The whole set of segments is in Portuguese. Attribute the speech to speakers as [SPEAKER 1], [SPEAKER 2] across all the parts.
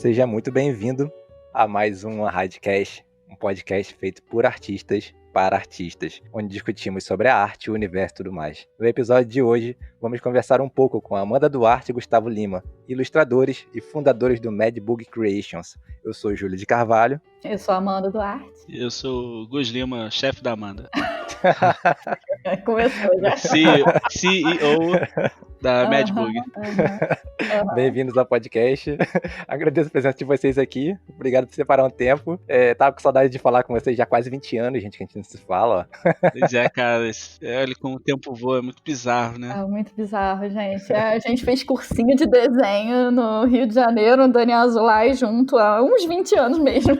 [SPEAKER 1] Seja muito bem-vindo a mais um Radcast, um podcast feito por artistas para artistas, onde discutimos sobre a arte, o universo e tudo mais. No episódio de hoje, vamos conversar um pouco com Amanda Duarte e Gustavo Lima, ilustradores e fundadores do Mad Bug Creations. Eu sou Júlio de Carvalho.
[SPEAKER 2] Eu sou a Amanda Duarte.
[SPEAKER 3] Eu sou o Gus Lima, chefe da Amanda.
[SPEAKER 2] Começou já.
[SPEAKER 3] CEO da Mad Bug.
[SPEAKER 1] Bem-vindos ao podcast. Agradeço a presença de vocês aqui. Obrigado por separar um tempo. Tava com saudade de falar com vocês já há quase 20 anos, gente, que a gente não se fala.
[SPEAKER 3] Pois é, cara. Olha como o tempo voa, é muito bizarro, né?
[SPEAKER 2] É muito bizarro, gente. A gente fez cursinho de desenho no Rio de Janeiro, no Daniel Azulay, junto há uns 20 anos mesmo.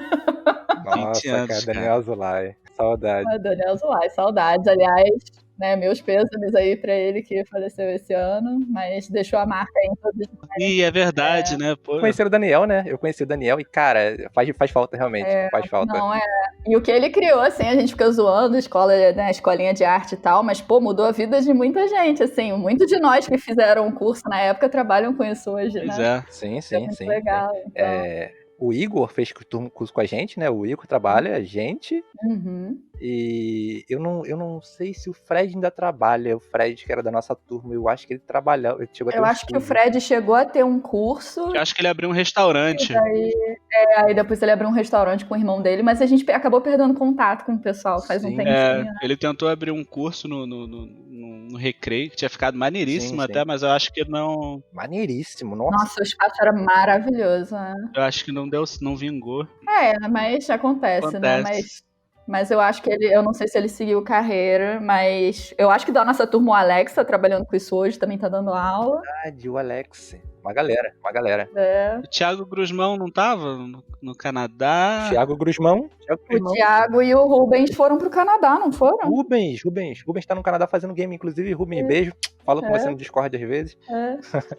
[SPEAKER 1] Nossa,
[SPEAKER 3] 20 anos,
[SPEAKER 1] cara, Daniel Azulay. Saudade.
[SPEAKER 2] Daniel Azulay, saudades. Aliás, né, meus pêsames aí pra ele que faleceu esse ano, mas deixou a marca aí em todos os lugares.
[SPEAKER 3] E é verdade, né? Pô.
[SPEAKER 1] Conheci o Daniel, né? Eu conheci o Daniel e, cara, faz falta realmente. Faz falta.
[SPEAKER 2] Não, E o que ele criou, assim, a gente fica zoando, né, escolinha de arte e tal, mas, pô, mudou a vida de muita gente, assim. Muitos de nós que fizeram o curso na época trabalham com isso hoje,
[SPEAKER 3] Pois
[SPEAKER 2] né?
[SPEAKER 3] é.
[SPEAKER 1] Sim.
[SPEAKER 2] Muito legal. Então.
[SPEAKER 1] O Igor fez curso com a gente, né? O Igor trabalha, a gente.
[SPEAKER 2] Uhum.
[SPEAKER 1] E eu não sei se o Fred ainda trabalha. O Fred, que era da nossa turma, eu acho que ele trabalhava.
[SPEAKER 2] Eu acho que o Fred chegou a ter um curso.
[SPEAKER 3] Eu acho que ele abriu um restaurante.
[SPEAKER 2] Aí depois ele abriu um restaurante com o irmão dele, mas a gente acabou perdendo contato com o pessoal faz um tempinho. Né?
[SPEAKER 3] Ele tentou abrir um curso no Recreio, que tinha ficado maneiríssimo
[SPEAKER 1] Sim.
[SPEAKER 3] até, mas eu acho que não...
[SPEAKER 1] Maneiríssimo, nossa.
[SPEAKER 2] Nossa, o espaço era maravilhoso, né?
[SPEAKER 3] Eu acho que não vingou.
[SPEAKER 2] Mas acontece. Né? Mas eu acho que eu não sei se ele seguiu carreira, mas eu acho que da nossa turma o Alex tá trabalhando com isso hoje, também tá dando aula.
[SPEAKER 1] Verdade, o Alex. Uma galera.
[SPEAKER 2] É.
[SPEAKER 3] O Thiago Grusmão não tava no Canadá?
[SPEAKER 1] Thiago Grusmão.
[SPEAKER 2] O Thiago e o Rubens foram pro Canadá, não foram?
[SPEAKER 1] Rubens tá no Canadá fazendo game, inclusive. Rubens, beijo. Falo com você no Discord às vezes.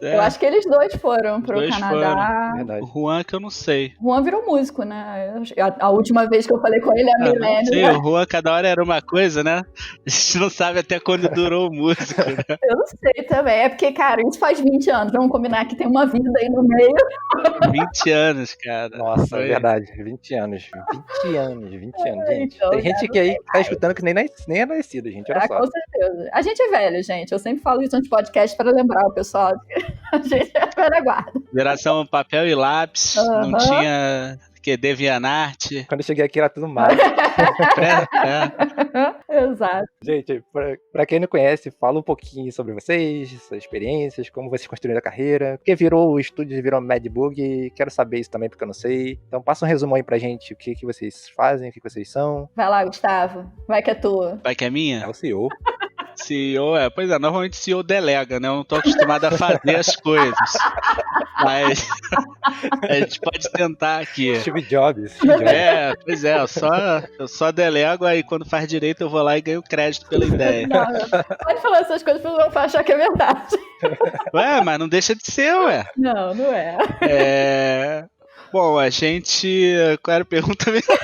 [SPEAKER 2] Eu acho que eles dois foram pro Canadá.
[SPEAKER 1] Verdade.
[SPEAKER 3] O Juan que eu não sei.
[SPEAKER 2] O Juan virou músico, né? A última vez que eu falei com ele é milênio.
[SPEAKER 3] Sim, o Juan cada hora era uma coisa, né? A gente não sabe até quando durou o músico, né?
[SPEAKER 2] Eu não sei também. É porque, cara, isso faz 20 anos. Vamos combinar que tem uma vida aí no meio.
[SPEAKER 3] 20 anos, cara.
[SPEAKER 1] Nossa, é verdade. 20 anos, gente.
[SPEAKER 2] Então,
[SPEAKER 1] tem gente que aí tá escutando que nem é nascido, gente. Olha só.
[SPEAKER 2] Com certeza. A gente é velho, gente. Eu sempre falo isso nos podcasts para lembrar o pessoal que a gente é velha guarda.
[SPEAKER 3] Geração papel e lápis. Não tinha... DeviantArt.
[SPEAKER 1] Quando eu cheguei aqui era tudo mágico.
[SPEAKER 2] Exato.
[SPEAKER 1] Gente, pra quem não conhece, fala um pouquinho sobre vocês, suas experiências, como vocês construíram a carreira, porque virou o estúdio, virou Mad Bug, quero saber isso também porque eu não sei. Então passa um resumo aí pra gente, o que vocês fazem, o que vocês são.
[SPEAKER 2] Vai lá, Gustavo, vai que é tua.
[SPEAKER 3] Vai que é minha?
[SPEAKER 1] É o CEO.
[SPEAKER 3] CEO, pois é, normalmente CEO delega, né? Eu não tô acostumado a fazer as coisas. Mas a gente pode tentar aqui.
[SPEAKER 1] Steve Jobs.
[SPEAKER 3] Pois é, eu só delego, aí quando faz direito eu vou lá e ganho crédito pela ideia.
[SPEAKER 2] Não, pode falar essas coisas pra não achar que é verdade.
[SPEAKER 3] Ué, mas não deixa de ser, ué.
[SPEAKER 2] Não é.
[SPEAKER 3] Bom, a gente... Qual era a pergunta mesmo?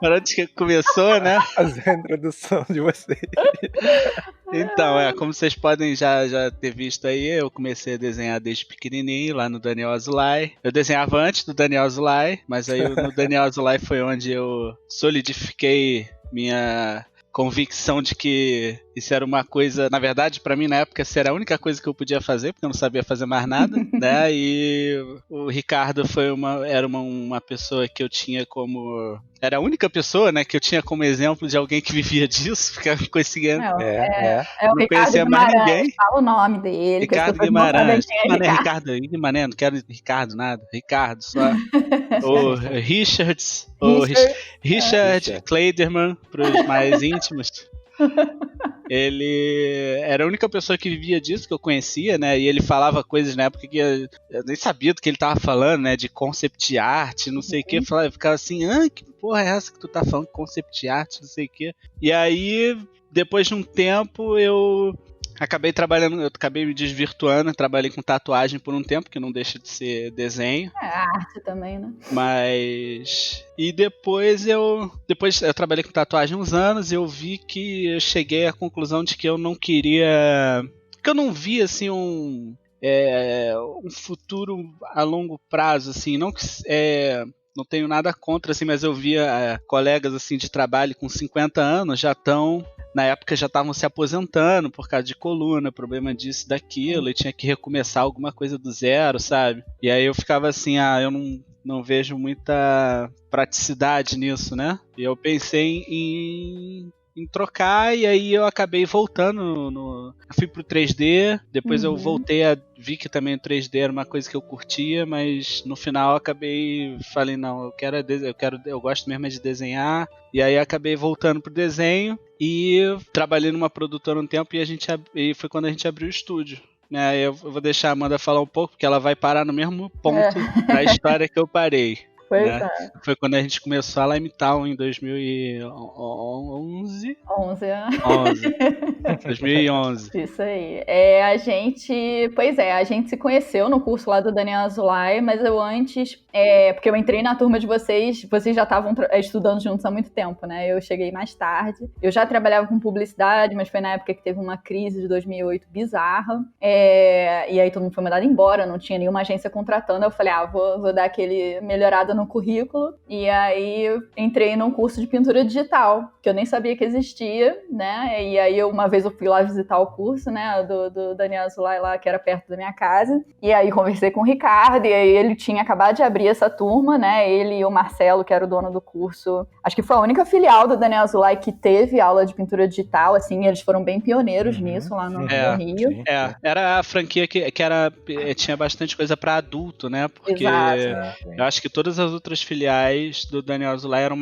[SPEAKER 3] Antes que começou, né?
[SPEAKER 1] Fazer a introdução de vocês.
[SPEAKER 3] Então, como vocês podem já ter visto aí, eu comecei a desenhar desde pequenininho, lá no Daniel Azulay. Eu desenhava antes do Daniel Azulay, mas aí no Daniel Azulay foi onde eu solidifiquei minha convicção de que isso era uma coisa, na verdade, pra mim na época isso era a única coisa que eu podia fazer, porque eu não sabia fazer mais nada, né? E o Ricardo era uma pessoa que eu tinha como... Era a única pessoa, né, que eu tinha como exemplo de alguém que vivia disso, porque eu conseguia...
[SPEAKER 2] É o
[SPEAKER 3] não conhecia mais ninguém.
[SPEAKER 2] Fala o nome dele.
[SPEAKER 3] Ricardo Guimarães. Não é Ricardo Guimarães, não quero Ricardo nada. Ricardo, só. O Richard Kleiderman, para os mais íntimos. Ele era a única pessoa que vivia disso que eu conhecia, né? E ele falava coisas na época que eu nem sabia do que ele tava falando, né? De concept art, não sei o que. Eu ficava assim, que porra é essa que tu tá falando? Concept art, não sei o que. E aí, depois de um tempo, eu acabei me desvirtuando, trabalhei com tatuagem por um tempo, que não deixa de ser desenho.
[SPEAKER 2] É arte também, né?
[SPEAKER 3] Mas... E depois eu trabalhei com tatuagem uns anos e eu vi que eu cheguei à conclusão de que eu não queria... Que eu não via, assim, um futuro a longo prazo, assim, não que não tenho nada contra, assim, mas eu via colegas assim de trabalho com 50 anos na época já estavam se aposentando por causa de coluna, problema disso, daquilo, e tinha que recomeçar alguma coisa do zero, sabe? E aí eu ficava assim, eu não vejo muita praticidade nisso, né? E eu pensei em trocar, e aí eu acabei voltando eu fui pro 3D, depois eu voltei vi que também o 3D era uma coisa que eu curtia, mas no final eu falei, não, eu gosto mesmo de desenhar, e aí acabei voltando pro desenho, e trabalhei numa produtora um tempo, e foi quando a gente abriu o estúdio. Eu vou deixar a Amanda falar um pouco, porque ela vai parar no mesmo ponto da história que eu parei.
[SPEAKER 2] Pois
[SPEAKER 3] né? Foi quando a gente começou a Limetown em 2011. 2011.
[SPEAKER 2] Isso aí. A gente se conheceu no curso lá do Daniel Azulay, mas eu antes, porque eu entrei na turma de vocês já estavam estudando juntos há muito tempo, né? Eu cheguei mais tarde. Eu já trabalhava com publicidade, mas foi na época que teve uma crise de 2008 bizarra. E aí todo mundo foi mandado embora, não tinha nenhuma agência contratando. Eu falei, vou dar aquele melhorado no currículo, e aí eu entrei num curso de pintura digital, que eu nem sabia que existia, né, e aí uma vez eu fui lá visitar o curso, né, do Daniel Azulay lá, que era perto da minha casa, e aí conversei com o Ricardo, e aí ele tinha acabado de abrir essa turma, né, ele e o Marcelo, que era o dono do curso, acho que foi a única filial do Daniel Azulay que teve aula de pintura digital, assim, eles foram bem pioneiros nisso lá no Rio.
[SPEAKER 3] Sim. Era a franquia que tinha bastante coisa para adulto, né, porque eu acho que todas as outras filiais do Daniel Azulay eram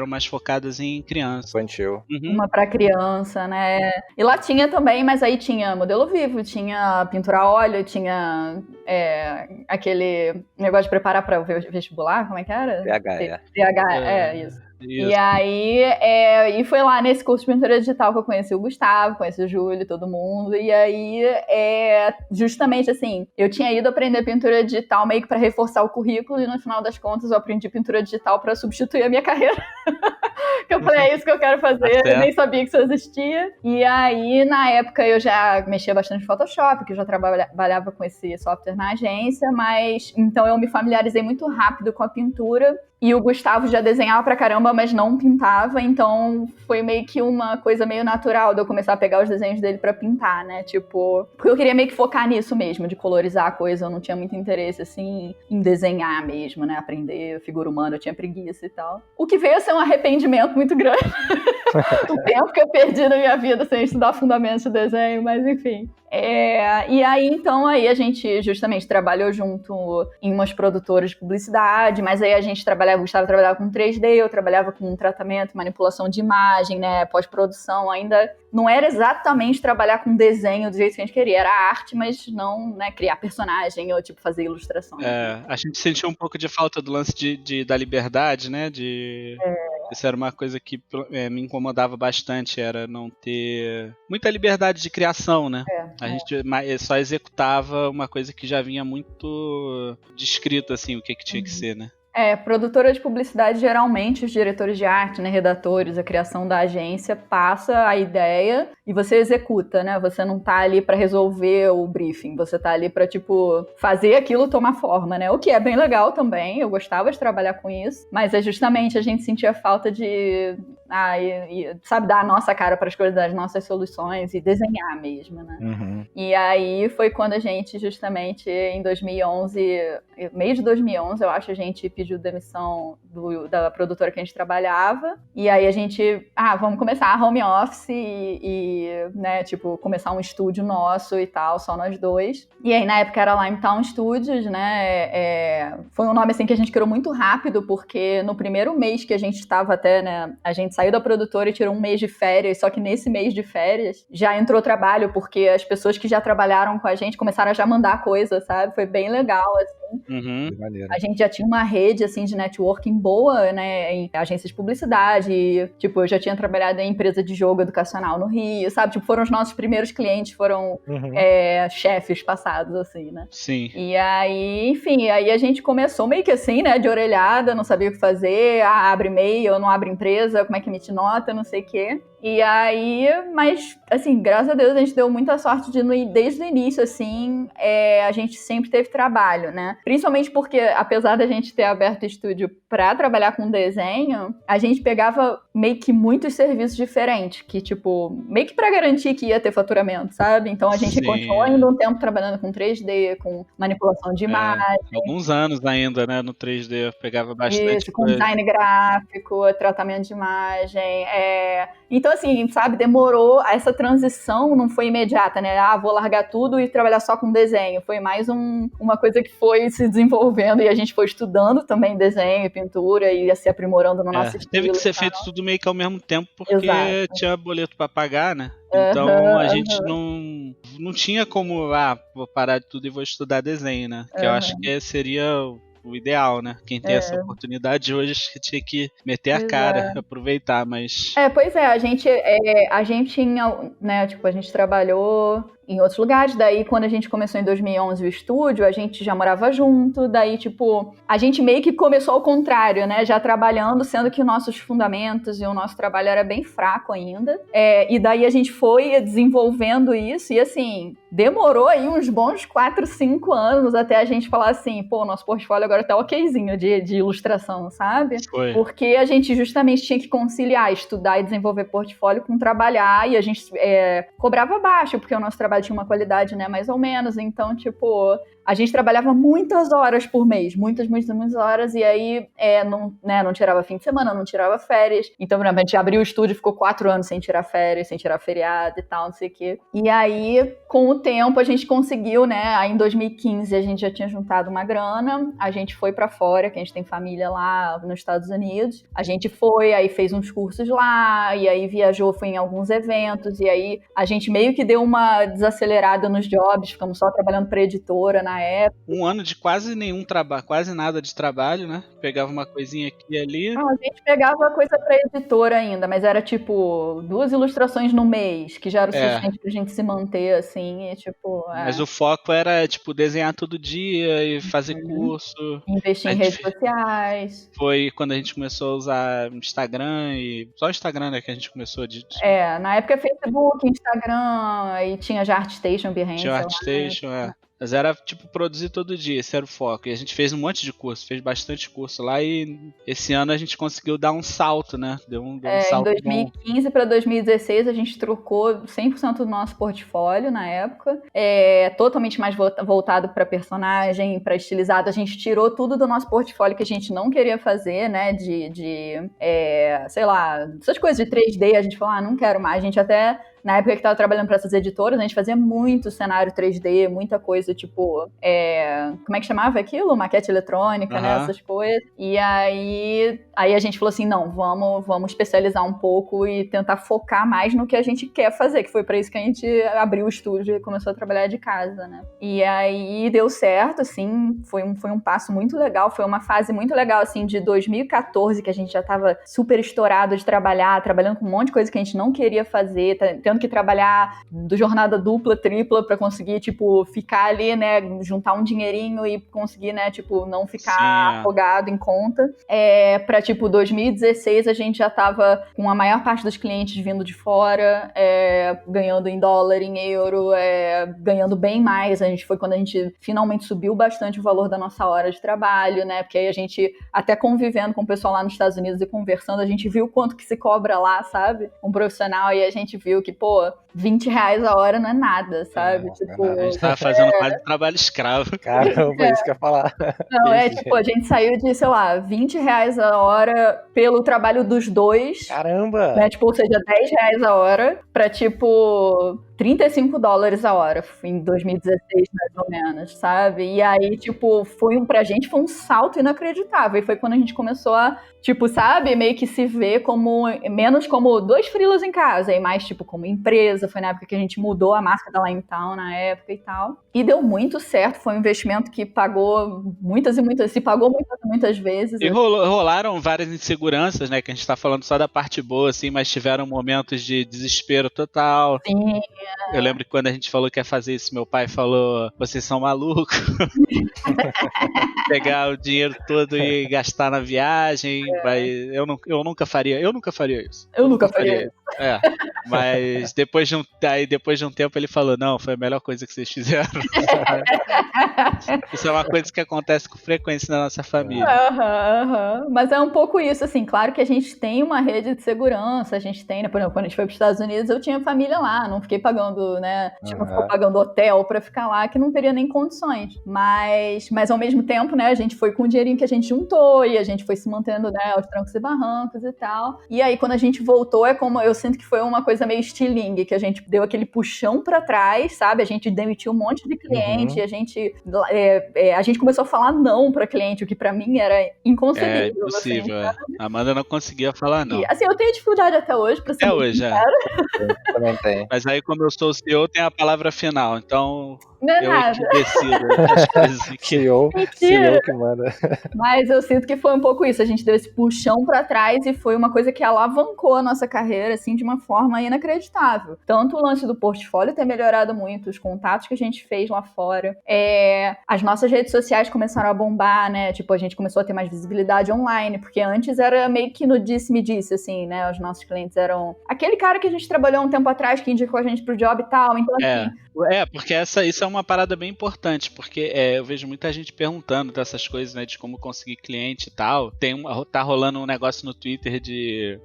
[SPEAKER 3] mais focadas em criança.
[SPEAKER 1] Infantil.
[SPEAKER 2] Uma para criança, né? E lá tinha também, mas aí tinha modelo vivo, tinha pintura a óleo, tinha aquele negócio de preparar para o vestibular, como é que era? PH, isso. Isso. E aí, e foi lá nesse curso de pintura digital que eu conheci o Gustavo, conheci o Júlio, todo mundo, e aí, justamente assim, eu tinha ido aprender pintura digital meio que pra reforçar o currículo, e no final das contas eu aprendi pintura digital pra substituir a minha carreira. Eu falei, é isso que eu quero fazer, eu nem sabia que isso existia. E aí, na época, eu já mexia bastante em Photoshop, que eu já trabalhava com esse software na agência, mas então eu me familiarizei muito rápido com a pintura. E o Gustavo já desenhava pra caramba, mas não pintava, então foi meio que uma coisa meio natural de eu começar a pegar os desenhos dele pra pintar, né? Tipo, porque eu queria meio que focar nisso mesmo, de colorizar a coisa, eu não tinha muito interesse, assim, em desenhar mesmo, né? Aprender figura humana, eu tinha preguiça e tal. O que veio a ser um arrependimento muito grande. O tempo que eu perdi na minha vida sem estudar fundamentos de desenho, mas enfim. E aí, então, a gente justamente trabalhou junto em umas produtoras de publicidade, mas aí a gente o Gustavo trabalhava com 3D, eu trabalhava com tratamento, manipulação de imagem, né, pós-produção, ainda não era exatamente trabalhar com desenho do jeito que a gente queria, era arte, mas não, né, criar personagem ou, tipo, fazer ilustração.
[SPEAKER 3] A gente sentiu um pouco de falta do lance da liberdade, né, Isso era uma coisa que me incomodava bastante, era não ter muita liberdade de criação, né? A gente só executava uma coisa que já vinha muito descrito, assim, o que tinha que ser, né?
[SPEAKER 2] Produtora de publicidade, geralmente, os diretores de arte, né, redatores, a criação da agência, passa a ideia e você executa, né? Você não tá ali pra resolver o briefing, você tá ali pra, tipo, fazer aquilo tomar forma, né? O que é bem legal também, eu gostava de trabalhar com isso, mas justamente a gente sentia falta de, sabe, dar a nossa cara para as coisas das nossas soluções e desenhar mesmo, né? E aí foi quando a gente, justamente, em 2011, meio de 2011, eu acho, a gente pediu demissão da produtora que a gente trabalhava, e aí a gente, vamos começar a home office e né, tipo, começar um estúdio nosso e tal, só nós dois. E aí, na época, era Limetown Studios, né, foi um nome, assim, que a gente criou muito rápido, porque no primeiro mês que a gente estava até, né, a gente saiu da produtora e tirou um mês de férias, só que nesse mês de férias já entrou trabalho, porque as pessoas que já trabalharam com a gente começaram a já mandar coisa, sabe? Foi bem legal, assim. A gente já tinha uma rede, assim, de networking boa, né, em agências de publicidade, e, tipo, eu já tinha trabalhado em empresa de jogo educacional no Rio, sabe? Tipo, foram os nossos primeiros clientes, foram chefes passados, assim, né?
[SPEAKER 3] Sim.
[SPEAKER 2] E aí, enfim, aí a gente começou meio que assim, né, de orelhada, não sabia o que fazer, abre e-mail, não abre empresa, como é que emite nota, não sei o quê. E aí, mas, assim, graças a Deus a gente deu muita sorte desde o início, assim, a gente sempre teve trabalho, né? Principalmente porque, apesar da gente ter aberto o estúdio pra trabalhar com desenho, a gente pegava meio que muitos serviços diferentes, que, tipo, meio que pra garantir que ia ter faturamento, sabe? Então a gente continuou ainda um tempo trabalhando com 3D, com manipulação de imagem.
[SPEAKER 3] Alguns anos ainda, né, no 3D, eu pegava bastante.
[SPEAKER 2] Isso, com design gráfico, tratamento de imagem. Então, assim, sabe, demorou, essa transição não foi imediata, né? Vou largar tudo e trabalhar só com desenho. Foi mais uma coisa que foi se desenvolvendo e a gente foi estudando também desenho e pintura e ia se aprimorando no nosso estilo.
[SPEAKER 3] Teve que ser feito tudo meio que ao mesmo tempo, porque tinha boleto pra pagar, né? Então a gente não tinha como, vou parar de tudo e vou estudar desenho, né? Que eu acho que seria o ideal, né? Quem tem essa oportunidade hoje tinha que meter a cara, aproveitar, mas...
[SPEAKER 2] Pois é, a gente tinha, né, tipo, a gente trabalhou em outros lugares, daí quando a gente começou em 2011 o estúdio, a gente já morava junto, daí, tipo, a gente meio que começou ao contrário, né, já trabalhando, sendo que os nossos fundamentos e o nosso trabalho era bem fraco ainda, e daí a gente foi desenvolvendo isso, e assim, demorou aí uns bons 4, 5 anos até a gente falar assim, pô, nosso portfólio agora tá okzinho de ilustração, sabe?
[SPEAKER 3] Foi.
[SPEAKER 2] Porque a gente justamente tinha que conciliar, estudar e desenvolver portfolio com trabalhar, e a gente cobrava baixo, porque o nosso trabalho tinha uma qualidade, né, mais ou menos, então, tipo, a gente trabalhava muitas horas por mês, muitas horas, e aí não tirava fim de semana, não tirava férias, então, por exemplo, a gente abriu o estúdio e ficou 4 anos sem tirar férias, sem tirar feriado e tal, não sei o quê, e aí, com o tempo, a gente conseguiu, né, aí em 2015 a gente já tinha juntado uma grana, a gente foi pra fora, que a gente tem família lá nos Estados Unidos, a gente foi, aí fez uns cursos lá, e aí viajou, foi em alguns eventos, e aí a gente meio que deu uma desacelerada nos jobs, ficamos só trabalhando pra editora na época.
[SPEAKER 3] Um ano de quase nenhum trabalho, quase nada de trabalho, né? Pegava uma coisinha aqui e ali.
[SPEAKER 2] Não, a gente pegava coisa pra editora ainda, mas era tipo 2 ilustrações no mês, que já era o suficiente pra gente se manter, assim, e tipo...
[SPEAKER 3] Mas o foco era, tipo, desenhar todo dia e fazer curso.
[SPEAKER 2] Investir em redes sociais.
[SPEAKER 3] Foi quando a gente começou a usar Instagram e... Só o Instagram, né, que a gente começou
[SPEAKER 2] na época Facebook, Instagram, e tinha já ArtStation, Behance.
[SPEAKER 3] Tinha ArtStation, Mas era, tipo, produzir todo dia, esse era o foco. E a gente fez um monte de curso, fez bastante curso lá e esse ano a gente conseguiu dar um salto, né? Deu um salto
[SPEAKER 2] em 2015 para 2016 a gente trocou 100% do nosso portfólio na época. Totalmente mais voltado para personagem, para estilizado. A gente tirou tudo do nosso portfólio que a gente não queria fazer, né? Sei lá, essas coisas de 3D. A gente falou, não quero mais. A gente até... Na época que estava trabalhando para essas editoras, a gente fazia muito cenário 3D, muita coisa, tipo... como é que chamava aquilo? Maquete eletrônica, né? Essas coisas. E aí a gente falou assim, não, vamos especializar um pouco e tentar focar mais no que a gente quer fazer, que foi para isso que a gente abriu o estúdio e começou a trabalhar de casa, né? E aí deu certo, assim, foi um passo muito legal, foi uma fase muito legal, assim, de 2014, que a gente já estava super estourado de trabalhando com um monte de coisa que a gente não queria fazer, tendo que trabalhar do jornada dupla, tripla, pra conseguir, tipo, ficar ali, né, juntar um dinheirinho e conseguir, né, tipo, não ficar afogado em conta. Pra, tipo, 2016 a gente já tava com a maior parte dos clientes vindo de fora, ganhando em dólar, em euro, ganhando bem mais. Foi quando a gente finalmente subiu bastante o valor da nossa hora de trabalho, né, porque aí a gente, até convivendo com o pessoal lá nos Estados Unidos e conversando, a gente viu quanto que se cobra lá, sabe? Um profissional, e a gente viu que, pô, R$20 a hora não é nada, sabe?
[SPEAKER 3] A gente tava fazendo quase trabalho escravo.
[SPEAKER 1] Caramba, isso que eu ia falar.
[SPEAKER 2] Não, tipo, a gente saiu de, sei lá, R$20 a hora pelo trabalho dos dois.
[SPEAKER 1] Caramba!
[SPEAKER 2] Né? Tipo, ou seja, R$10 a hora pra, tipo, $35 a hora em 2016, mais ou menos, sabe? E aí, tipo, pra gente foi um salto inacreditável. E foi quando a gente começou a, tipo, sabe, meio que se ver menos como 2 freelas em casa, e mais, tipo, como empresa. Foi na época que a gente mudou a marca da Limetown na época e tal. E deu muito certo, foi um investimento que pagou se pagou muitas vezes.
[SPEAKER 3] E rolaram várias inseguranças, né, que a gente tá falando só da parte boa, assim, mas tiveram momentos de desespero total.
[SPEAKER 2] Sim,
[SPEAKER 3] Eu lembro que quando a gente falou que ia fazer isso, meu pai falou, vocês são malucos. Pegar o dinheiro todo e gastar na viagem. Eu nunca faria isso.
[SPEAKER 2] Eu nunca faria isso.
[SPEAKER 3] Mas depois de um tempo ele falou, não, foi a melhor coisa que vocês fizeram. Isso é uma coisa que acontece com frequência na nossa família.
[SPEAKER 2] Mas é um pouco isso, assim, claro que a gente tem uma rede de segurança, a gente tem, né, por exemplo, quando a gente foi para os Estados Unidos, eu tinha família lá, não fiquei pagando, né, não ficou pagando hotel para ficar lá, que não teria nem condições, mas ao mesmo tempo, né, a gente foi com o dinheirinho que a gente juntou e a gente foi se mantendo, né, aos trancos e barrancos e tal, e aí quando a gente voltou, como eu sinto que foi uma coisa meio estilingue, que a gente deu aquele puxão para trás, sabe, a gente demitiu um monte de cliente, a gente começou a falar não para cliente, o que para mim era inconcebível.
[SPEAKER 3] É impossível, assim, A Amanda não conseguia falar não.
[SPEAKER 2] E, assim, eu tenho dificuldade até hoje, pra ser
[SPEAKER 3] hoje,
[SPEAKER 1] Eu também tenho.
[SPEAKER 3] Mas aí, como eu sou o CEO, tem a palavra final, então...
[SPEAKER 2] Não é nada.
[SPEAKER 3] Eu que decido as coisas aqui.
[SPEAKER 1] CEO que manda.
[SPEAKER 2] Mas eu sinto que foi um pouco isso. A gente deu esse puxão pra trás e foi uma coisa que alavancou a nossa carreira, assim, de uma forma inacreditável. Tanto o lance do portfólio ter melhorado muito, os contatos que a gente fez lá fora. As nossas redes sociais começaram a bombar, né? Tipo, a gente começou a ter mais visibilidade online, porque antes era meio que no disse-me-disse, assim, né? Os nossos clientes eram aquele cara que a gente trabalhou um tempo atrás, que indicou a gente pro job e tal. Então, assim...
[SPEAKER 3] porque isso é uma parada bem importante, porque eu vejo muita gente perguntando dessas coisas, né, de como conseguir cliente e tal. Tá rolando um negócio no Twitter de...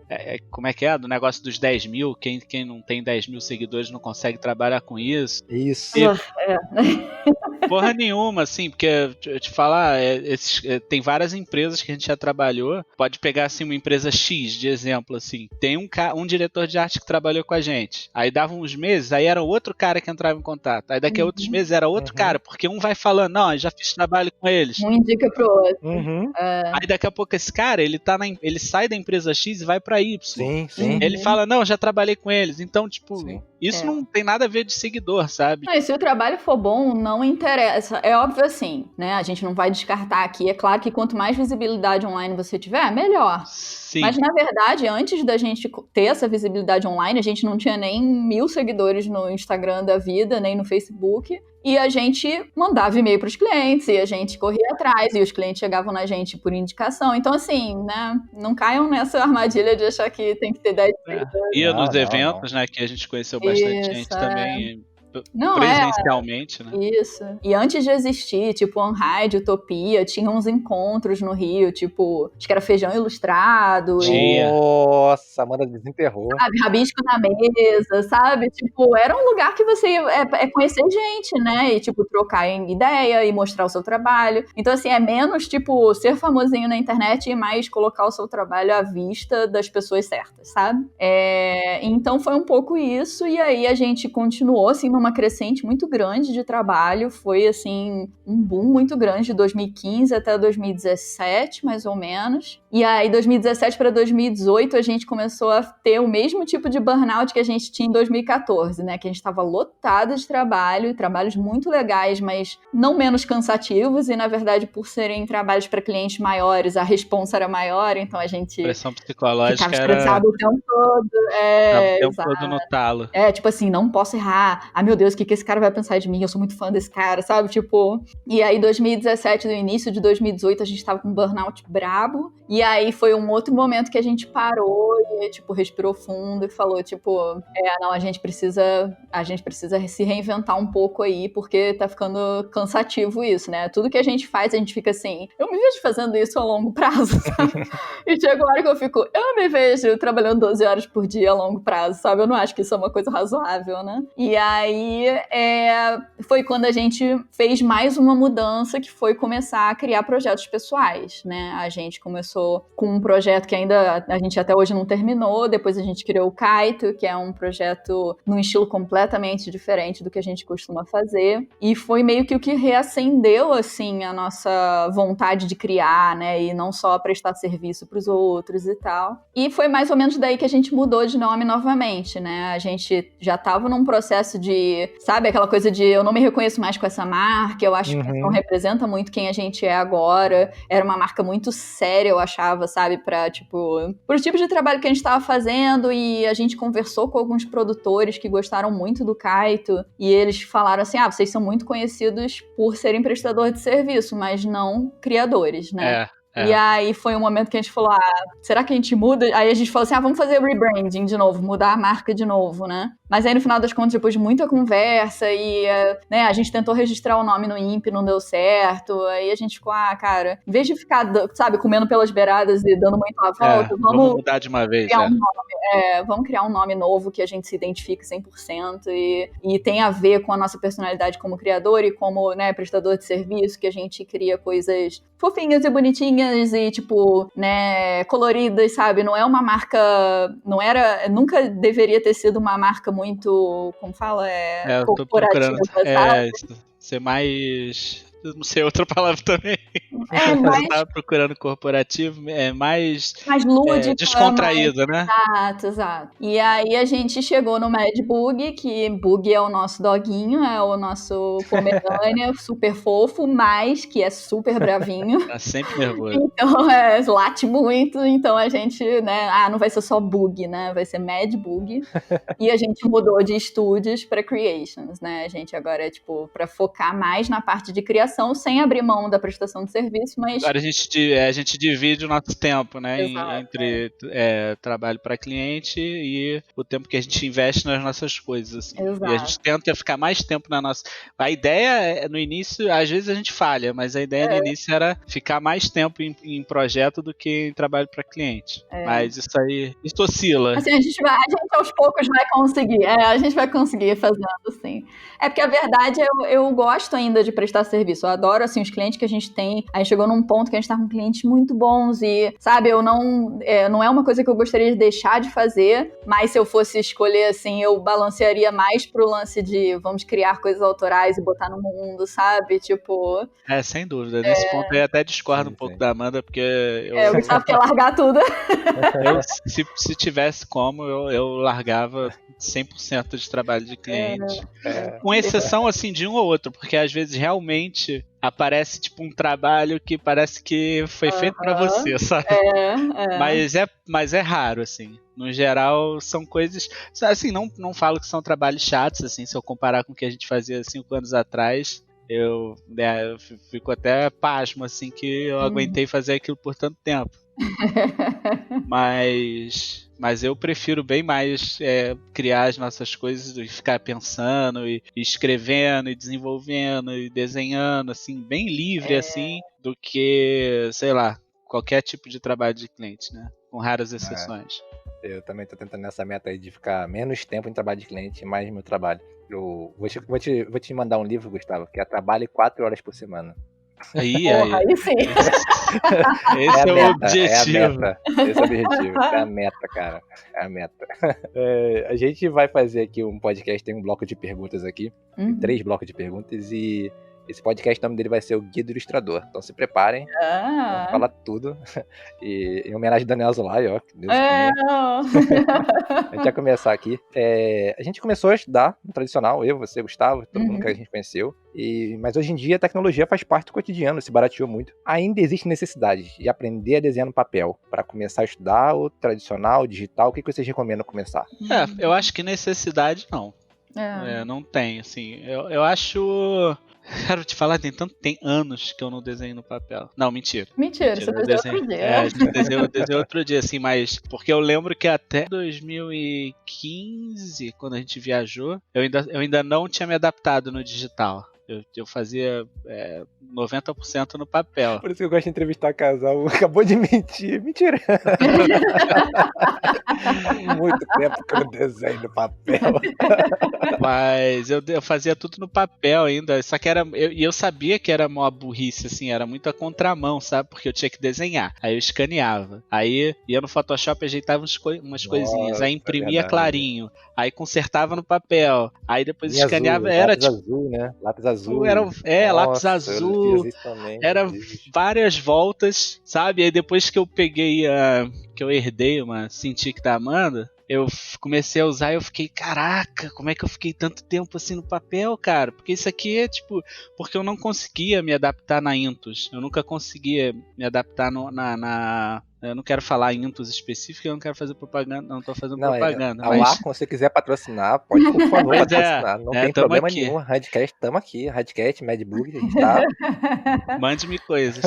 [SPEAKER 3] como é que é? Do negócio dos 10 mil, quem não tem 10 mil seguidores não consegue trabalhar com isso.
[SPEAKER 1] Isso.
[SPEAKER 3] Porra nenhuma, assim, porque, eu te falar, tem várias empresas que a gente já trabalhou, pode pegar, assim, uma empresa X, de exemplo, assim, tem um diretor de arte que trabalhou com a gente, aí dava uns meses, aí era outro cara que entrava em contato, aí daqui a outros meses era outro cara, porque um vai falando, não, eu já fiz trabalho com eles.
[SPEAKER 2] Um indica pro outro.
[SPEAKER 3] Aí daqui a pouco esse cara, ele sai da empresa X e vai pra Y.
[SPEAKER 1] Sim.
[SPEAKER 3] Ele fala, não, já trabalhei com eles, então, tipo... Isso não tem nada a ver de seguidor, sabe?
[SPEAKER 2] Mas se o trabalho for bom, não interessa. É óbvio assim, né? A gente não vai descartar aqui. É claro que quanto mais visibilidade online você tiver, melhor.
[SPEAKER 3] Sim.
[SPEAKER 2] Mas, na verdade, antes da gente ter essa visibilidade online, a gente não tinha nem 1000 seguidores no Instagram da vida, nem no Facebook. E a gente mandava e-mail para os clientes, e a gente corria atrás, e os clientes chegavam na gente por indicação. Então, assim, né, não caiam nessa armadilha de achar que tem que ter 10 seguidores.
[SPEAKER 3] Ia nos eventos, né, que a gente conheceu bastante gente também... presencialmente, né?
[SPEAKER 2] Isso. E antes de existir, tipo, Unhide, Utopia, tinha uns encontros no Rio, tipo, acho que era Feijão Ilustrado.
[SPEAKER 1] Nossa, Amanda desenterrou.
[SPEAKER 2] Sabe, rabisco na mesa, sabe? Tipo, era um lugar que você ia conhecer gente, né? E, tipo, trocar ideia e mostrar o seu trabalho. Então, assim, é menos, tipo, ser famosinho na internet e mais colocar o seu trabalho à vista das pessoas certas, sabe? Então, foi um pouco isso. E aí, a gente continuou, assim, numa crescente muito grande de trabalho, foi assim, um boom muito grande de 2015 até 2017, mais ou menos. E aí, 2017 para 2018, a gente começou a ter o mesmo tipo de burnout que a gente tinha em 2014, né? Que a gente estava lotado de trabalho, trabalhos muito legais, mas não menos cansativos, e na verdade, por serem trabalhos para clientes maiores, a responsa era maior, então a gente...
[SPEAKER 3] pressão psicológica
[SPEAKER 2] ficava estressado o tempo todo.
[SPEAKER 3] O tempo todo no talo.
[SPEAKER 2] Tipo assim, não posso errar. Meu Deus, o que esse cara vai pensar de mim? Eu sou muito fã desse cara, sabe? Tipo... E aí, 2017, no início de 2018, a gente tava com um burnout brabo. E aí, foi um outro momento que a gente parou e, tipo, respirou fundo e falou, tipo... não, a gente precisa se reinventar um pouco aí, porque tá ficando cansativo isso, né? Tudo que a gente faz, a gente fica assim... Eu me vejo fazendo isso a longo prazo, sabe? E chega uma hora que eu fico... Eu me vejo trabalhando 12 horas por dia a longo prazo, sabe? Eu não acho que isso é uma coisa razoável, né? E aí, foi quando a gente fez mais uma mudança, que foi começar a criar projetos pessoais, né? A gente começou com um projeto que ainda a gente até hoje não terminou, depois a gente criou o Kaito, que é um projeto num estilo completamente diferente do que a gente costuma fazer, e foi meio que o que reacendeu, assim, a nossa vontade de criar, né? E não só prestar serviço para os outros e tal. E foi mais ou menos daí que a gente mudou de nome novamente, né? A gente já estava num processo de e, sabe, aquela coisa de eu não me reconheço mais com essa marca, eu acho que não representa muito quem a gente é agora. Era uma marca muito séria, eu achava, sabe, pra, tipo, pro tipo de trabalho que a gente tava fazendo, e a gente conversou com alguns produtores que gostaram muito do Kaito, e eles falaram assim, vocês são muito conhecidos por serem prestador de serviço, mas não criadores, né? E aí foi um momento que a gente falou, será que a gente muda? Aí a gente falou assim, vamos fazer rebranding de novo, mudar a marca de novo, né? Mas aí no final das contas, depois de muita conversa e, né, a gente tentou registrar o nome no INPE, não deu certo, aí a gente ficou, cara, em vez de ficar, sabe, comendo pelas beiradas e dando muito a volta,
[SPEAKER 3] vamos mudar de uma vez,
[SPEAKER 2] criar um nome, vamos criar um nome novo que a gente se identifique 100% e tem a ver com a nossa personalidade como criador e como, né, prestador de serviço, que a gente cria coisas fofinhas e bonitinhas e, tipo, né, coloridas, sabe? Não é uma marca, nunca deveria ter sido uma marca muito, como fala, corporativa, sabe?
[SPEAKER 3] Ser mais... Não sei outra palavra também.
[SPEAKER 2] Mas
[SPEAKER 3] eu tava procurando corporativo, mais
[SPEAKER 2] lúdica,
[SPEAKER 3] descontraída, né?
[SPEAKER 2] Exato. E aí a gente chegou no Mad Bug, que Bug é o nosso doguinho, é o nosso Pomerânia, super fofo, mas que é super bravinho.
[SPEAKER 3] Tá sempre nervoso.
[SPEAKER 2] Então, late muito, então a gente, né, não vai ser só Bug, né, vai ser Mad Bug. E a gente mudou de estúdios para Creations, né, a gente agora é, tipo, pra focar mais na parte de criação, sem abrir mão da prestação de serviço, mas...
[SPEAKER 3] Agora a gente divide o nosso tempo, né? Entre trabalho para cliente e o tempo que a gente investe nas nossas coisas. Assim. E a gente tenta ficar mais tempo na nossa... A ideia, no início, às vezes a gente falha, mas a ideia no início era ficar mais tempo em projeto do que em trabalho para cliente. Mas isso oscila.
[SPEAKER 2] Assim, a gente aos poucos vai conseguir. A gente vai conseguir fazendo, assim. É porque a verdade, eu gosto ainda de prestar serviço. Eu adoro, assim, os clientes que a gente tem. Aí chegou num ponto que a gente tá com clientes muito bons e, sabe, eu não é uma coisa que eu gostaria de deixar de fazer, mas se eu fosse escolher, assim, eu balancearia mais pro lance de vamos criar coisas autorais e botar no mundo, sabe? Tipo...
[SPEAKER 3] sem dúvida. Nesse ponto eu até discordo um pouco da Amanda, porque
[SPEAKER 2] o Gustavo quer largar tudo.
[SPEAKER 3] Se tivesse como, eu largava 100% de trabalho de cliente. Com exceção, assim, de um ou outro, porque às vezes realmente aparece, tipo, um trabalho que parece que foi feito pra você, sabe? Mas é raro, assim. No geral, são coisas... Assim, não falo que são trabalhos chatos, assim, se eu comparar com o que a gente fazia 5 anos atrás... Eu fico até pasmo, assim, que eu aguentei fazer aquilo por tanto tempo. Mas eu prefiro bem mais criar as nossas coisas e ficar pensando e escrevendo e desenvolvendo e desenhando, assim, bem livre, assim, do que, sei lá, qualquer tipo de trabalho de cliente, né? Com raras exceções.
[SPEAKER 1] Eu também tô tentando nessa meta aí de ficar menos tempo em trabalho de cliente e mais no meu trabalho. Eu vou te mandar um livro, Gustavo, que é Trabalhe 4 horas por semana.
[SPEAKER 2] Aí sim.
[SPEAKER 3] Esse é o objetivo.
[SPEAKER 1] Esse é o objetivo. É a meta, cara. É a meta. A gente vai fazer aqui um podcast, tem um bloco de perguntas aqui. 3 blocos de perguntas e... Esse podcast, o nome dele vai ser o Guia do Ilustrador. Então se preparem. Vamos falar tudo. E em homenagem a Daniel Azulay, ó. Que Deus a gente vai começar aqui. A gente começou a estudar no tradicional, eu, você, Gustavo, todo mundo que a gente conheceu. Mas hoje em dia a tecnologia faz parte do cotidiano, se barateou muito. Ainda existe necessidade de aprender a desenhar no papel para começar a estudar o tradicional, o digital. O que vocês recomendam começar?
[SPEAKER 3] Eu acho que necessidade não. Não tem, assim. Eu acho... Quero te falar, tem anos que eu não desenho no papel. Não, mentira.
[SPEAKER 2] Mentira, você desenhou outro dia.
[SPEAKER 3] A gente desenhou outro dia, assim, mas... Porque eu lembro que até 2015, quando a gente viajou, eu ainda não tinha me adaptado no digital. Eu fazia 90% no papel.
[SPEAKER 1] Por isso que eu gosto de entrevistar casal. Acabou de mentir. Mentira. Muito tempo que eu não desenho no papel.
[SPEAKER 3] Mas eu fazia tudo no papel ainda. Só que eu sabia que era uma burrice, assim. Era muito a contramão, sabe? Porque eu tinha que desenhar. Aí eu escaneava. Aí ia no Photoshop, ajeitava umas coisinhas. Aí imprimia clarinho. Aí consertava no papel. Aí depois escaneava.
[SPEAKER 1] Lápis azul, né? Lápis azul.
[SPEAKER 3] Lápis azul. Era várias voltas, sabe? Aí depois que eu peguei que eu herdei uma Cintiq da Amanda, eu comecei a usar e eu fiquei, caraca, como é que eu fiquei tanto tempo assim no papel, cara? Porque isso aqui é tipo, porque eu não conseguia me adaptar na Intus, eu nunca conseguia me adaptar eu não quero falar Intus específico, eu não quero fazer propaganda, não tô fazendo propaganda.
[SPEAKER 1] Ao Arcon, se você quiser patrocinar, pode, por favor,
[SPEAKER 3] Pois
[SPEAKER 1] patrocinar. Não tem problema
[SPEAKER 3] aqui.
[SPEAKER 1] nenhum. Radcast, tamo aqui. Radcast, Madbook, a gente tá...
[SPEAKER 3] Mande-me coisas.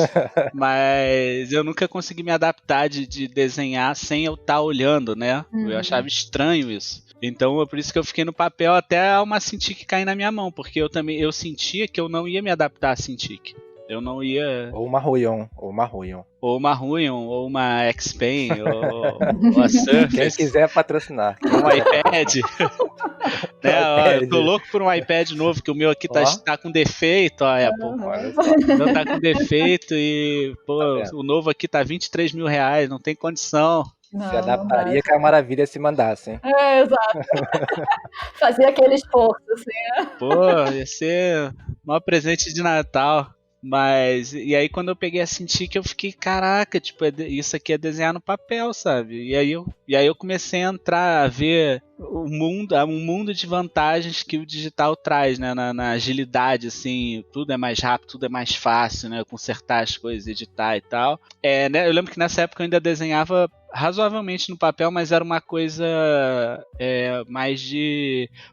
[SPEAKER 3] Mas eu nunca consegui me adaptar de desenhar sem eu estar olhando, né? Eu achava estranho isso. Então, é por isso que eu fiquei no papel até a uma Cintiq cair na minha mão, porque eu sentia que eu não ia me adaptar a Cintiq. Eu não ia...
[SPEAKER 1] Ou uma Ruion. Ou uma Ruion,
[SPEAKER 3] ou uma X-Pen, ou a Surface.
[SPEAKER 1] Quem quiser patrocinar.
[SPEAKER 3] Um iPad. Né, eu tô louco por um iPad novo, que o meu aqui tá com defeito, ó, Apple. O meu tá com defeito e, pô, o novo aqui tá R$23.000, não tem condição.
[SPEAKER 1] Se adaptaria que a maravilha se mandasse, hein?
[SPEAKER 2] Exato. Fazia aquele esforço, assim.
[SPEAKER 3] Pô, ia ser o maior presente de Natal. Mas, e aí quando eu peguei a Cintiq, eu fiquei, caraca, tipo, isso aqui é desenhar no papel, sabe? E aí eu comecei a entrar, a ver um mundo de vantagens que o digital traz, né? Na agilidade, assim, tudo é mais rápido, tudo é mais fácil, né? Consertar as coisas, editar e tal. Né, eu lembro que nessa época eu ainda desenhava razoavelmente no papel, mas era uma coisa mais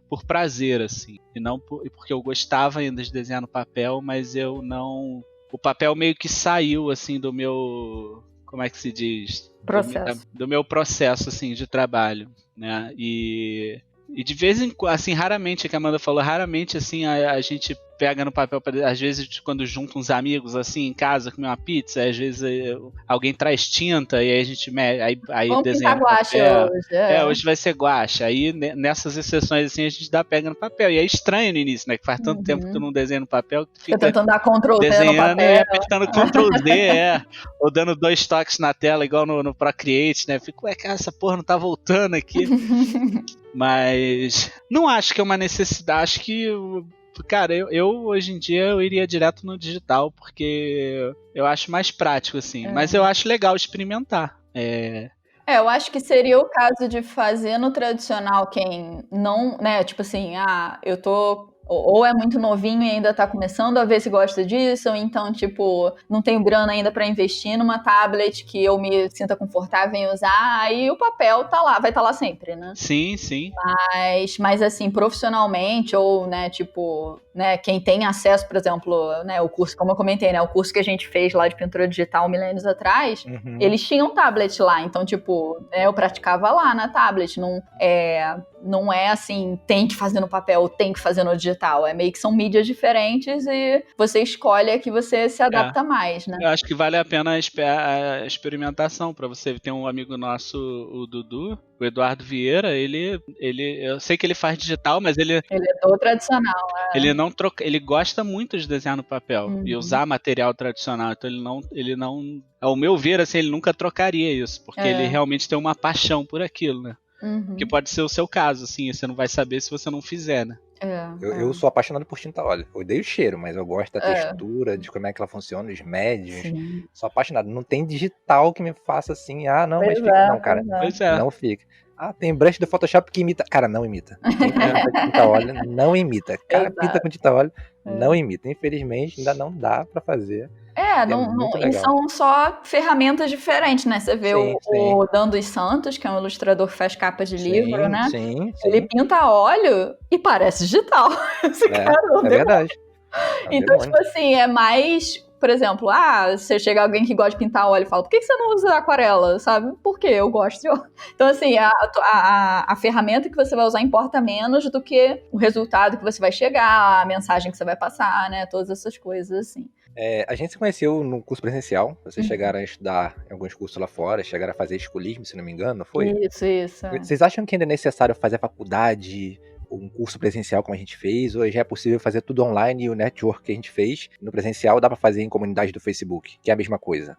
[SPEAKER 3] por prazer, assim, e não porque eu gostava ainda de desenhar no papel, mas eu não... O papel meio que saiu, assim, do meu... Como é que se diz?
[SPEAKER 2] Processo.
[SPEAKER 3] Do meu processo, assim, de trabalho, né? E de vez em quando, assim, raramente, que a Amanda falou, raramente, assim, a gente pega no papel, às vezes quando junta uns amigos, assim, em casa, comer uma pizza, às vezes alguém traz tinta e aí a gente aí desenha no papel.
[SPEAKER 2] Hoje.
[SPEAKER 3] Hoje vai ser guache. Aí nessas exceções, assim, a gente pega no papel. E é estranho no início, né, que faz tanto tempo que tu não desenha no papel, que tu fica
[SPEAKER 2] tentando dar Ctrl Z
[SPEAKER 3] desenhando
[SPEAKER 2] no papel.
[SPEAKER 3] e apertando Ctrl Z, ou dando 2 toques na tela, igual no Procreate, né? Fico, cara, essa porra não tá voltando aqui. Mas não acho que é uma necessidade, acho que, cara, eu hoje em dia eu iria direto no digital, porque eu acho mais prático, assim, mas eu acho legal experimentar.
[SPEAKER 2] Eu acho que seria o caso de fazer no tradicional quem não, né, tipo assim, eu tô... Ou é muito novinho e ainda tá começando a ver se gosta disso, ou então, tipo, não tenho grana ainda pra investir numa tablet que eu me sinta confortável em usar, aí o papel tá lá, vai estar lá sempre, né?
[SPEAKER 3] Sim, sim.
[SPEAKER 2] Mas assim, profissionalmente, ou, né, tipo, né, quem tem acesso, por exemplo, né, o curso, como eu comentei, né, o curso que a gente fez lá de pintura digital milênios atrás, eles tinham tablet lá, então, tipo, eu praticava lá na tablet, não é assim, tem que fazer no papel, tem que fazer no digital. É meio que são mídias diferentes e você escolhe a que você se adapta mais, né?
[SPEAKER 3] Eu acho que vale a pena a experimentação. Pra você ter um amigo nosso, o Dudu, o Eduardo Vieira, eu sei que ele faz digital, mas ele é
[SPEAKER 2] do tradicional.
[SPEAKER 3] Ele não troca, ele gosta muito de desenhar no papel e usar material tradicional. Então ele não, ao meu ver, assim, ele nunca trocaria isso, porque ele realmente tem uma paixão por aquilo, né? Que pode ser o seu caso, assim, você não vai saber se você não fizer, né?
[SPEAKER 1] Eu sou apaixonado por tinta óleo. Eu odeio o cheiro, mas eu gosto da textura, de como é que ela funciona, os médios. Sim. Sou apaixonado. Não tem digital que me faça assim, não, mas fica. Não, cara. Não fica. Tem brush do Photoshop que imita. Cara, não imita. Tinta óleo não imita. Cara, pinta com tinta óleo, não imita. Infelizmente, ainda não dá pra fazer.
[SPEAKER 2] E são só ferramentas diferentes, né? Você vê o Dan dos Santos, que é um ilustrador que faz capa de livro, né?
[SPEAKER 1] Sim.
[SPEAKER 2] Ele pinta a óleo e parece digital. Esse cara não
[SPEAKER 1] verdade.
[SPEAKER 2] Então, tipo assim, é mais... Por exemplo, você chega alguém que gosta de pintar óleo e fala, por que você não usa aquarela, sabe? Por quê? Eu gosto de óleo. Então, assim, a ferramenta que você vai usar importa menos do que o resultado que você vai chegar, a mensagem que você vai passar, né? Todas essas coisas, assim.
[SPEAKER 1] A gente se conheceu no curso presencial. Vocês chegaram a estudar em alguns cursos lá fora, chegaram a fazer escolismo, se não me engano, não foi?
[SPEAKER 2] Isso.
[SPEAKER 1] Vocês acham que ainda é necessário fazer a faculdade, um curso presencial como a gente fez, ou já é possível fazer tudo online e o network que a gente fez no presencial dá pra fazer em comunidade do Facebook, que é a mesma coisa?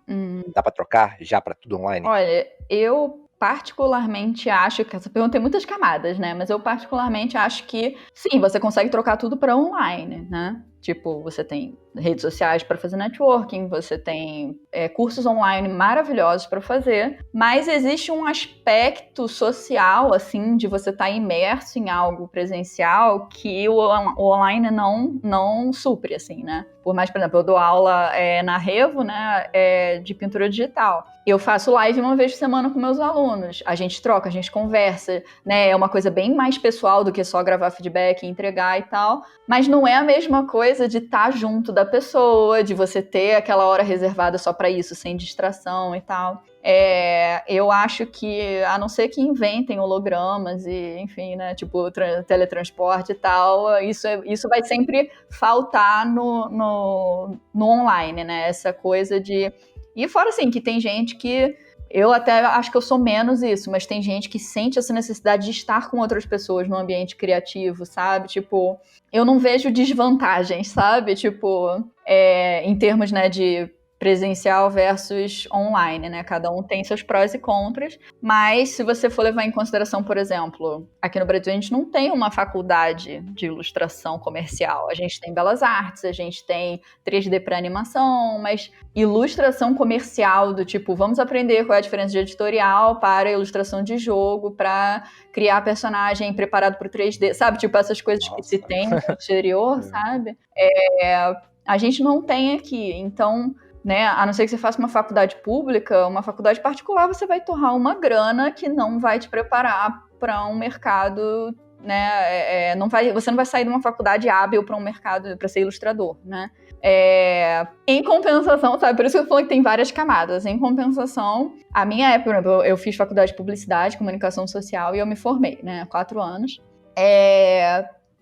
[SPEAKER 1] Dá pra trocar já pra tudo online?
[SPEAKER 2] Olha, eu particularmente acho que essa pergunta tem muitas camadas, né? Mas eu particularmente acho que sim, você consegue trocar tudo pra online, né? Tipo, você tem redes sociais para fazer networking, você tem cursos online maravilhosos para fazer, mas existe um aspecto social, assim, de você estar imerso em algo presencial que o online não supre, assim, né? Por mais, por exemplo, eu dou aula na Revo, né, de pintura digital. Eu faço live uma vez por semana com meus alunos. A gente troca, a gente conversa, né? É uma coisa bem mais pessoal do que só gravar feedback e entregar e tal. Mas não é a mesma coisa de estar junto da pessoa, de você ter aquela hora reservada só para isso, sem distração e tal. Eu acho que, a não ser que inventem hologramas e, enfim, né, tipo teletransporte e tal, isso vai sempre faltar no online, né? Essa coisa de... E fora, assim, que tem gente que... Eu até acho que eu sou menos isso, mas tem gente que sente essa necessidade de estar com outras pessoas no ambiente criativo, sabe? Tipo, eu não vejo desvantagens, sabe? Tipo, em termos, né, de presencial versus online, né? Cada um tem seus prós e contras, mas se você for levar em consideração, por exemplo, aqui no Brasil a gente não tem uma faculdade de ilustração comercial. A gente tem belas artes, a gente tem 3D para animação, mas ilustração comercial do tipo, vamos aprender qual é a diferença de editorial para ilustração de jogo, para criar personagem preparado para o 3D, sabe? Tipo, essas coisas que se tem no exterior, sabe? A gente não tem aqui, então... Né? A não ser que você faça uma faculdade pública, uma faculdade particular, você vai torrar uma grana que não vai te preparar para um mercado, né? Você não vai sair de uma faculdade hábil para um mercado, para ser ilustrador, né? Em compensação, sabe? Por isso que eu falo que tem várias camadas. Em compensação, a minha época, por exemplo, eu fiz faculdade de publicidade, comunicação social e eu me formei, né? 4 anos.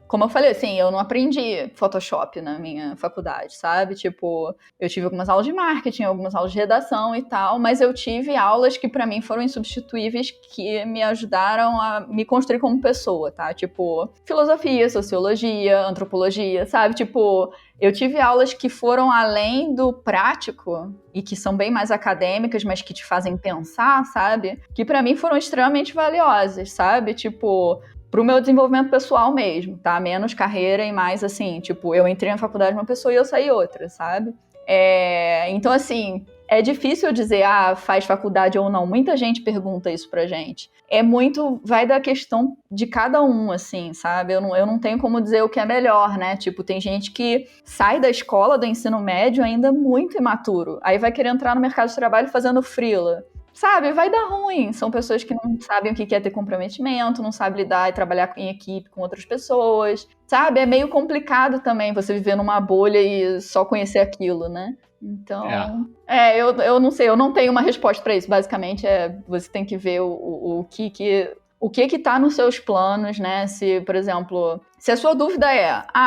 [SPEAKER 2] Como eu falei, assim, eu não aprendi Photoshop na minha faculdade, sabe? Tipo, eu tive algumas aulas de marketing, algumas aulas de redação e tal, mas eu tive aulas que pra mim foram insubstituíveis, que me ajudaram a me construir como pessoa, tá? Tipo, filosofia, sociologia, antropologia, sabe? Tipo, eu tive aulas que foram além do prático e que são bem mais acadêmicas, mas que te fazem pensar, sabe? Que pra mim foram extremamente valiosas, sabe? Tipo... pro meu desenvolvimento pessoal mesmo, tá? Menos carreira e mais, assim, tipo, eu entrei na faculdade uma pessoa e eu saí outra, sabe? Então, assim, é difícil dizer, faz faculdade ou não. Muita gente pergunta isso pra gente. Vai da questão de cada um, assim, sabe? Eu não tenho como dizer o que é melhor, né? Tipo, tem gente que sai da escola, do ensino médio, ainda muito imaturo. Aí vai querer entrar no mercado de trabalho fazendo freela. Sabe, vai dar ruim. São pessoas que não sabem o que é ter comprometimento, não sabem lidar e trabalhar em equipe com outras pessoas. Sabe, é meio complicado também você viver numa bolha e só conhecer aquilo, né? Então, eu não sei, eu não tenho uma resposta para isso. Basicamente, você tem que ver o que tá nos seus planos, né? Se, por exemplo, se a sua dúvida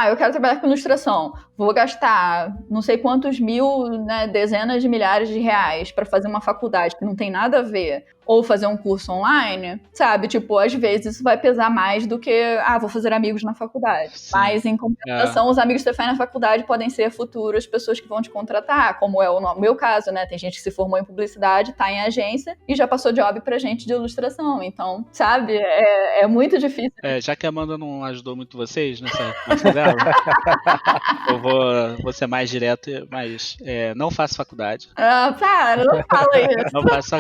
[SPEAKER 2] eu quero trabalhar com ilustração, vou gastar não sei quantos mil, né, dezenas de milhares de reais para fazer uma faculdade que não tem nada a ver, ou fazer um curso online, sabe? Tipo, às vezes isso vai pesar mais do que, vou fazer amigos na faculdade. Sim. Mas, em compensação, os amigos que você faz na faculdade podem ser futuras pessoas que vão te contratar, como é o meu caso, né? Tem gente que se formou em publicidade, tá em agência e já passou job pra gente de ilustração. Então, sabe? É muito difícil.
[SPEAKER 3] Já que a Amanda não ajudou muito vocês nessa dela, eu vou ser mais direto, mas não faço faculdade.
[SPEAKER 2] Para, não fala isso.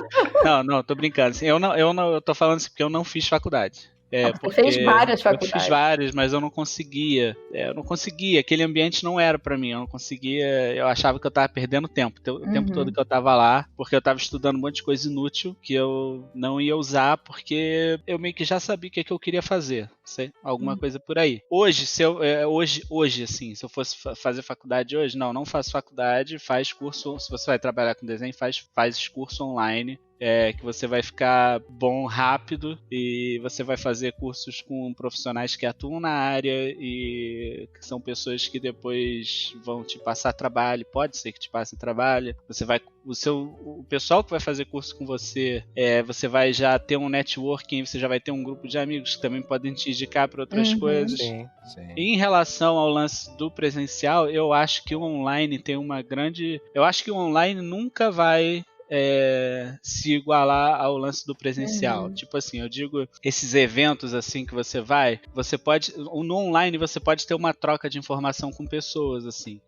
[SPEAKER 3] Não, tô brincando. Assim, eu tô falando isso porque eu não fiz faculdade.
[SPEAKER 2] Você fez várias faculdades.
[SPEAKER 3] Eu fiz várias, mas eu não conseguia. Aquele ambiente não era pra mim. Eu não conseguia. Eu achava que eu tava perdendo tempo. O tempo todo que eu tava lá, porque eu tava estudando um monte de coisa inútil que eu não ia usar, porque eu meio que já sabia o que eu queria fazer. Sei, alguma coisa por aí. Hoje, hoje, assim, se eu fosse fazer faculdade hoje, não faço faculdade, faz curso. Se você vai trabalhar com desenho, faz curso online. Que você vai ficar bom rápido e você vai fazer cursos com profissionais que atuam na área e que são pessoas que depois vão te passar trabalho, pode ser que te passe trabalho. O pessoal que vai fazer curso com você, você vai já ter um networking, você já vai ter um grupo de amigos que também podem te indicar para outras coisas.
[SPEAKER 1] Sim.
[SPEAKER 3] Em relação ao lance do presencial, eu acho que o online tem uma grande... Eu acho que o online nunca vai se igualar ao lance do presencial. Tipo assim, eu digo, esses eventos assim que você vai, você pode, no online você pode ter uma troca de informação com pessoas, assim.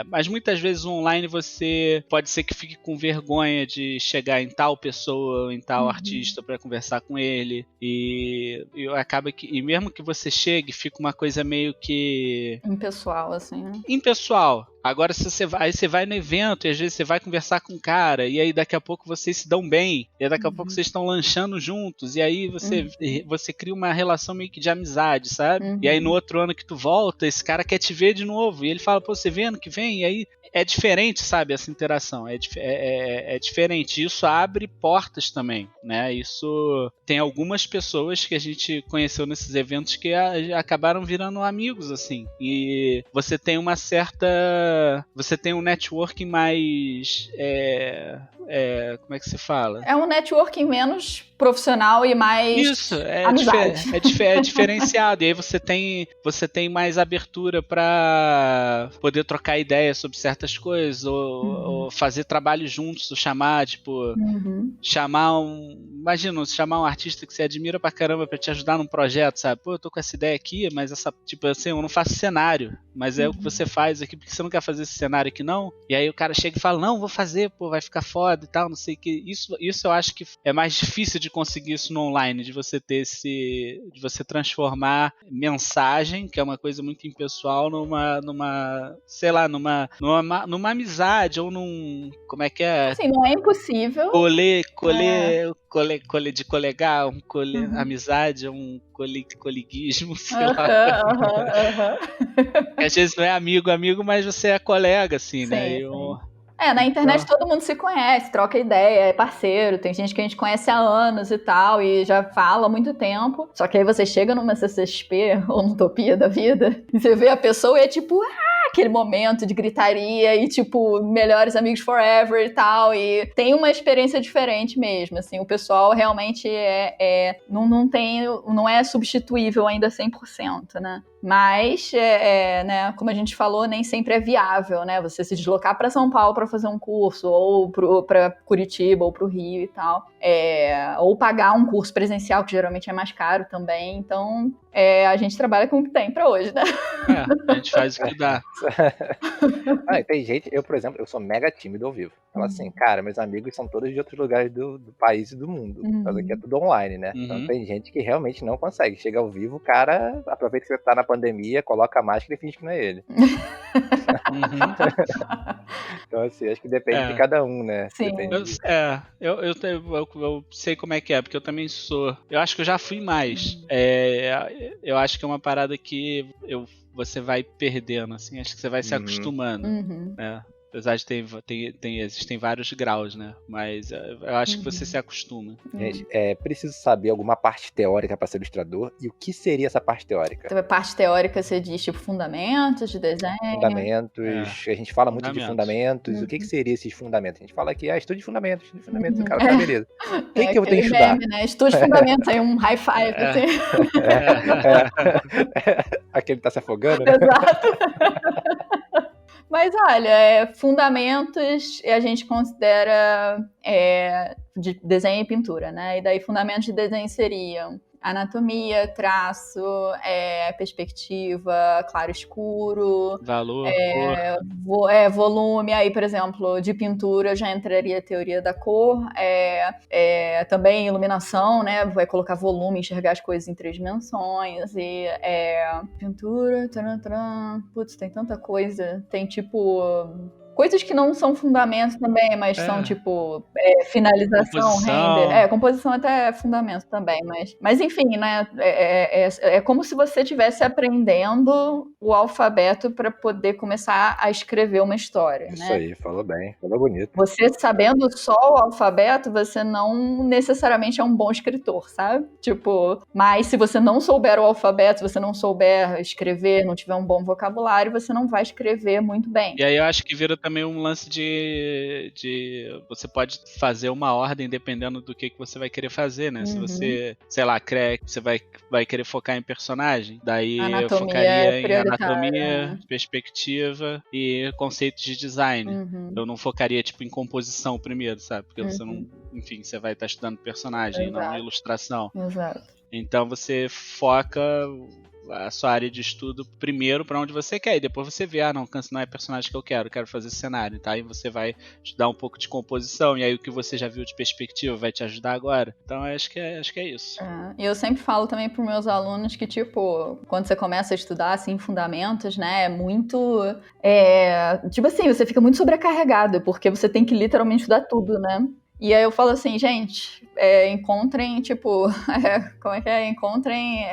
[SPEAKER 3] Mas muitas vezes no online você pode ser que fique com vergonha de chegar em tal pessoa, em tal artista para conversar com ele, e acaba que, e mesmo que você chegue, fica uma coisa meio que
[SPEAKER 2] impessoal, assim, né?
[SPEAKER 3] Impessoal. Agora, se você vai no evento e às vezes você vai conversar com um cara, e aí daqui a pouco vocês se dão bem, e aí daqui a pouco vocês estão lanchando juntos, e aí você cria uma relação meio que de amizade, sabe? E aí no outro ano que tu volta, esse cara quer te ver de novo, e ele fala, pô, você vê ano que vem? E aí é diferente, sabe, essa interação, é diferente. Isso abre portas também, né? Isso tem algumas pessoas que a gente conheceu nesses eventos que acabaram virando amigos, assim, e você tem uma certa... você tem um networking mais... como é que se fala?
[SPEAKER 2] É um networking menos profissional e mais
[SPEAKER 3] isso,
[SPEAKER 2] amizade.
[SPEAKER 3] É diferenciado. E aí você tem mais abertura para poder trocar ideias sobre certas coisas, ou fazer trabalho juntos, ou chamar, tipo, imagina, chamar um artista que você admira pra caramba pra te ajudar num projeto, sabe? Pô, eu tô com essa ideia aqui, mas tipo assim, eu não faço cenário, mas é o que você faz aqui, porque você não quer fazer esse cenário aqui não? E aí o cara chega e fala, não, vou fazer, pô, vai ficar foda e tal, não sei o que. Isso eu acho que é mais difícil de conseguir isso no online, de você ter de você transformar mensagem, que é uma coisa muito impessoal, numa sei lá, numa amizade, ou num, como é que é?
[SPEAKER 2] Assim, não é impossível.
[SPEAKER 3] De colegar, amizade, um coleguismo, sei lá. Às vezes não é amigo, mas você é colega, assim, sim, né?
[SPEAKER 2] Na internet todo mundo se conhece, troca ideia, é parceiro, tem gente que a gente conhece há anos e tal, e já fala há muito tempo. Só que aí você chega numa CCXP ou no Utopia da vida, e você vê a pessoa e é tipo, aquele momento de gritaria e tipo, melhores amigos forever e tal, e tem uma experiência diferente mesmo, assim, o pessoal realmente não é substituível ainda 100%, né? Mas, né, como a gente falou, nem sempre é viável, né? Você se deslocar para São Paulo para fazer um curso, ou para Curitiba, ou para o Rio e tal. Ou pagar um curso presencial, que geralmente é mais caro também. Então, a gente trabalha com o que tem para hoje, né?
[SPEAKER 3] A gente faz o que dá.
[SPEAKER 1] Tem gente, eu, por exemplo, eu sou mega tímido ao vivo. Então, assim, cara, meus amigos são todos de outros lugares do país e do mundo. Mas aqui é tudo online, né? Então tem gente que realmente não consegue. Chega ao vivo, o cara aproveita que você tá na pandemia, coloca a máscara e finge que não é ele. Então, assim, acho que depende de cada um, né?
[SPEAKER 2] Sim.
[SPEAKER 3] Eu sei como é que é, porque eu também sou. Eu acho que eu já fui mais. Eu acho que é uma parada que você vai perdendo, assim, acho que você vai se acostumando. Né? Apesar de existem vários graus, né? Mas eu acho que você se acostuma.
[SPEAKER 1] Gente, preciso saber alguma parte teórica para ser ilustrador. E o que seria essa parte teórica?
[SPEAKER 2] Então, a parte teórica você diz, tipo, fundamentos de desenho?
[SPEAKER 1] Fundamentos. A gente fala muito de fundamentos. O que seria esses fundamentos? A gente fala aqui, estude fundamentos. O cara tá beleza. O que eu vou ter que estudar?
[SPEAKER 2] Meme, né? Estude fundamentos, aí um high five, assim.
[SPEAKER 1] Aquele tá se afogando, né?
[SPEAKER 2] Exato. Mas olha, fundamentos a gente considera de desenho e pintura, né? E daí fundamentos de desenho seriam anatomia, traço, perspectiva, claro escuro,
[SPEAKER 3] valor,
[SPEAKER 2] volume. Aí, por exemplo, de pintura já entraria a teoria da cor, também iluminação, né? Vai colocar volume, enxergar as coisas em 3 dimensões, e pintura, putz, tem tanta coisa, tem tipo... coisas que não são fundamentos também, mas são tipo finalização, render. Composição até é fundamento também, mas enfim, né? É como se você estivesse aprendendo o alfabeto para poder começar a escrever uma história.
[SPEAKER 1] Isso,
[SPEAKER 2] né?
[SPEAKER 1] Aí, falou bem, falou bonito.
[SPEAKER 2] Você sabendo só o alfabeto, você não necessariamente é um bom escritor, sabe? Tipo, mas se você não souber o alfabeto, se você não souber escrever, não tiver um bom vocabulário, você não vai escrever muito bem.
[SPEAKER 3] E aí eu acho que vira também um lance de você pode fazer uma ordem dependendo do que você vai querer fazer, né? Se você, sei lá, você vai querer focar em personagem, daí eu focaria em anatomia, perspectiva e conceitos de design. Eu não focaria, tipo, em composição primeiro, sabe? Porque você não... Enfim, você vai estar estudando personagem, não ilustração.
[SPEAKER 2] Exato.
[SPEAKER 3] Então você foca a sua área de estudo primeiro para onde você quer, e depois você vê, não é personagem que eu quero fazer cenário, tá? Aí você vai estudar um pouco de composição, e aí o que você já viu de perspectiva vai te ajudar agora. Então acho que é isso.
[SPEAKER 2] E eu sempre falo também para os meus alunos que, tipo, quando você começa a estudar, assim, fundamentos, né, é muito... tipo assim, você fica muito sobrecarregado, porque você tem que literalmente estudar tudo, né? E aí eu falo assim, gente, encontrem, tipo, encontrem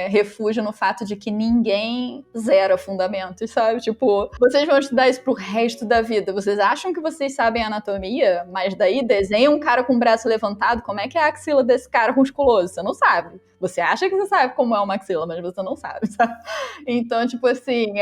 [SPEAKER 2] refúgio no fato de que ninguém zera fundamentos, sabe? Tipo, vocês vão estudar isso pro resto da vida. Vocês acham que vocês sabem anatomia, mas daí desenha um cara com o braço levantado, como é que é a axila desse cara musculoso? Você não sabe. Você acha que você sabe como é uma axila, mas você não sabe, sabe? Então, tipo assim,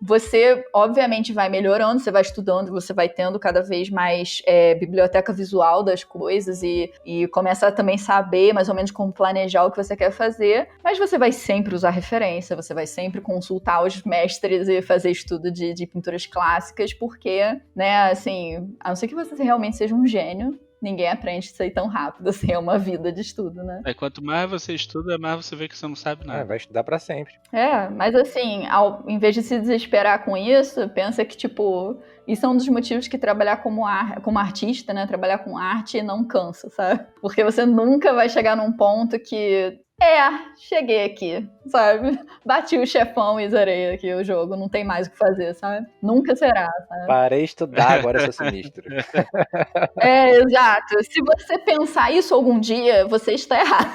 [SPEAKER 2] você obviamente vai melhorando, você vai estudando, você vai tendo cada vez mais biblioteca visual das coisas e começa a também saber mais ou menos como planejar o que você quer fazer, mas você vai sempre usar referência, você vai sempre consultar os mestres e fazer estudo de pinturas clássicas, porque, né, assim, a não ser que você realmente seja um gênio, ninguém aprende isso aí tão rápido, assim, é uma vida de estudo, né?
[SPEAKER 3] Quanto mais você estuda, mais você vê que você não sabe nada.
[SPEAKER 1] Vai estudar pra sempre.
[SPEAKER 2] Mas assim, em vez de se desesperar com isso, pensa que, tipo, isso é um dos motivos que trabalhar como artista, né, trabalhar com arte não cansa, sabe? Porque você nunca vai chegar num ponto que... cheguei aqui, sabe? Bati o chefão e zerei aqui o jogo, não tem mais o que fazer, sabe? Nunca será, sabe?
[SPEAKER 1] Parei de estudar, agora eu sou sinistro.
[SPEAKER 2] Exato. Se você pensar isso algum dia, você está errado.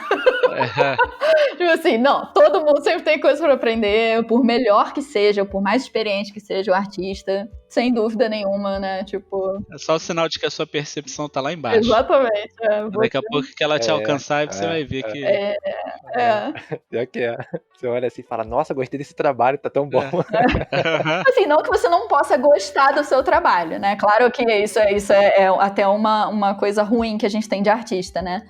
[SPEAKER 2] Tipo assim, não, todo mundo sempre tem coisa para aprender, por melhor que seja, por mais experiente que seja o artista, sem dúvida nenhuma, né? Tipo...
[SPEAKER 3] É só o sinal de que a sua percepção tá lá embaixo.
[SPEAKER 2] Exatamente.
[SPEAKER 3] Daqui a pouco que ela te alcançar, você vai ver que...
[SPEAKER 1] Pior que você olha assim e fala, nossa, gostei desse trabalho, tá tão bom.
[SPEAKER 2] Assim, não que você não possa gostar do seu trabalho, né? Claro que isso é até uma coisa ruim que a gente tem de artista, né?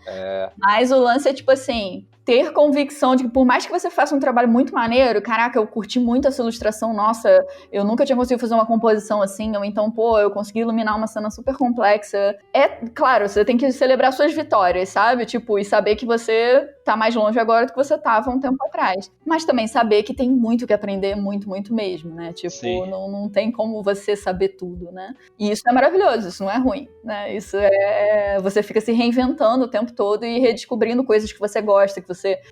[SPEAKER 2] Mas o lance é tipo assim, ter convicção de que por mais que você faça um trabalho muito maneiro, caraca, eu curti muito essa ilustração, nossa, eu nunca tinha conseguido fazer uma composição assim, ou então, eu consegui iluminar uma cena super complexa. Claro, você tem que celebrar suas vitórias, sabe? Tipo, e saber que você tá mais longe agora do que você tava um tempo atrás. Mas também saber que tem muito que aprender, muito, muito mesmo, né? Tipo, não tem como você saber tudo, né? E isso é maravilhoso, isso não é ruim, né? Isso você fica se reinventando o tempo todo e redescobrindo coisas que você gosta,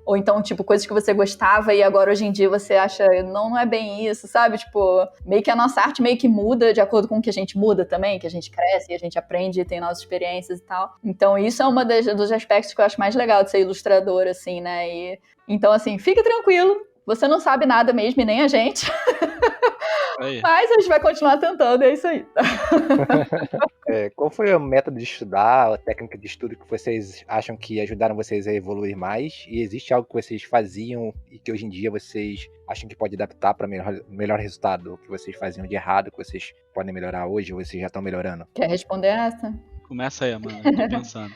[SPEAKER 2] ou então, tipo, coisas que você gostava e agora hoje em dia você acha, não é bem isso, sabe? Tipo, meio que a nossa arte meio que muda de acordo com o que a gente muda também, que a gente cresce e a gente aprende e tem nossas experiências e tal. Então isso é uma dos aspectos que eu acho mais legal de ser ilustrador, assim, né? Então, assim, fica tranquilo, você não sabe nada mesmo e nem a gente. Mas a gente vai continuar tentando, é isso aí.
[SPEAKER 1] Qual foi o método de estudar, a técnica de estudo que vocês acham que ajudaram vocês a evoluir mais? E existe algo que vocês faziam e que hoje em dia vocês acham que pode adaptar para melhor resultado? O que vocês faziam de errado, que vocês podem melhorar hoje ou vocês já estão melhorando?
[SPEAKER 2] Quer responder essa?
[SPEAKER 3] Começa aí, Amanda, eu tô pensando.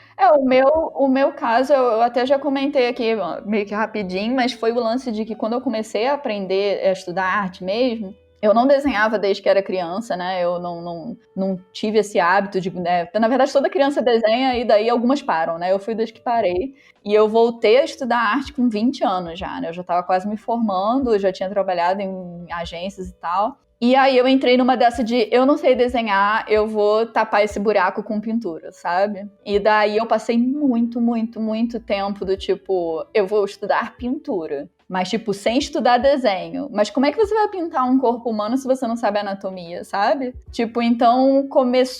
[SPEAKER 2] O meu caso, eu até já comentei aqui meio que rapidinho, mas foi o lance de que quando eu comecei a aprender a estudar arte mesmo, eu não desenhava desde que era criança, né? Eu não tive esse hábito de... Né? Na verdade, toda criança desenha e daí algumas param, né? Eu fui desde que parei. E eu voltei a estudar arte com 20 anos já, né? Eu já estava quase me formando, já tinha trabalhado em agências e tal. E aí eu entrei numa dessa de, eu não sei desenhar, eu vou tapar esse buraco com pintura, sabe? E daí eu passei muito, muito, muito tempo do tipo, eu vou estudar pintura. Mas, tipo, sem estudar desenho. Mas como é que você vai pintar um corpo humano se você não sabe anatomia, sabe? Tipo, então,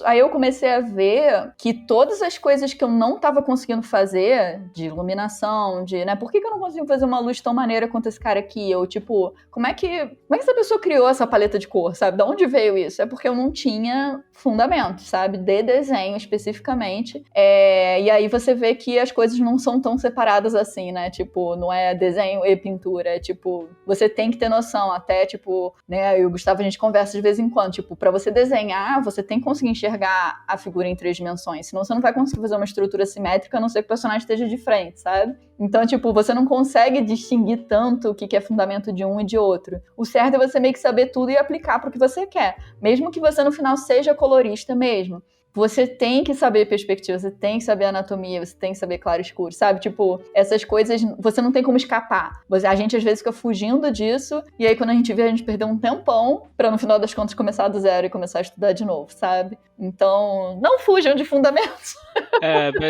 [SPEAKER 2] aí eu comecei a ver que todas as coisas que eu não tava conseguindo fazer, de iluminação, né? Por que eu não consigo fazer uma luz tão maneira quanto esse cara aqui? Ou, tipo, como é que essa pessoa criou essa paleta de cor, sabe? De onde veio isso? É porque eu não tinha fundamento, sabe? De desenho, especificamente. E aí você vê que as coisas não são tão separadas assim, né? Tipo, não é desenho e pintura pintura. Tipo, você tem que ter noção, até, tipo, né, eu e o Gustavo, a gente conversa de vez em quando, tipo, pra você desenhar, você tem que conseguir enxergar a figura em 3 dimensões, senão você não vai conseguir fazer uma estrutura simétrica, a não ser que o personagem esteja de frente, sabe? Então, tipo, você não consegue distinguir tanto o que é fundamento de um e de outro. O certo é você meio que saber tudo e aplicar pro que você quer, mesmo que você no final seja colorista mesmo. Você tem que saber perspectiva, você tem que saber anatomia, você tem que saber claro e escuro, sabe? Tipo, essas coisas, você não tem como escapar. A gente, às vezes, fica fugindo disso, e aí, quando a gente vê, a gente perdeu um tempão pra, no final das contas, começar do zero e começar a estudar de novo, sabe? Então, não fujam de fundamentos.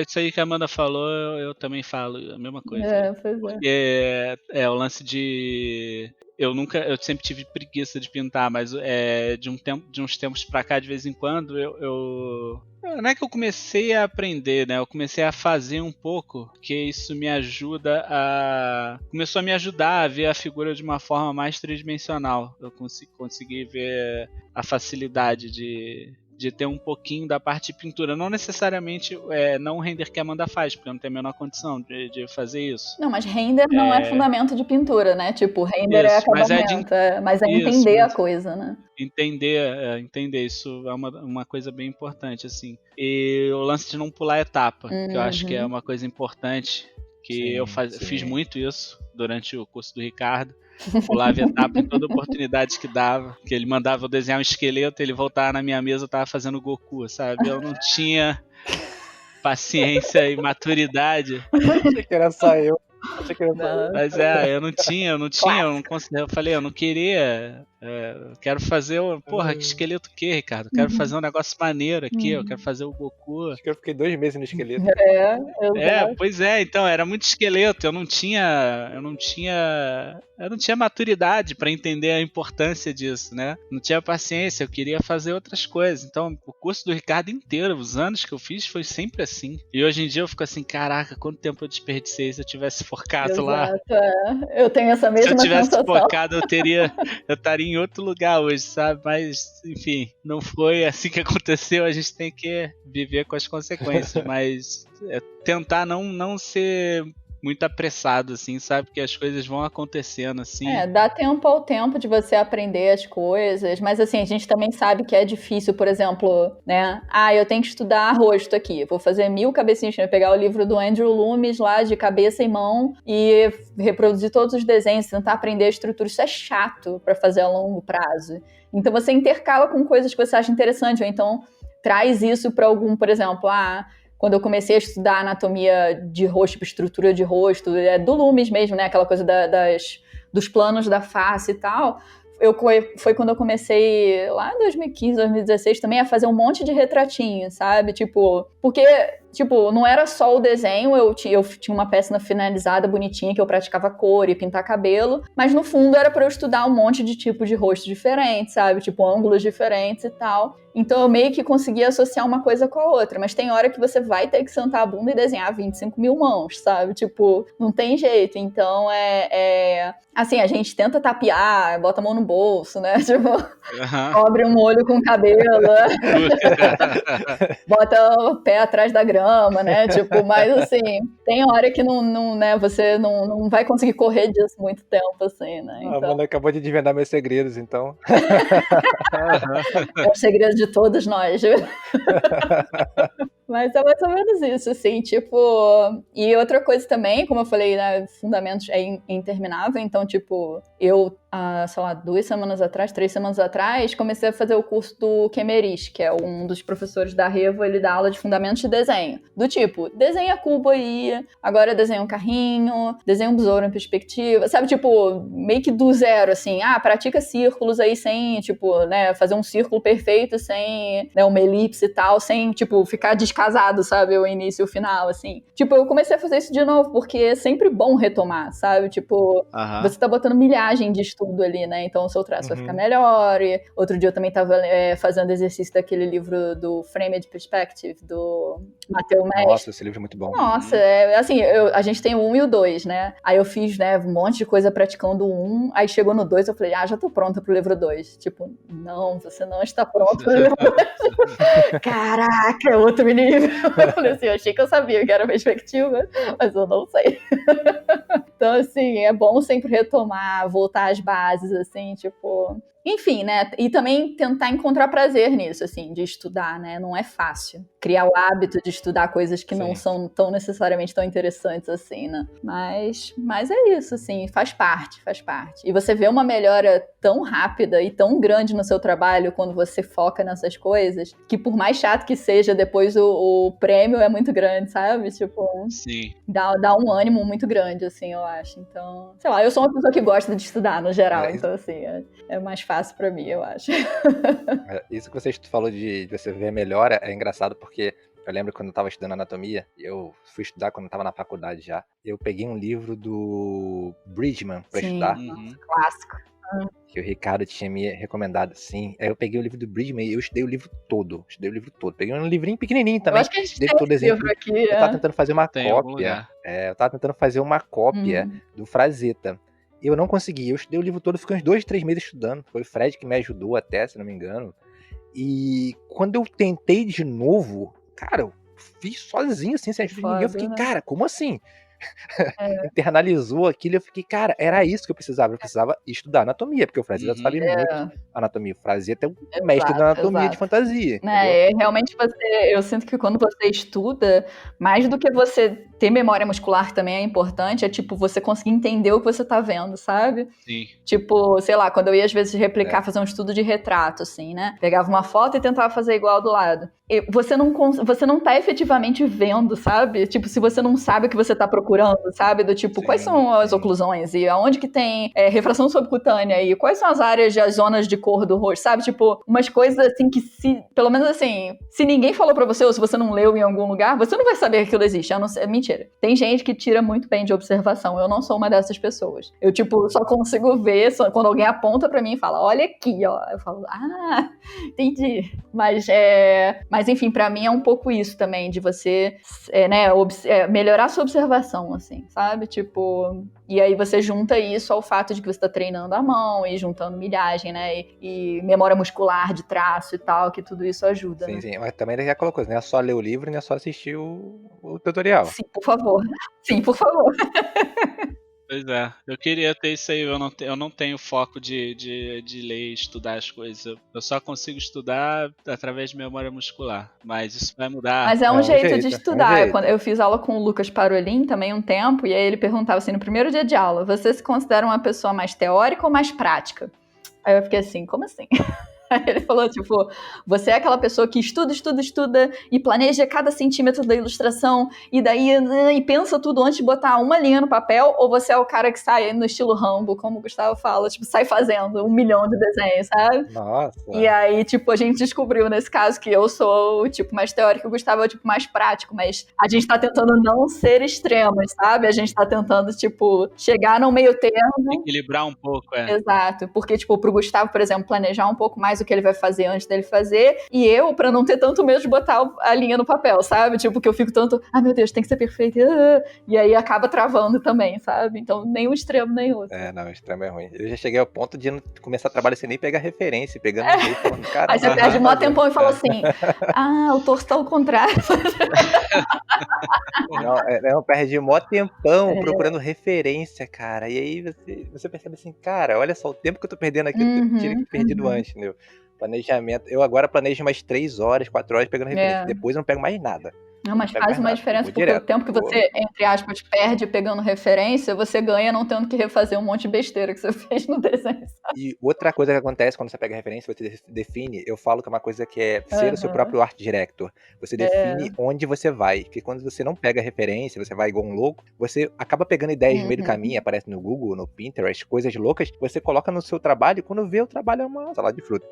[SPEAKER 3] Isso aí que a Amanda falou, eu também falo a mesma coisa.
[SPEAKER 2] Pois é.
[SPEAKER 3] Porque o lance de... Eu sempre tive preguiça de pintar, mas de uns tempos pra cá, de vez em quando, não é que eu comecei a aprender, né? Eu comecei a fazer um pouco, porque isso começou a me ajudar a ver a figura de uma forma mais tridimensional. Eu consegui ver a facilidade de ter um pouquinho da parte de pintura. Não necessariamente não o render que a Amanda faz, porque eu não tenho a menor condição de fazer isso.
[SPEAKER 2] Não, mas render não é fundamento de pintura, né? Tipo, render é acabamento, mas é entender a coisa, né?
[SPEAKER 3] Entender, isso é uma coisa bem importante, assim. E o lance de não pular etapa, que eu acho que é uma coisa importante, que eu fiz muito isso durante o curso do Ricardo. Pulava etapa em toda oportunidade que dava, que ele mandava eu desenhar um esqueleto, ele voltava na minha mesa, eu tava fazendo Goku, sabe? Eu não tinha paciência e maturidade.
[SPEAKER 1] Achei que era só eu.
[SPEAKER 3] Mas eu não tinha, eu não conseguia. Eu falei, eu não queria. Eu quero fazer que esqueleto o quê, Ricardo? Eu quero fazer um negócio maneiro aqui, eu quero fazer o Goku.
[SPEAKER 1] Acho que eu fiquei 2 meses no esqueleto.
[SPEAKER 3] Pois é, então, era muito esqueleto, eu não tinha maturidade pra entender a importância disso, né? Não tinha paciência, eu queria fazer outras coisas. Então, o curso do Ricardo inteiro, os anos que eu fiz, foi sempre assim. E hoje em dia eu fico assim, caraca, quanto tempo eu desperdicei se eu tivesse focado lá.
[SPEAKER 2] Eu tenho essa mesma sensação.
[SPEAKER 3] Se eu tivesse focado, eu estaria em outro lugar hoje, sabe? Mas, enfim, não foi assim que aconteceu, a gente tem que viver com as consequências, mas tentar não ser muito apressado, assim, sabe? Porque as coisas vão acontecendo, assim.
[SPEAKER 2] Dá tempo ao tempo de você aprender as coisas, mas assim, a gente também sabe que é difícil, por exemplo, né? Eu tenho que estudar rosto aqui, vou fazer 1000 cabecinhas, vou pegar o livro do Andrew Loomis lá, de cabeça e mão, e reproduzir todos os desenhos, tentar aprender a estrutura. Isso é chato pra fazer a longo prazo. Então você intercala com coisas que você acha interessante, ou então traz isso pra algum, por exemplo, quando eu comecei a estudar anatomia de rosto, tipo, estrutura de rosto, do Loomis mesmo, né? Aquela coisa dos planos da face e tal. Foi quando eu comecei, lá em 2015, 2016, também a fazer um monte de retratinho, sabe? Tipo, porque... Tipo, não era só o desenho, eu tinha uma peça finalizada, bonitinha, que eu praticava cor e pintar cabelo, mas no fundo era pra eu estudar um monte de tipos de rosto diferentes, sabe? Tipo, ângulos diferentes e tal. Então eu meio que conseguia associar uma coisa com a outra, mas tem hora que você vai ter que sentar a bunda e desenhar 25 mil mãos, sabe? Tipo, não tem jeito. Então assim, a gente tenta tapear, bota a mão no bolso, né? Tipo, cobre um olho com o cabelo, bota o pé atrás da grama, né? Tipo, mas assim, tem hora que né, você não vai conseguir correr disso muito tempo, assim, né? Então...
[SPEAKER 1] A Amanda acabou de desvendar meus segredos, então.
[SPEAKER 2] É o segredo de todos nós, viu? Mas é mais ou menos isso, assim, tipo... E outra coisa também, como eu falei, né, fundamentos é interminável, então, tipo, eu, sei lá, 3 semanas atrás, comecei a fazer o curso do Kemerich, que é um dos professores da Revo, ele dá aula de fundamentos de desenho. Do tipo, desenha cubo aí, agora desenha um carrinho, desenha um besouro em perspectiva, sabe, tipo, meio que do zero, assim, pratica círculos aí sem, tipo, né, fazer um círculo perfeito sem, né, uma elipse e tal, sem, tipo, ficar descasado, sabe, o início e o final, assim. Tipo, eu comecei a fazer isso de novo, porque é sempre bom retomar, sabe, tipo, você tá botando milhagem de estudo ali, né, então o seu traço vai ficar melhor. E outro dia eu também tava fazendo exercício daquele livro do Framed Perspective, do Matteo Mestre.
[SPEAKER 1] Nossa, esse livro é muito bom.
[SPEAKER 2] Nossa, assim, a gente tem o 1 e o 2, né, aí eu fiz, né, um monte de coisa praticando o 1, aí chegou no 2, eu falei, já tô pronta pro livro 2. Tipo, não, você não está pronto pro livro 2. Caraca, é outro nível. Eu falei assim, eu achei que eu sabia que era perspectiva, mas eu não sei. Então, assim, é bom sempre retomar, voltar às bases, assim, tipo... Enfim, né? E também tentar encontrar prazer nisso, assim, de estudar, né? Não é fácil. Criar o hábito de estudar coisas que não são tão necessariamente tão interessantes assim, né? Mas é isso, assim, faz parte. E você vê uma melhora tão rápida e tão grande no seu trabalho quando você foca nessas coisas, que por mais chato que seja, depois o prêmio é muito grande, sabe? Tipo, dá um ânimo muito grande, assim, eu acho. Então, sei lá, eu sou uma pessoa que gosta de estudar no geral, então, assim, é mais fácil pra mim, eu acho.
[SPEAKER 1] Isso que você falou de você ver a melhora é engraçado porque eu lembro quando eu tava estudando anatomia, eu fui estudar quando eu tava na faculdade já, eu peguei um livro do Bridgman pra estudar.
[SPEAKER 2] Clássico.
[SPEAKER 1] Que o Ricardo tinha me recomendado, sim. Aí eu peguei o livro do Bridgman e eu estudei o livro todo. Peguei um livrinho pequenininho também.
[SPEAKER 2] Eu acho que a gente tem esse livro aqui.
[SPEAKER 1] Eu tava tentando fazer uma cópia. Eu tava tentando fazer uma cópia do Frazetta. E eu não consegui. Eu estudei o livro todo, fiquei uns 2, 3 meses estudando. Foi o Fred que me ajudou até, se não me engano. E quando eu tentei de novo, cara, eu fiz sozinho, assim, sem ajuda de ninguém. Eu fiquei, cara, como assim? Internalizou aquilo e eu fiquei, cara, era isso que eu precisava. Eu precisava estudar anatomia, porque o Frazetta sabia muito anatomia. O Frazetta é um mestre da anatomia de fantasia.
[SPEAKER 2] Realmente eu sinto que quando você estuda, mais do que você ter memória muscular, que também é importante, é tipo você conseguir entender o que você tá vendo, sabe?
[SPEAKER 3] Sim.
[SPEAKER 2] Tipo, sei lá, quando eu ia às vezes replicar, fazer um estudo de retrato, assim, né? Pegava uma foto e tentava fazer igual do lado. E você não tá efetivamente vendo, sabe? Tipo, se você não sabe o que você tá procurando, sabe? Do tipo, quais são as oclusões e aonde que tem refração subcutânea e quais são as áreas, as zonas de cor do rosto, sabe? Tipo, umas coisas assim que pelo menos assim, se ninguém falou pra você ou se você não leu em algum lugar, você não vai saber que aquilo existe. Mentira. Tem gente que tira muito bem de observação. Eu não sou uma dessas pessoas. Eu, tipo, só consigo ver quando alguém aponta pra mim e fala, olha aqui, ó. Eu falo, entendi. Mas enfim, pra mim é um pouco isso também, de você melhorar sua observação, assim, sabe? Tipo, e aí você junta isso ao fato de que você tá treinando a mão e juntando milhagem, né? E memória muscular de traço e tal, que tudo isso ajuda.
[SPEAKER 1] Sim,
[SPEAKER 2] né?
[SPEAKER 1] sim. Mas também é aquela coisa, não é só ler o livro, não é só assistir o tutorial.
[SPEAKER 2] Sim, por favor. Sim, por favor.
[SPEAKER 3] Pois é, eu queria ter isso aí, eu não tenho foco de ler e estudar as coisas. Eu só consigo estudar através de memória muscular, mas isso vai mudar.
[SPEAKER 2] Mas é um jeito de estudar. Eu fiz aula com o Lucas Parolin também um tempo, e aí ele perguntava assim, no primeiro dia de aula, você se considera uma pessoa mais teórica ou mais prática? Aí eu fiquei assim, como assim? Aí ele falou, tipo, você é aquela pessoa que estuda e planeja cada centímetro da ilustração e daí e pensa tudo antes de botar uma linha no papel, ou você é o cara que sai no estilo Rambo, como o Gustavo fala, tipo, sai fazendo 1 milhão de desenhos, sabe?
[SPEAKER 1] Nossa.
[SPEAKER 2] E aí, tipo, a gente descobriu nesse caso que eu sou o tipo mais teórico e o Gustavo é o tipo mais prático, mas a gente tá tentando não ser extremos, sabe? A gente tá tentando, tipo, chegar no meio termo.
[SPEAKER 3] Equilibrar um pouco,
[SPEAKER 2] Exato, porque, tipo, pro Gustavo, por exemplo, planejar um pouco mais o que ele vai fazer antes dele fazer, e eu, pra não ter tanto medo de botar a linha no papel, sabe? Tipo, que eu fico tanto, meu Deus, tem que ser perfeito, e aí acaba travando também, sabe? Então, nem um extremo, nem outro.
[SPEAKER 1] Não, o extremo é ruim. Eu já cheguei ao ponto de não começar trabalho sem nem pegar referência, pegando jeito, falando, cara...
[SPEAKER 2] Aí você perde mó tempão e fala assim, o torso tá ao contrário.
[SPEAKER 1] Não, perde mó tempão procurando referência, cara, e aí você percebe assim, cara, olha só, o tempo que eu tô perdendo aqui, eu teria que ter perdido antes, entendeu? Planejamento. Eu agora planejo mais 3 horas, 4 horas pegando referência. Depois eu não pego mais nada.
[SPEAKER 2] Não, mas faz uma diferença, porque o tempo que você, entre aspas, perde pegando referência, você ganha não tendo que refazer um monte de besteira que você fez no desenho.
[SPEAKER 1] E outra coisa que acontece quando você pega referência, você define, eu falo que é uma coisa que é ser o seu próprio art director. Você define onde você vai. Porque quando você não pega referência, você vai igual um louco, você acaba pegando ideias no meio do caminho, aparece no Google, no Pinterest, coisas loucas, você coloca no seu trabalho e quando vê o trabalho é uma salada de fruta.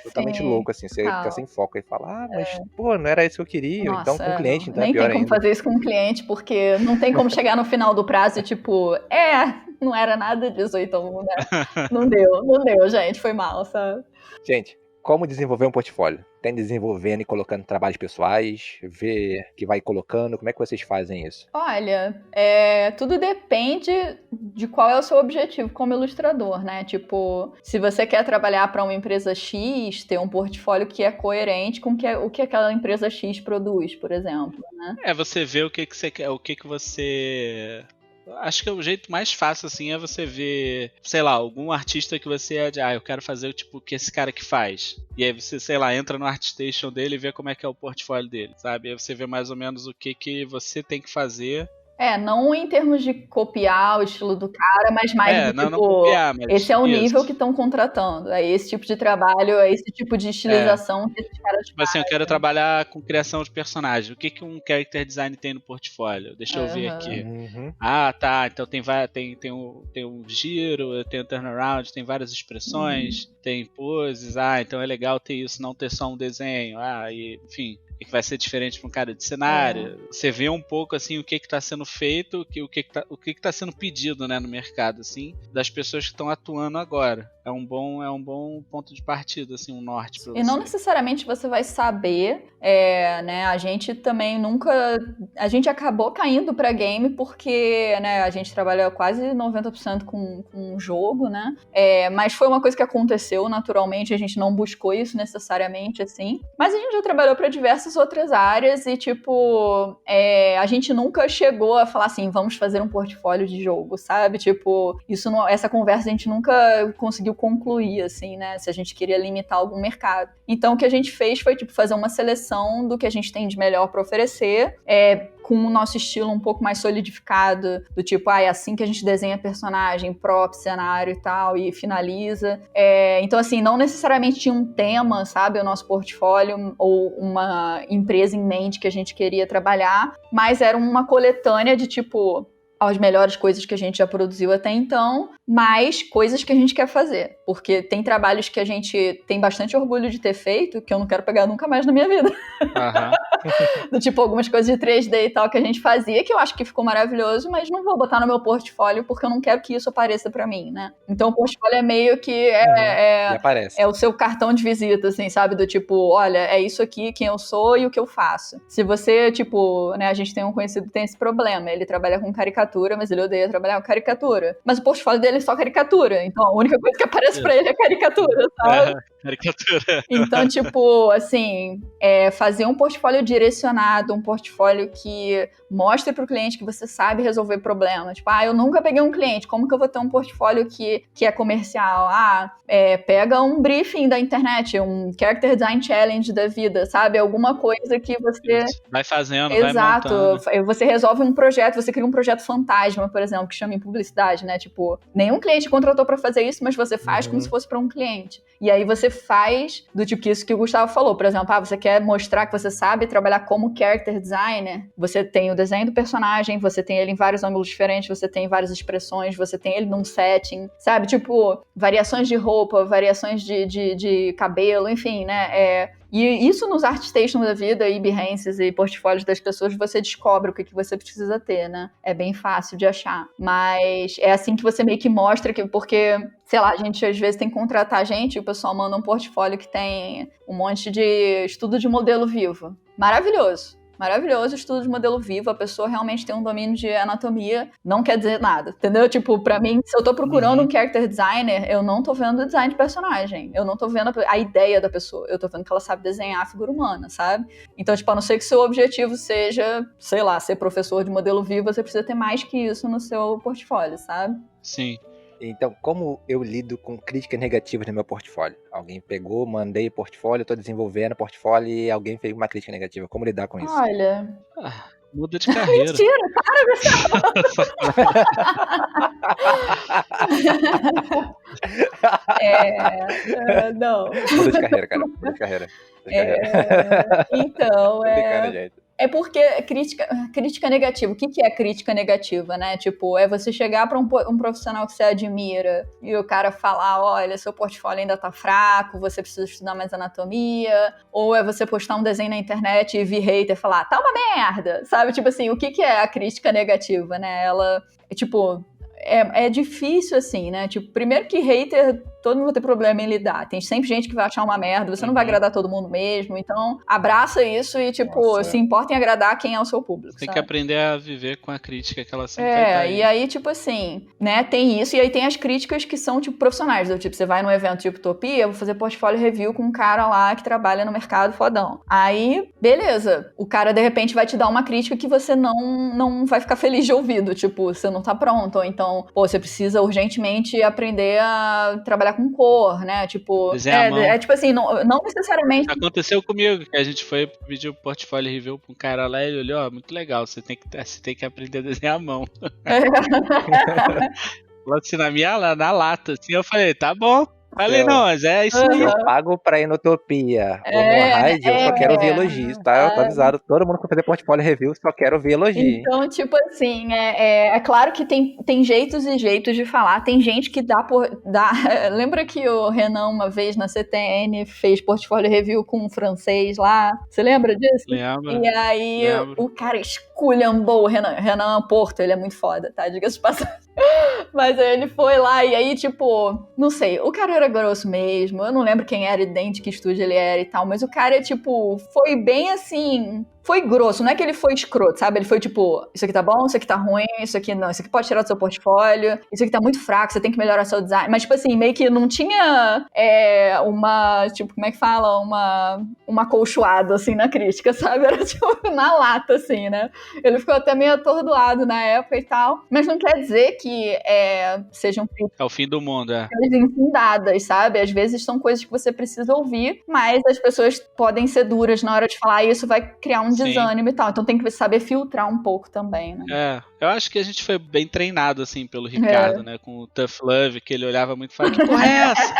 [SPEAKER 1] Totalmente louco, assim. Você fica sem foco e fala, mas pô, não era isso que eu queria.
[SPEAKER 2] Nossa,
[SPEAKER 1] então com o cliente, então
[SPEAKER 2] nem
[SPEAKER 1] é pior
[SPEAKER 2] tem como
[SPEAKER 1] ainda.
[SPEAKER 2] fazer isso com o cliente, porque não tem como chegar no final do prazo e tipo, não era nada disso, então não deu, gente, foi mal, sabe?
[SPEAKER 1] Gente, como desenvolver um portfólio? Tem desenvolvendo e colocando trabalhos pessoais, ver que vai colocando, como é que vocês fazem isso?
[SPEAKER 2] Olha, tudo depende de qual é o seu objetivo como ilustrador, né? Tipo, se você quer trabalhar para uma empresa X, ter um portfólio que é coerente com o que aquela empresa X produz, por exemplo, né?
[SPEAKER 3] Você vê o que você quer, o que você acho que o jeito mais fácil, assim, é você ver, sei lá, algum artista que você eu quero fazer tipo o que esse cara que faz. E aí você, sei lá, entra no ArtStation dele e vê como é que é o portfólio dele, sabe? Aí você vê mais ou menos o que você tem que fazer.
[SPEAKER 2] Não em termos de copiar o estilo do cara, mas mais
[SPEAKER 3] não copiar, mas
[SPEAKER 2] esse é o
[SPEAKER 3] isso.
[SPEAKER 2] nível que estão contratando. É esse tipo de trabalho, é esse tipo de estilização que esses caras
[SPEAKER 3] tipo assim, eu quero trabalhar com criação de personagem. O que um character design tem no portfólio? Deixa eu ver aqui. Tá. Então tem um giro, tem um turnaround, tem várias expressões, tem poses. Então é legal ter isso, não ter só um desenho. Enfim. Que vai ser diferente para um cara de cenário. Você vê um pouco assim o que está sendo feito, o que está sendo pedido, né, no mercado, assim, das pessoas que estão atuando agora. É um bom ponto de partida, assim, um norte para você.
[SPEAKER 2] E não necessariamente você vai saber, né? A gente também a gente acabou caindo para game porque, né, a gente trabalha quase 90% com jogo, né? Mas foi uma coisa que aconteceu naturalmente, a gente não buscou isso necessariamente, assim. Mas a gente já trabalhou para diversas outras áreas e, tipo, a gente nunca chegou a falar assim, vamos fazer um portfólio de jogo, sabe? Tipo, essa conversa a gente nunca conseguiu concluir, assim, né? Se a gente queria limitar algum mercado. Então, o que a gente fez foi, tipo, fazer uma seleção do que a gente tem de melhor para oferecer, com o nosso estilo um pouco mais solidificado, do tipo, é assim que a gente desenha personagem, prop, cenário e tal, e finaliza. Então, assim, não necessariamente tinha um tema, sabe, o nosso portfólio, ou uma empresa em mente que a gente queria trabalhar, mas era uma coletânea de, tipo, as melhores coisas que a gente já produziu até então, mas coisas que a gente quer fazer. Porque tem trabalhos que a gente tem bastante orgulho de ter feito, que eu não quero pegar nunca mais na minha vida. Do tipo, algumas coisas de 3D e tal que a gente fazia, que eu acho que ficou maravilhoso, mas não vou botar no meu portfólio porque eu não quero que isso apareça pra mim, né? Então o portfólio é meio que é o seu cartão de visita, assim, sabe? Do tipo, olha, é isso aqui, quem eu sou e o que eu faço. Se você, tipo, né, a gente tem um conhecido que tem esse problema, ele trabalha com caricatura, mas ele odeia trabalhar com caricatura. Mas o portfólio dele é só caricatura, então a única coisa que aparece pra ele é caricatura, sabe?
[SPEAKER 3] Caricatura.
[SPEAKER 2] Então, tipo, assim, fazer um portfólio direcionado, um portfólio que mostre pro cliente que você sabe resolver problemas. Tipo, eu nunca peguei um cliente, como que eu vou ter um portfólio que é comercial? Pega um briefing da internet, um character design challenge da vida, sabe? Alguma coisa que você...
[SPEAKER 3] vai fazendo,
[SPEAKER 2] exato,
[SPEAKER 3] vai montando.
[SPEAKER 2] Você resolve um projeto, você cria um projeto fantasma, por exemplo, que chama em publicidade, né? Tipo, nenhum cliente contratou pra fazer isso, mas você faz como se fosse pra um cliente. E aí você faz do tipo que isso que o Gustavo falou, por exemplo, você quer mostrar que você sabe trabalhar como character designer, você tem o desenho do personagem, você tem ele em vários ângulos diferentes, você tem várias expressões, você tem ele num setting, sabe? Tipo, variações de roupa, variações de cabelo, enfim, né? E isso nos ArtStation da vida, e Behance e portfólios das pessoas, você descobre o que você precisa ter, né? É bem fácil de achar. Mas é assim que você meio que mostra que, porque, sei lá, a gente às vezes tem que contratar gente e o pessoal manda um portfólio que tem um monte de estudo de modelo vivo. Maravilhoso. Maravilhoso, estudo de modelo vivo, a pessoa realmente tem um domínio de anatomia, não quer dizer nada, entendeu? Tipo, pra mim, se eu tô procurando um character designer, eu não tô vendo o design de personagem, eu não tô vendo a ideia da pessoa, eu tô vendo que ela sabe desenhar a figura humana, sabe? Então, tipo, a não ser que seu objetivo seja, sei lá, ser professor de modelo vivo, você precisa ter mais que isso no seu portfólio, sabe?
[SPEAKER 3] Sim.
[SPEAKER 1] Então, como eu lido com críticas negativas no meu portfólio? Alguém pegou, mandei portfólio, tô desenvolvendo portfólio e alguém fez uma crítica negativa. Como lidar com isso?
[SPEAKER 2] Olha...
[SPEAKER 3] muda de carreira.
[SPEAKER 2] Mentira, para, Gustavo! Não.
[SPEAKER 1] Muda de carreira, cara. Muda de carreira.
[SPEAKER 2] Então,
[SPEAKER 1] gente.
[SPEAKER 2] É porque crítica negativa. O que é crítica negativa, né? Tipo, é você chegar para um profissional que você admira e o cara falar, olha, seu portfólio ainda tá fraco, você precisa estudar mais anatomia. Ou é você postar um desenho na internet e vir hater falar, tá uma merda, sabe? Tipo assim, o que é a crítica negativa, né? Ela, tipo... É difícil, assim, né? Tipo, primeiro que hater todo mundo vai ter problema em lidar. Tem sempre gente que vai achar uma merda, você não vai agradar todo mundo mesmo. Então, abraça isso e, tipo, se importa em agradar quem é o seu público.
[SPEAKER 3] Tem
[SPEAKER 2] sabe?
[SPEAKER 3] que aprender a viver com a crítica que ela sempre vai estar aí.
[SPEAKER 2] E aí, tipo assim, né, tem isso, e aí tem as críticas que são, tipo, profissionais. Tipo, você vai num evento tipo Utopia, eu vou fazer portfólio review com um cara lá que trabalha no mercado fodão. Aí, beleza, o cara, de repente, vai te dar uma crítica que você não vai ficar feliz de ouvido. Tipo, você não tá pronto, ou então, pô, você precisa urgentemente aprender a trabalhar com cor, né? Tipo, tipo assim, não necessariamente...
[SPEAKER 3] Aconteceu comigo, que a gente foi pedir o portfólio review pra um cara lá e ele olhou, ó, muito legal, você tem que aprender a desenhar a mão. Assim, na lata, assim, eu falei, tá bom. Falei, não, mas é isso aí.
[SPEAKER 1] Eu pago pra ir no Utopia ou no Raid, eu só quero ouvir elogios, tá? Eu tô avisado, todo mundo que vai fazer portfólio review só quero ouvir elogios.
[SPEAKER 2] Então, tipo assim, é claro que tem jeitos e jeitos de falar, tem gente que dá lembra que o Renan uma vez na CTN fez portfólio review com um francês lá? Você lembra disso?
[SPEAKER 3] Lembro.
[SPEAKER 2] E aí o cara esculhambou o Renan Porto, ele é muito foda, tá? Diga-se de passagem. Mas aí ele foi lá e aí, tipo, não sei, o cara era grosso mesmo, eu não lembro quem era e de que estúdio ele era e tal, mas o cara, tipo, foi bem assim... Foi grosso, não é que ele foi escroto, sabe? Ele foi tipo, isso aqui tá bom, isso aqui tá ruim, isso aqui não, isso aqui pode tirar do seu portfólio, isso aqui tá muito fraco, você tem que melhorar seu design. Mas, tipo assim, meio que não tinha uma, tipo, como é que fala? Uma colchoada, assim, na crítica, sabe? Era, tipo, na lata, assim, né? Ele ficou até meio atordoado na época e tal, mas não quer dizer que sejam críticas...
[SPEAKER 3] É o fim do mundo,
[SPEAKER 2] infundadas, sabe? Às vezes são coisas que você precisa ouvir, mas as pessoas podem ser duras na hora de falar e isso vai criar um desânimo e tal. Então tem que saber filtrar um pouco também, né?
[SPEAKER 3] Eu acho que a gente foi bem treinado, assim, pelo Ricardo, né? Com o Tough Love, que ele olhava muito e falava, que porra é essa?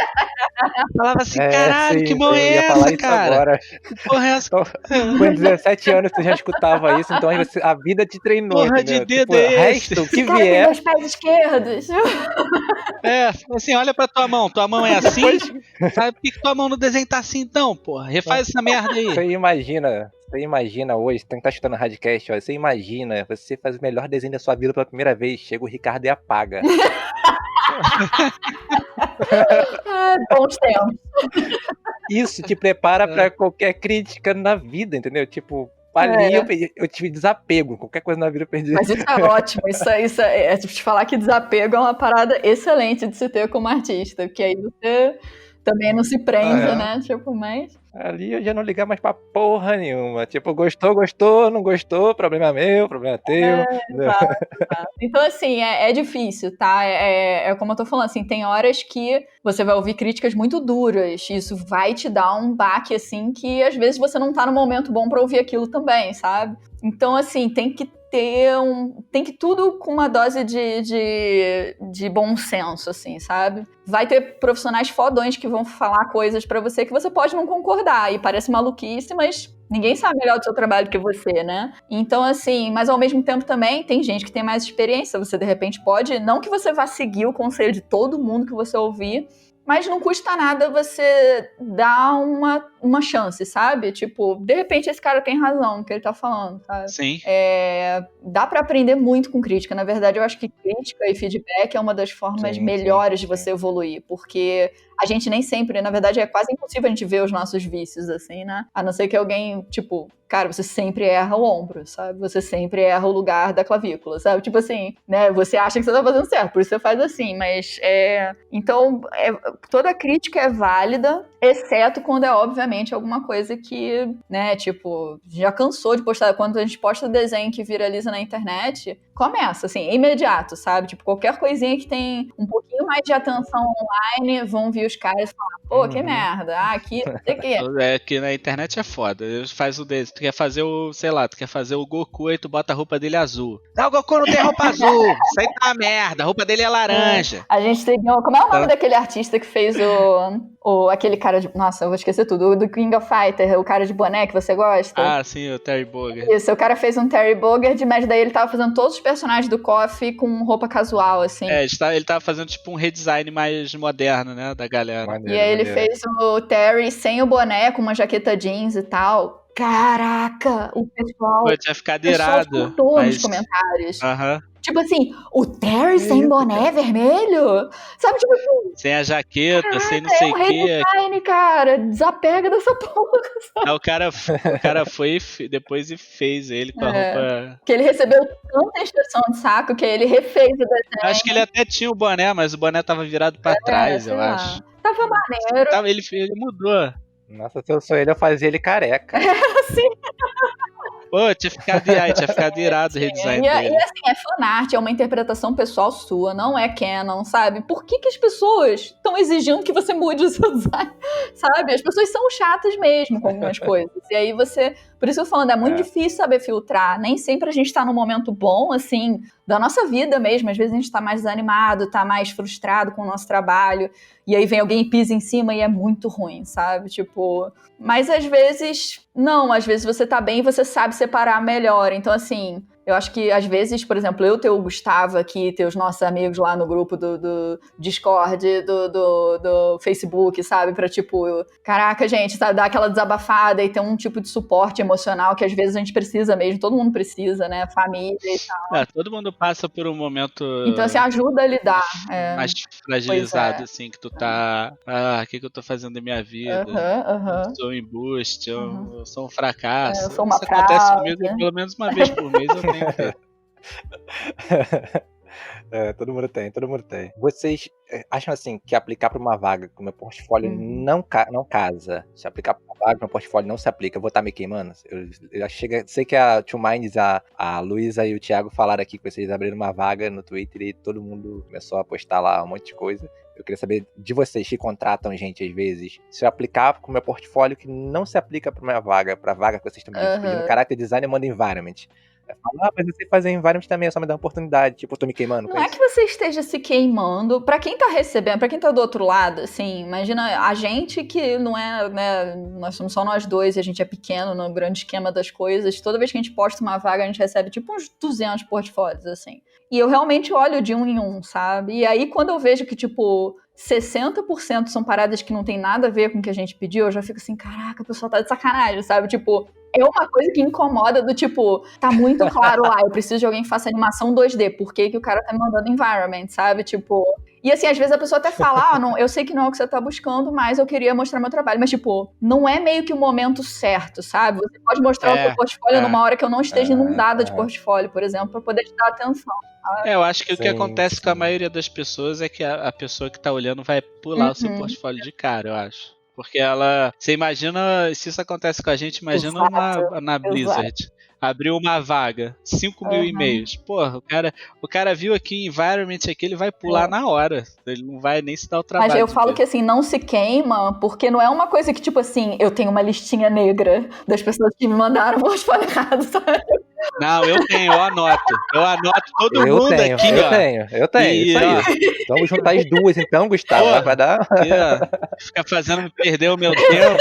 [SPEAKER 3] Falava assim, caralho, que porra é essa, cara?
[SPEAKER 1] Agora.
[SPEAKER 3] Que porra é essa?
[SPEAKER 1] Com 17 anos tu já escutava isso, então a vida te treinou,
[SPEAKER 3] porra
[SPEAKER 1] entendeu?
[SPEAKER 3] De dedo tipo,
[SPEAKER 1] resto que vier...
[SPEAKER 2] Tem os pés esquerdos.
[SPEAKER 3] Assim, olha pra tua mão é assim? Sabe por que tua mão no desenho tá assim então, porra? Refaz essa merda aí.
[SPEAKER 1] Você imagina hoje, tem que estar escutando o Radcast, ó, você imagina, você faz o melhor desenho da sua vida pela primeira vez, chega o Ricardo e apaga.
[SPEAKER 2] Bons tempos.
[SPEAKER 1] Isso te prepara pra qualquer crítica na vida, entendeu? Tipo, ali eu tive desapego, qualquer coisa na vida eu perdi.
[SPEAKER 2] Mas isso é ótimo, isso é te falar que desapego é uma parada excelente de se ter como artista, porque aí você também não se prende, né? Tipo, mas...
[SPEAKER 1] Ali eu já não ligar mais pra porra nenhuma. Tipo, gostou, não gostou, problema meu, problema teu.
[SPEAKER 2] Exato. Então, assim, é difícil, tá? É como eu tô falando, assim, tem horas que você vai ouvir críticas muito duras. Isso vai te dar um baque, assim, que às vezes você não tá no momento bom pra ouvir aquilo também, sabe? Então, assim, tem que tudo com uma dose de bom senso, assim, sabe? Vai ter profissionais fodões que vão falar coisas pra você que você pode não concordar, e parece maluquice, mas ninguém sabe melhor do seu trabalho que você, né? Então, assim, mas ao mesmo tempo também tem gente que tem mais experiência, você de repente pode, não que você vá seguir o conselho de todo mundo que você ouvir, mas não custa nada você dar uma chance, sabe? Tipo, de repente esse cara tem razão no que ele tá falando, sabe?
[SPEAKER 3] Sim.
[SPEAKER 2] Dá pra aprender muito com crítica. Na verdade, eu acho que crítica e feedback é uma das formas melhores de você evoluir, porque a gente nem sempre, na verdade, é quase impossível a gente ver os nossos vícios, assim, né? A não ser que alguém, tipo, cara, você sempre erra o ombro, sabe? Você sempre erra o lugar da clavícula, sabe? Tipo assim, né? Você acha que você tá fazendo certo, por isso você faz assim, mas Então, toda crítica é válida, exceto quando é, obviamente, alguma coisa que, né, tipo, já cansou de postar. Quando a gente posta desenho que viraliza na internet, começa, assim, imediato, sabe? Tipo, qualquer coisinha que tem um pouquinho mais de atenção online, vão vir os caras e falar, pô, que merda, aqui, não sei o quê.
[SPEAKER 3] Que na internet é foda. Faz o desenho, tu quer fazer tu quer fazer o Goku e tu bota a roupa dele azul. Não, o Goku não tem roupa azul, isso aí tá uma merda, a roupa dele é laranja.
[SPEAKER 2] A gente tem, como é o nome daquele artista que fez aquele cara de... Nossa, eu vou esquecer tudo. Do King of Fighter, o cara de boné que você gosta.
[SPEAKER 3] Ah, sim, o Terry Bogard.
[SPEAKER 2] Isso, o cara fez um Terry Bogard, mas daí ele tava fazendo todos os personagens do KOF com roupa casual, assim.
[SPEAKER 3] Ele tava fazendo tipo um redesign mais moderno, né, da galera.
[SPEAKER 2] Maneiro, e aí ele fez o Terry sem o boné, com uma jaqueta jeans e tal. Caraca, o pessoal...
[SPEAKER 3] Pô, tinha ficado irado.
[SPEAKER 2] Nos comentários.
[SPEAKER 3] Aham.
[SPEAKER 2] Tipo assim, o Terry sem boné vermelho? Sabe, tipo assim...
[SPEAKER 3] Sem a jaqueta, sem não sei o quê.
[SPEAKER 2] Design, cara, desapega dessa porra.
[SPEAKER 3] Aí o cara foi depois e fez ele com a roupa...
[SPEAKER 2] Que ele recebeu tanta expressão de saco que ele refez o desenho.
[SPEAKER 3] Acho que ele até tinha o boné, mas o boné tava virado pra trás, eu acho.
[SPEAKER 2] Tava maneiro.
[SPEAKER 3] Ele mudou.
[SPEAKER 1] Nossa, se eu sou ele, eu fazia ele careca.
[SPEAKER 2] Sim.
[SPEAKER 3] Pô, tinha ficado irado o redesign dele.
[SPEAKER 2] E assim, é fanart, é uma interpretação pessoal sua, não é canon, sabe? Por que as pessoas estão exigindo que você mude o seu design, sabe? As pessoas são chatas mesmo com algumas coisas. E aí você... Por isso que eu tô falando, é muito difícil saber filtrar. Nem sempre a gente tá num momento bom, assim, da nossa vida mesmo. Às vezes a gente tá mais desanimado, tá mais frustrado com o nosso trabalho. E aí vem alguém e pisa em cima e é muito ruim, sabe? Tipo... Mas às vezes, não. Às vezes você tá bem e você sabe separar melhor. Então, assim... Eu acho que, às vezes, por exemplo, eu ter o Gustavo aqui, ter os nossos amigos lá no grupo do Discord, do Facebook, sabe? Pra, tipo, caraca, gente, sabe? Dar aquela desabafada e ter um tipo de suporte emocional que, às vezes, a gente precisa mesmo. Todo mundo precisa, né? Família e tal.
[SPEAKER 3] Todo mundo passa por um momento...
[SPEAKER 2] Então, assim, ajuda a lidar.
[SPEAKER 3] Mais fragilizado, assim, que tu tá... o que eu tô fazendo da minha vida? Eu sou um embuste, eu sou um fracasso.
[SPEAKER 2] Eu sou uma
[SPEAKER 3] Isso acontece comigo pelo menos uma vez por mês, eu tenho.
[SPEAKER 1] Todo mundo tem. Vocês acham assim que aplicar para uma vaga com meu portfólio não casa? Se aplicar para uma vaga com meu portfólio não se aplica, eu vou estar me queimando? Sei que a Two Minds, a Luísa e o Thiago falaram aqui que vocês abriram uma vaga no Twitter e todo mundo começou a postar lá um monte de coisa. Eu queria saber de vocês que contratam gente às vezes, se eu aplicar com o meu portfólio que não se aplica para minha vaga, para a vaga que vocês estão me pedindo, character design eu mando environment. Mas você fazer environment também é só me dar uma oportunidade. Tipo, eu tô me queimando.
[SPEAKER 2] Não é que você esteja se queimando. Pra quem tá recebendo, pra quem tá do outro lado, assim, imagina a gente que não é, né, nós somos só nós dois e a gente é pequeno no grande esquema das coisas. Toda vez que a gente posta uma vaga, a gente recebe tipo uns 200 portfólios, assim. E eu realmente olho de um em um, sabe? E aí, quando eu vejo que, tipo, 60% são paradas que não tem nada a ver com o que a gente pediu, eu já fico assim, caraca, a pessoa tá de sacanagem, sabe? Tipo, é uma coisa que incomoda do tipo, tá muito claro lá, eu preciso de alguém que faça animação 2D, por que o cara tá me mandando environment, sabe? Tipo... E assim, às vezes a pessoa até fala, não, eu sei que não é o que você tá buscando, mas eu queria mostrar meu trabalho. Mas, tipo, não é meio que o momento certo, sabe? Você pode mostrar o seu portfólio numa hora que eu não esteja inundada de portfólio, por exemplo, pra poder te dar atenção.
[SPEAKER 3] Eu acho que o que acontece com a maioria das pessoas é que a pessoa que tá olhando vai pular o seu portfólio de cara, eu acho. Porque ela... Você imagina, se isso acontece com a gente, imagina na Blizzard. Abriu uma vaga, 5 mil e-mails. Porra, o cara viu aqui environment aqui, ele vai pular na hora. Ele não vai nem se dar o trabalho.
[SPEAKER 2] Mas eu falo que assim, não se queima, porque não é uma coisa que, tipo assim, eu tenho uma listinha negra das pessoas que me mandaram os errado, sabe?
[SPEAKER 3] Não, eu anoto todo mundo aqui,
[SPEAKER 1] Eu tenho, isso aí. Vamos juntar as duas então, Gustavo.
[SPEAKER 3] Porra,
[SPEAKER 1] vai dar...
[SPEAKER 3] Fica fazendo me perder o meu tempo.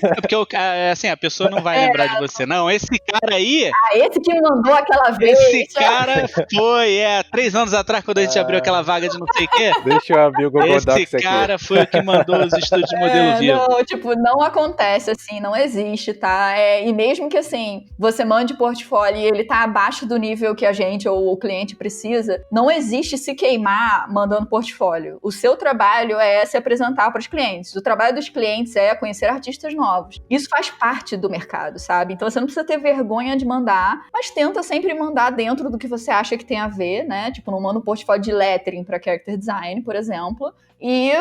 [SPEAKER 3] É porque, assim, a pessoa não vai lembrar de você. Não, esse cara aí...
[SPEAKER 2] esse que me mandou aquela vez.
[SPEAKER 3] Esse cara foi, 3 anos atrás, quando a gente abriu aquela vaga de não sei o quê.
[SPEAKER 1] Deixa eu abrir o Google Docs aqui.
[SPEAKER 3] Esse cara foi o que mandou os estudos de modelo vivo.
[SPEAKER 2] Não, tipo, não acontece assim, não existe, tá? E mesmo que, assim, você mande portfólio e ele tá abaixo do nível que a gente ou o cliente precisa, não existe se queimar mandando portfólio. O seu trabalho é se apresentar para os clientes. O trabalho dos clientes é conhecer artistas novos. Isso faz parte do mercado, sabe? Então você não precisa ter vergonha de mandar, mas tenta sempre mandar dentro do que você acha que tem a ver, né? Tipo, não manda um portfólio de lettering para character design, por exemplo. E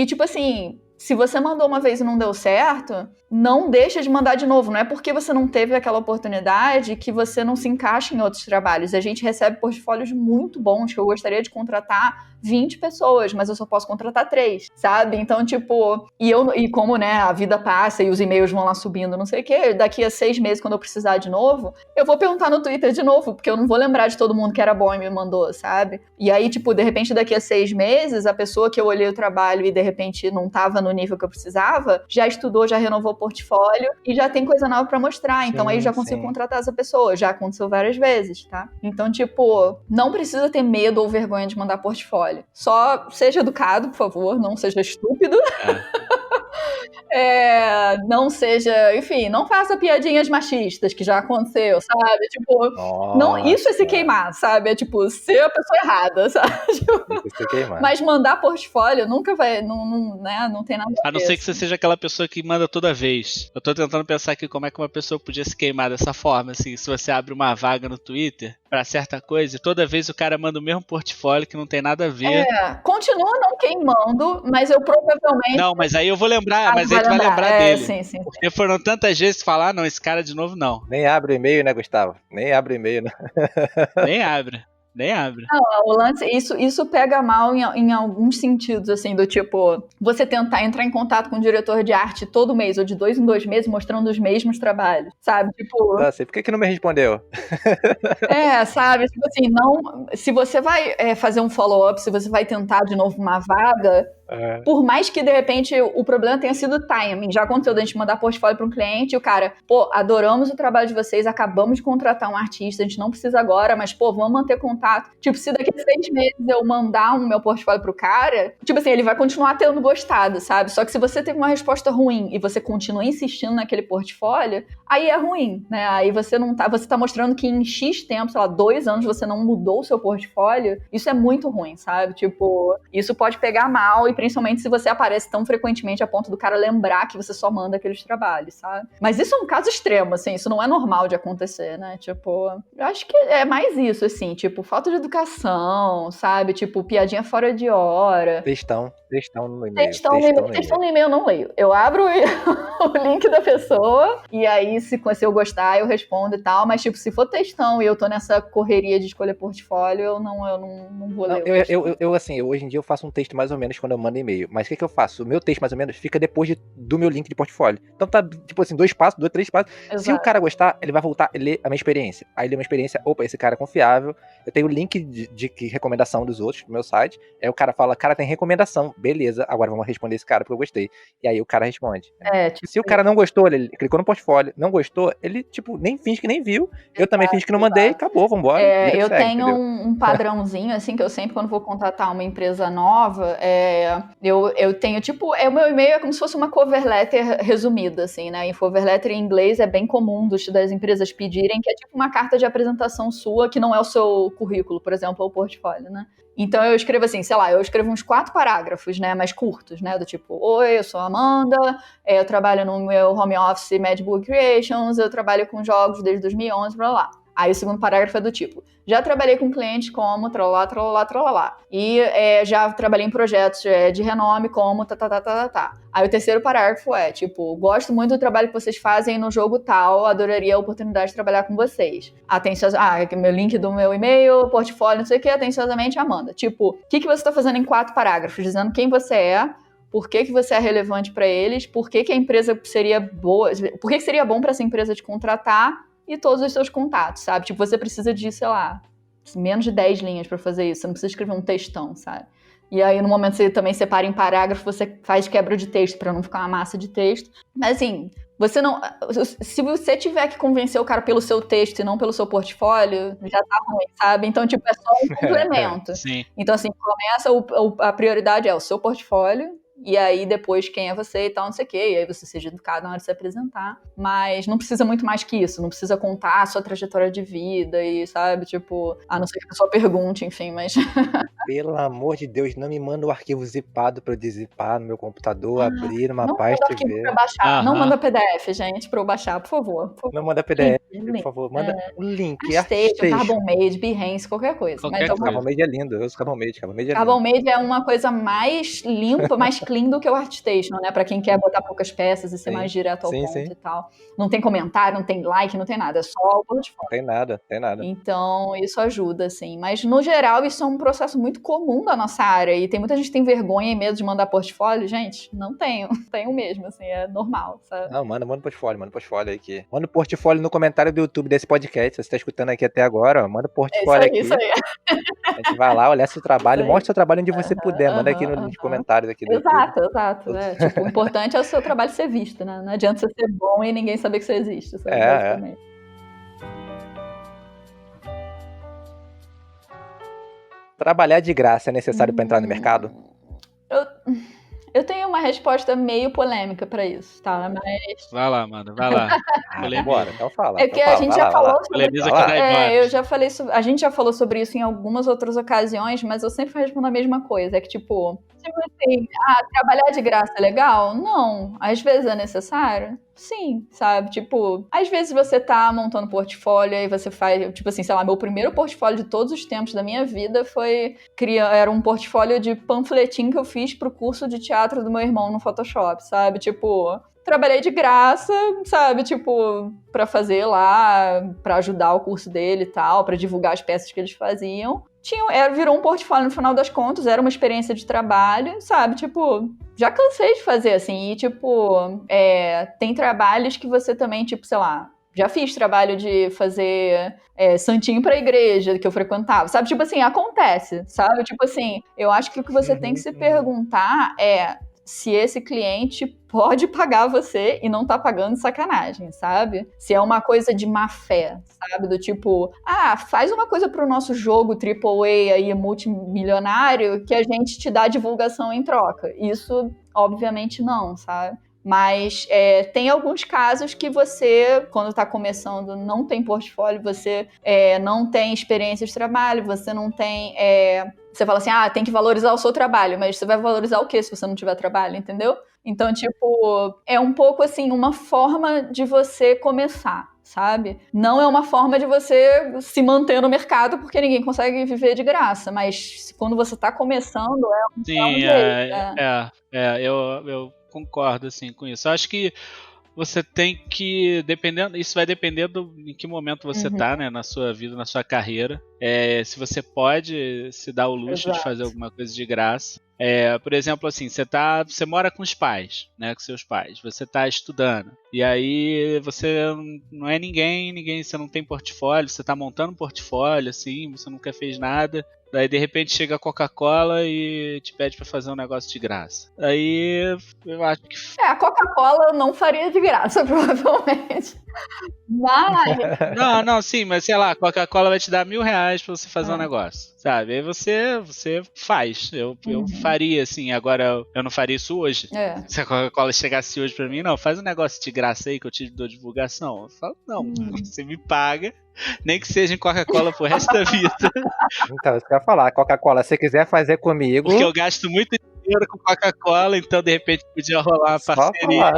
[SPEAKER 2] tipo assim, se você mandou uma vez e não deu certo, não deixa de mandar de novo. Não é porque você não teve aquela oportunidade que você não se encaixa em outros trabalhos. A gente recebe portfólios muito bons, que eu gostaria de contratar 20 pessoas, mas eu só posso contratar 3, sabe? Então, tipo... E como, né, a vida passa e os e-mails vão lá subindo, não sei o quê, daqui a 6 meses, quando eu precisar de novo, eu vou perguntar no Twitter de novo, porque eu não vou lembrar de todo mundo que era bom e me mandou, sabe? E aí, tipo, de repente, daqui a 6 meses, a pessoa que eu olhei o trabalho e, de repente, não tava no nível que eu precisava, já estudou, já renovou o portfólio e já tem coisa nova pra mostrar. Então, aí eu já consigo contratar essa pessoa. Já aconteceu várias vezes, tá? Então, tipo, não precisa ter medo ou vergonha de mandar portfólio. Só seja educado, por favor, não seja estúpido. não seja, enfim, não faça piadinhas machistas, que já aconteceu, sabe? Tipo, não, isso é se queimar, sabe? É tipo, ser a pessoa errada, sabe? Tipo,
[SPEAKER 1] se queimar.
[SPEAKER 2] Mas mandar portfólio nunca vai, não tem nada a ver.
[SPEAKER 3] A não ser que você seja aquela pessoa que manda toda vez. Eu tô tentando pensar aqui como é que uma pessoa podia se queimar dessa forma, assim, se você abre uma vaga no Twitter pra certa coisa e toda vez o cara manda o mesmo portfólio que não tem nada a ver.
[SPEAKER 2] Continua não queimando, mas eu provavelmente...
[SPEAKER 3] Não, mas aí eu vou lembrar, mas aí tu vai lembrar dele.
[SPEAKER 2] Sim.
[SPEAKER 3] Porque foram tantas vezes que falar, não, esse cara de novo não.
[SPEAKER 1] Nem abre o e-mail, né, Gustavo? Nem abre o e-mail, né?
[SPEAKER 3] Nem abre. Não,
[SPEAKER 2] o lance, isso pega mal em alguns sentidos, assim, do tipo, você tentar entrar em contato com o diretor de arte todo mês, ou de 2 em 2 meses, mostrando os mesmos trabalhos, sabe? Tipo...
[SPEAKER 1] Tá, por que não me respondeu?
[SPEAKER 2] Sabe? Tipo assim, não, se você vai fazer um follow-up, se você vai tentar de novo uma vaga... Por mais que, de repente, o problema tenha sido o timing. Já aconteceu da gente mandar portfólio para um cliente e o cara, adoramos o trabalho de vocês, acabamos de contratar um artista, a gente não precisa agora, mas, vamos manter contato. Tipo, se daqui a 6 meses eu mandar o meu portfólio pro cara, tipo assim, ele vai continuar tendo gostado, sabe? Só que se você teve uma resposta ruim e você continua insistindo naquele portfólio, aí é ruim, né? Aí você tá mostrando que em X tempo, sei lá, 2 anos você não mudou o seu portfólio, isso é muito ruim, sabe? Tipo, isso pode pegar mal e principalmente se você aparece tão frequentemente a ponto do cara lembrar que você só manda aqueles trabalhos, sabe? Mas isso é um caso extremo, assim, isso não é normal de acontecer, né? Tipo, eu acho que é mais isso, assim, tipo, falta de educação, sabe? Tipo, piadinha fora de hora.
[SPEAKER 1] Textão no e-mail.
[SPEAKER 2] Textão no e-mail eu não leio. Eu abro o link da pessoa e aí, se eu gostar, eu respondo e tal, mas, tipo, se for textão e eu tô nessa correria de escolher portfólio, eu não vou ler.
[SPEAKER 1] Eu, assim, hoje em dia eu faço um texto mais ou menos quando eu mando e-mail, mas o que eu faço? O meu texto mais ou menos fica depois do meu link de portfólio. Então tá, tipo assim, 2 passos, 2, 3 passos. Exato. Se o cara gostar, ele vai voltar e ler a minha experiência. Aí lê uma experiência, opa, esse cara é confiável. Eu tenho o link de recomendação dos outros no meu site. Aí o cara fala, cara, tem recomendação. Beleza, agora vamos responder esse cara porque eu gostei. E aí o cara responde.
[SPEAKER 2] Tipo,
[SPEAKER 1] se o cara não gostou, ele clicou no portfólio, não gostou, ele, tipo, nem finge que nem viu. Eu também finge que não mandei, acabou, vambora.
[SPEAKER 2] Eu tenho um padrãozinho, assim, que eu sempre, quando vou contratar uma empresa nova, eu tenho, tipo, o meu e-mail é como se fosse uma cover letter resumida, assim, né? E cover letter em inglês é bem comum das empresas pedirem, que é tipo uma carta de apresentação sua, que não é o seu currículo, por exemplo, ou portfólio, né? Então eu escrevo assim, sei lá, eu escrevo uns 4 parágrafos, né, mais curtos, né, do tipo, oi, eu sou a Amanda, eu trabalho no meu home office Mad Book Creations, eu trabalho com jogos desde 2011, blá blá. Aí o segundo parágrafo é do tipo, já trabalhei com clientes como tralala, tralala, tralala. E já trabalhei em projetos de renome como tá. Aí o terceiro parágrafo é, tipo, gosto muito do trabalho que vocês fazem no jogo tal, adoraria a oportunidade de trabalhar com vocês. Aqui meu link do meu e-mail, portfólio, não sei o que, atenciosamente, Amanda. Tipo, o que você tá fazendo em 4 parágrafos? Dizendo quem você é, por que você é relevante para eles, por que a empresa seria boa, por que seria bom para essa empresa te contratar, e todos os seus contatos, sabe? Tipo, você precisa de, sei lá, menos de 10 linhas pra fazer isso. Você não precisa escrever um textão, sabe? E aí, no momento que você também separa em parágrafo, você faz quebra de texto pra não ficar uma massa de texto. Mas, assim, você não... Se você tiver que convencer o cara pelo seu texto e não pelo seu portfólio, já tá ruim, sabe? Então, tipo, é só um complemento.
[SPEAKER 3] Sim.
[SPEAKER 2] Então, assim, começa, a prioridade é o seu portfólio, e aí depois quem é você e tal, não sei o quê, e aí você seja educado na hora de se apresentar, mas não precisa muito mais que isso, não precisa contar a sua trajetória de vida e, sabe, tipo, a não ser que a pessoa pergunte, enfim, mas...
[SPEAKER 1] Pelo amor de Deus, não me manda o arquivo zipado pra eu dizipar no meu computador, abrir numa pasta e ver.
[SPEAKER 2] Pra baixar. Não manda PDF, gente, pra eu baixar, por favor.
[SPEAKER 1] Não manda PDF, por favor, manda um link,
[SPEAKER 2] ArtStation, Carbon-Made, Behance, qualquer coisa.
[SPEAKER 1] Carbon-Made é lindo, eu uso Carbon-Made é lindo.
[SPEAKER 2] Carbon-Made é uma coisa mais limpa, mais clean do que o ArtStation, né? Pra quem quer botar poucas peças e ser mais direto ao ponto e tal. Não tem comentário, não tem like, não tem nada, é só o portfólio.
[SPEAKER 1] Tem nada.
[SPEAKER 2] Então, isso ajuda, assim. Mas, no geral, isso é um processo muito comum da nossa área. E tem muita gente que tem vergonha e medo de mandar portfólio. Gente, não tenho. Tenho mesmo, assim, é normal, sabe?
[SPEAKER 1] Não, manda portfólio aí aqui. Manda o portfólio no comentário do YouTube desse podcast. Se você tá escutando aqui até agora, ó, manda o portfólio aqui.
[SPEAKER 2] Isso aí.
[SPEAKER 1] A gente vai lá, olha seu trabalho, mostra seu trabalho onde você puder. Manda aqui nos comentários aqui do
[SPEAKER 2] YouTube. Exato. Tipo, o importante é o seu trabalho ser visto, né? Não adianta você ser bom e ninguém saber que você existe, sabe? Basicamente.
[SPEAKER 1] Trabalhar de graça é necessário para entrar no mercado?
[SPEAKER 2] Eu tenho uma resposta meio polêmica pra isso, tá? Mas...
[SPEAKER 3] Vai lá, mano, vai lá.
[SPEAKER 1] Bora, então fala.
[SPEAKER 2] É que a gente já falou sobre isso. Eu já falei sobre... A gente já falou sobre isso em algumas outras ocasiões, mas eu sempre respondo a mesma coisa. É que, tipo, assim, trabalhar de graça é legal? Não. Às vezes é necessário? Sim, sabe? Tipo, às vezes você tá montando portfólio e você faz, tipo assim, sei lá, meu primeiro portfólio de todos os tempos da minha vida era um portfólio de panfletinho que eu fiz pro curso de teatro do meu irmão no Photoshop, sabe? Tipo, trabalhei de graça, sabe? Tipo, pra fazer lá, pra ajudar o curso dele e tal, pra divulgar as peças que eles faziam. Virou um portfólio no final das contas, era uma experiência de trabalho, sabe? Tipo, já cansei de fazer, assim. E, tipo, tem trabalhos que você também, tipo, sei lá, já fiz trabalho de fazer santinho pra igreja que eu frequentava, sabe? Tipo assim, acontece, sabe? Tipo assim, eu acho que o que você tem que se perguntar é se esse cliente pode pagar você e não tá pagando de sacanagem, sabe? Se é uma coisa de má fé, sabe? Do tipo, faz uma coisa pro nosso jogo AAA aí, multimilionário, que a gente te dá divulgação em troca. Isso, obviamente, não, sabe? Mas tem alguns casos que você, quando está começando, não tem portfólio, você não tem experiência de trabalho, você não tem... Você fala assim, tem que valorizar o seu trabalho, mas você vai valorizar o quê se você não tiver trabalho, entendeu? Então, tipo, é um pouco assim, uma forma de você começar, sabe? Não é uma forma de você se manter no mercado, porque ninguém consegue viver de graça, mas quando você está começando, um jeito.
[SPEAKER 3] Eu concordo, assim, com isso. Eu acho que você tem que, isso vai depender em que momento você tá, né, na sua vida, na sua carreira. Se você pode se dar o luxo de fazer alguma coisa de graça. Por exemplo, assim, você mora com os pais, né, com seus pais, você tá estudando, e aí você não é ninguém, você não tem portfólio, você tá montando um portfólio, assim, você nunca fez nada. Daí, de repente, chega a Coca-Cola e te pede pra fazer um negócio de graça. Aí, eu acho que...
[SPEAKER 2] a Coca-Cola eu não faria de graça, provavelmente. Mas...
[SPEAKER 3] Não, sim, mas sei lá, a Coca-Cola vai te dar R$1.000 pra você fazer um negócio, sabe? Aí você faz. Eu faria, assim, agora eu não faria isso hoje. Se a Coca-Cola chegasse hoje pra mim, não, faz um negócio de graça aí que eu te dou divulgação. Eu falo, não, você me paga, nem que seja em Coca-Cola pro resto da vida.
[SPEAKER 1] Então, isso que eu ia falar, Coca-Cola, se você quiser fazer comigo...
[SPEAKER 3] Porque eu gasto muito dinheiro com Coca-Cola, então de repente podia rolar uma parceria.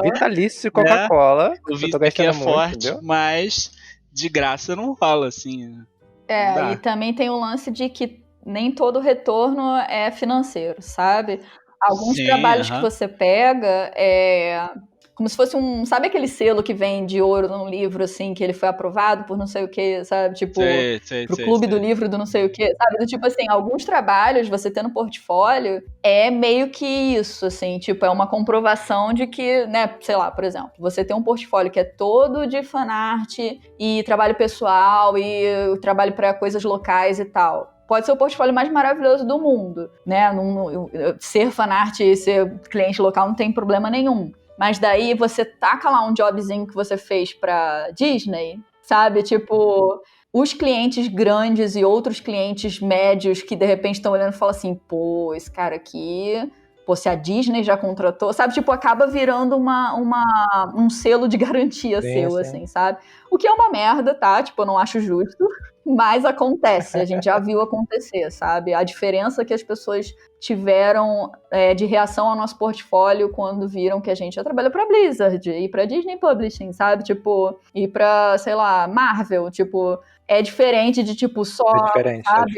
[SPEAKER 1] Vitalício Coca-Cola.
[SPEAKER 3] O vício aqui é forte, entendeu? Mas de graça não rola, assim.
[SPEAKER 2] E também tem o lance de que nem todo retorno é financeiro, sabe? Alguns trabalhos que você pega como se fosse sabe aquele selo que vem de ouro num livro, assim, que ele foi aprovado por não sei o que, sabe? Tipo, pro clube do livro do não sei o que, sabe? Do tipo assim, alguns trabalhos, você ter no portfólio, é meio que isso, assim, tipo, é uma comprovação de que, né, sei lá, por exemplo, você tem um portfólio que é todo de fanart e trabalho pessoal e trabalho para coisas locais e tal. Pode ser o portfólio mais maravilhoso do mundo, né? Ser fanart e ser cliente local não tem problema nenhum. Mas daí você taca lá um jobzinho que você fez pra Disney, sabe? Tipo, os clientes grandes e outros clientes médios que de repente estão olhando e falam assim, pô, esse cara aqui... Pô, se a Disney já contratou, sabe? Tipo, acaba virando um selo de garantia seu, assim, sabe? O que é uma merda, tá? Tipo, eu não acho justo, mas acontece, a gente já viu acontecer, sabe? A diferença que as pessoas tiveram de reação ao nosso portfólio quando viram que a gente já trabalha pra Blizzard e pra Disney Publishing, sabe? Tipo, e pra, sei lá, Marvel, tipo... É diferente de, tipo, só, sabe?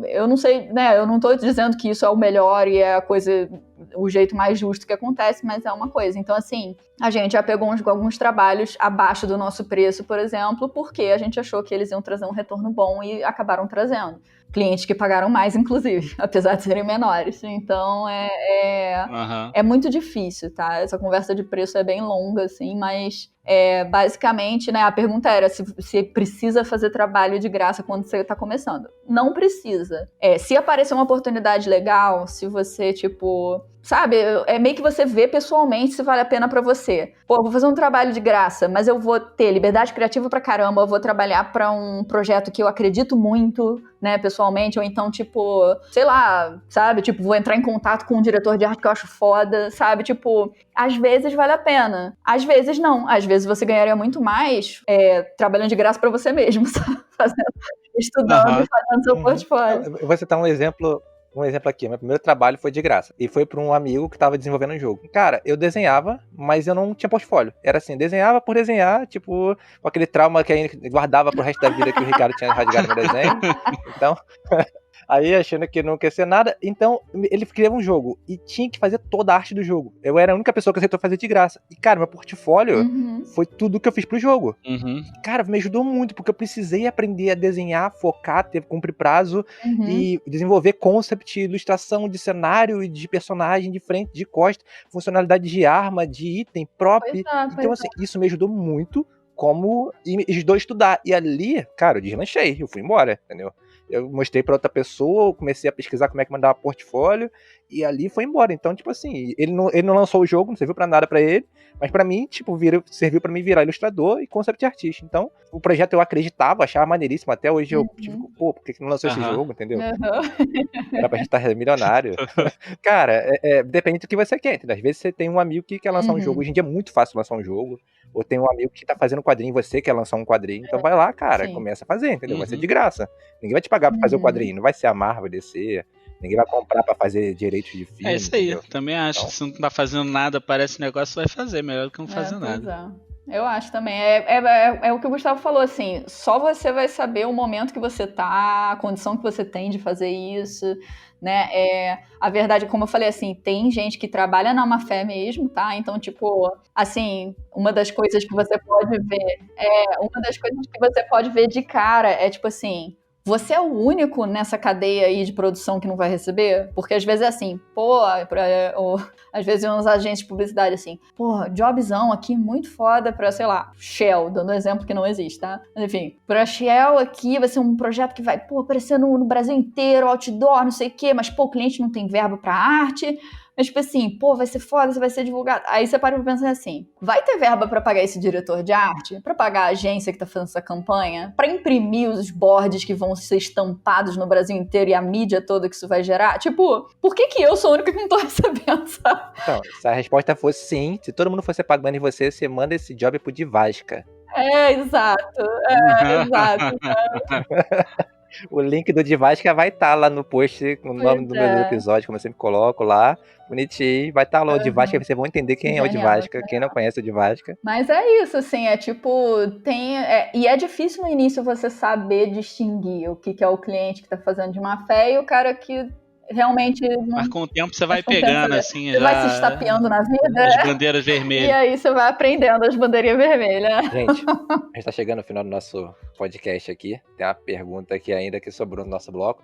[SPEAKER 2] Eu não sei, né? Eu não tô dizendo que isso é o melhor e é a coisa, o jeito mais justo que acontece, mas é uma coisa. Então, assim, a gente já pegou alguns trabalhos abaixo do nosso preço, por exemplo, porque a gente achou que eles iam trazer um retorno bom e acabaram trazendo. Clientes que pagaram mais, inclusive, apesar de serem menores. Então, é muito difícil, tá? Essa conversa de preço é bem longa, assim, mas... basicamente, né, a pergunta era se precisa fazer trabalho de graça quando você está começando. Não precisa. Se aparecer uma oportunidade legal, se você, tipo, sabe? É meio que você vê pessoalmente se vale a pena pra você. Pô, eu vou fazer um trabalho de graça, mas eu vou ter liberdade criativa pra caramba, eu vou trabalhar pra um projeto que eu acredito muito, né, pessoalmente, ou então, tipo, sei lá, sabe? Tipo, vou entrar em contato com um diretor de arte que eu acho foda, sabe? Tipo, às vezes vale a pena. Às vezes não. Às vezes você ganharia muito mais trabalhando de graça pra você mesmo, sabe? Estudando e fazendo seu portfólio.
[SPEAKER 1] Eu vou citar um exemplo aqui. Meu primeiro trabalho foi de graça. E foi para um amigo que estava desenvolvendo um jogo. Cara, eu desenhava, mas eu não tinha portfólio. Era assim, desenhava por desenhar, tipo, com aquele trauma que aí guardava pro resto da vida que o Ricardo tinha rasgado no desenho. Então... Aí, achando que não quer ser nada, então ele criava um jogo e tinha que fazer toda a arte do jogo. Eu era a única pessoa que aceitou fazer de graça. E, cara, meu portfólio foi tudo que eu fiz pro jogo. Cara, me ajudou muito, porque eu precisei aprender a desenhar, focar, cumprir prazo e desenvolver concept, ilustração de cenário e de personagem de frente, de costa, funcionalidade de arma, de item, prop. Então, assim, isso me ajudou muito e me ajudou a estudar. E ali, cara, eu deslanchei, eu fui embora, entendeu? Eu mostrei pra outra pessoa, comecei a pesquisar como é que mandava portfólio, e ali foi embora. Então, tipo assim, ele não lançou o jogo, não serviu pra nada pra ele, mas pra mim, tipo, serviu pra mim virar ilustrador e concept artist. Então, o projeto eu acreditava, achava maneiríssimo. Até hoje eu, tipo, pô, por que não lançou esse jogo, entendeu? Era pra gente estar milionário. Cara, depende do que você quer, entendeu? Às vezes você tem um amigo que quer lançar um jogo. Hoje em dia é muito fácil lançar um jogo. Ou tem um amigo que tá fazendo um quadrinho e você quer lançar um quadrinho. Então vai lá, cara, começa a fazer, entendeu? Vai ser de graça. Ninguém vai te pagar pra fazer o quadrinho. Não vai ser a Marvel, DC. Ninguém vai comprar pra fazer direitos de filme.
[SPEAKER 3] É isso aí,
[SPEAKER 1] entendeu?
[SPEAKER 3] Também acho. Então, se não tá fazendo nada, parece negócio, vai fazer. Melhor do que não fazer nada.
[SPEAKER 2] Eu acho também. É o que o Gustavo falou, assim, só você vai saber o momento que você tá, a condição que você tem de fazer isso, né? A verdade, como eu falei, assim, tem gente que trabalha na má fé mesmo, tá? Então, tipo, assim, uma das coisas que você pode ver de cara é, tipo assim, você é o único nessa cadeia aí de produção que não vai receber? Porque às vezes é assim, às vezes uns agentes de publicidade assim, jobzão aqui muito foda pra, sei lá, Shell, dando um exemplo que não existe, tá? Mas enfim, pra Shell aqui vai ser um projeto que vai, aparecer no Brasil inteiro, outdoor, não sei o quê, mas, o cliente não tem verba pra arte. Mas, tipo assim, vai ser foda, você vai ser divulgado. Aí você para pra pensar assim, vai ter verba pra pagar esse diretor de arte? Pra pagar a agência que tá fazendo essa campanha? Pra imprimir os boards que vão ser estampados no Brasil inteiro e a mídia toda que isso vai gerar? Tipo, por que eu sou a única que não tô recebendo, sabe?
[SPEAKER 1] Então, se a resposta fosse sim, se todo mundo fosse pagando em você manda esse job pro Divasca.
[SPEAKER 2] Exato. Exato.
[SPEAKER 1] O link do Divasca vai estar lá no post, com o nome do meu episódio, como eu sempre coloco lá, bonitinho, vai estar lá o Divasca, vocês vão entender quem é o Divasca, quem não conhece o Divasca.
[SPEAKER 2] Mas é isso, assim, e é difícil no início você saber distinguir o que é o cliente que tá fazendo de má fé e o cara que realmente...
[SPEAKER 3] Mas com o tempo você vai pegando, assim,
[SPEAKER 2] você vai se estapeando na vida.
[SPEAKER 3] As bandeiras vermelhas.
[SPEAKER 2] E aí você vai aprendendo as bandeirinhas vermelhas.
[SPEAKER 1] Gente, a gente tá chegando no final do nosso podcast aqui. Tem uma pergunta aqui ainda que sobrou no nosso bloco.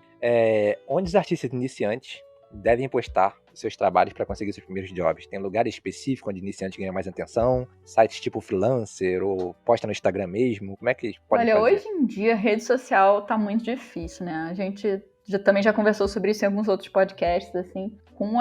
[SPEAKER 1] Onde os artistas iniciantes devem postar os seus trabalhos para conseguir seus primeiros jobs? Tem lugar específico onde iniciante ganha mais atenção? Sites tipo freelancer ou posta no Instagram mesmo? Como é que eles podem fazer?
[SPEAKER 2] Hoje em dia, rede social tá muito difícil, né? A gente também já conversou sobre isso em alguns outros podcasts, assim. Com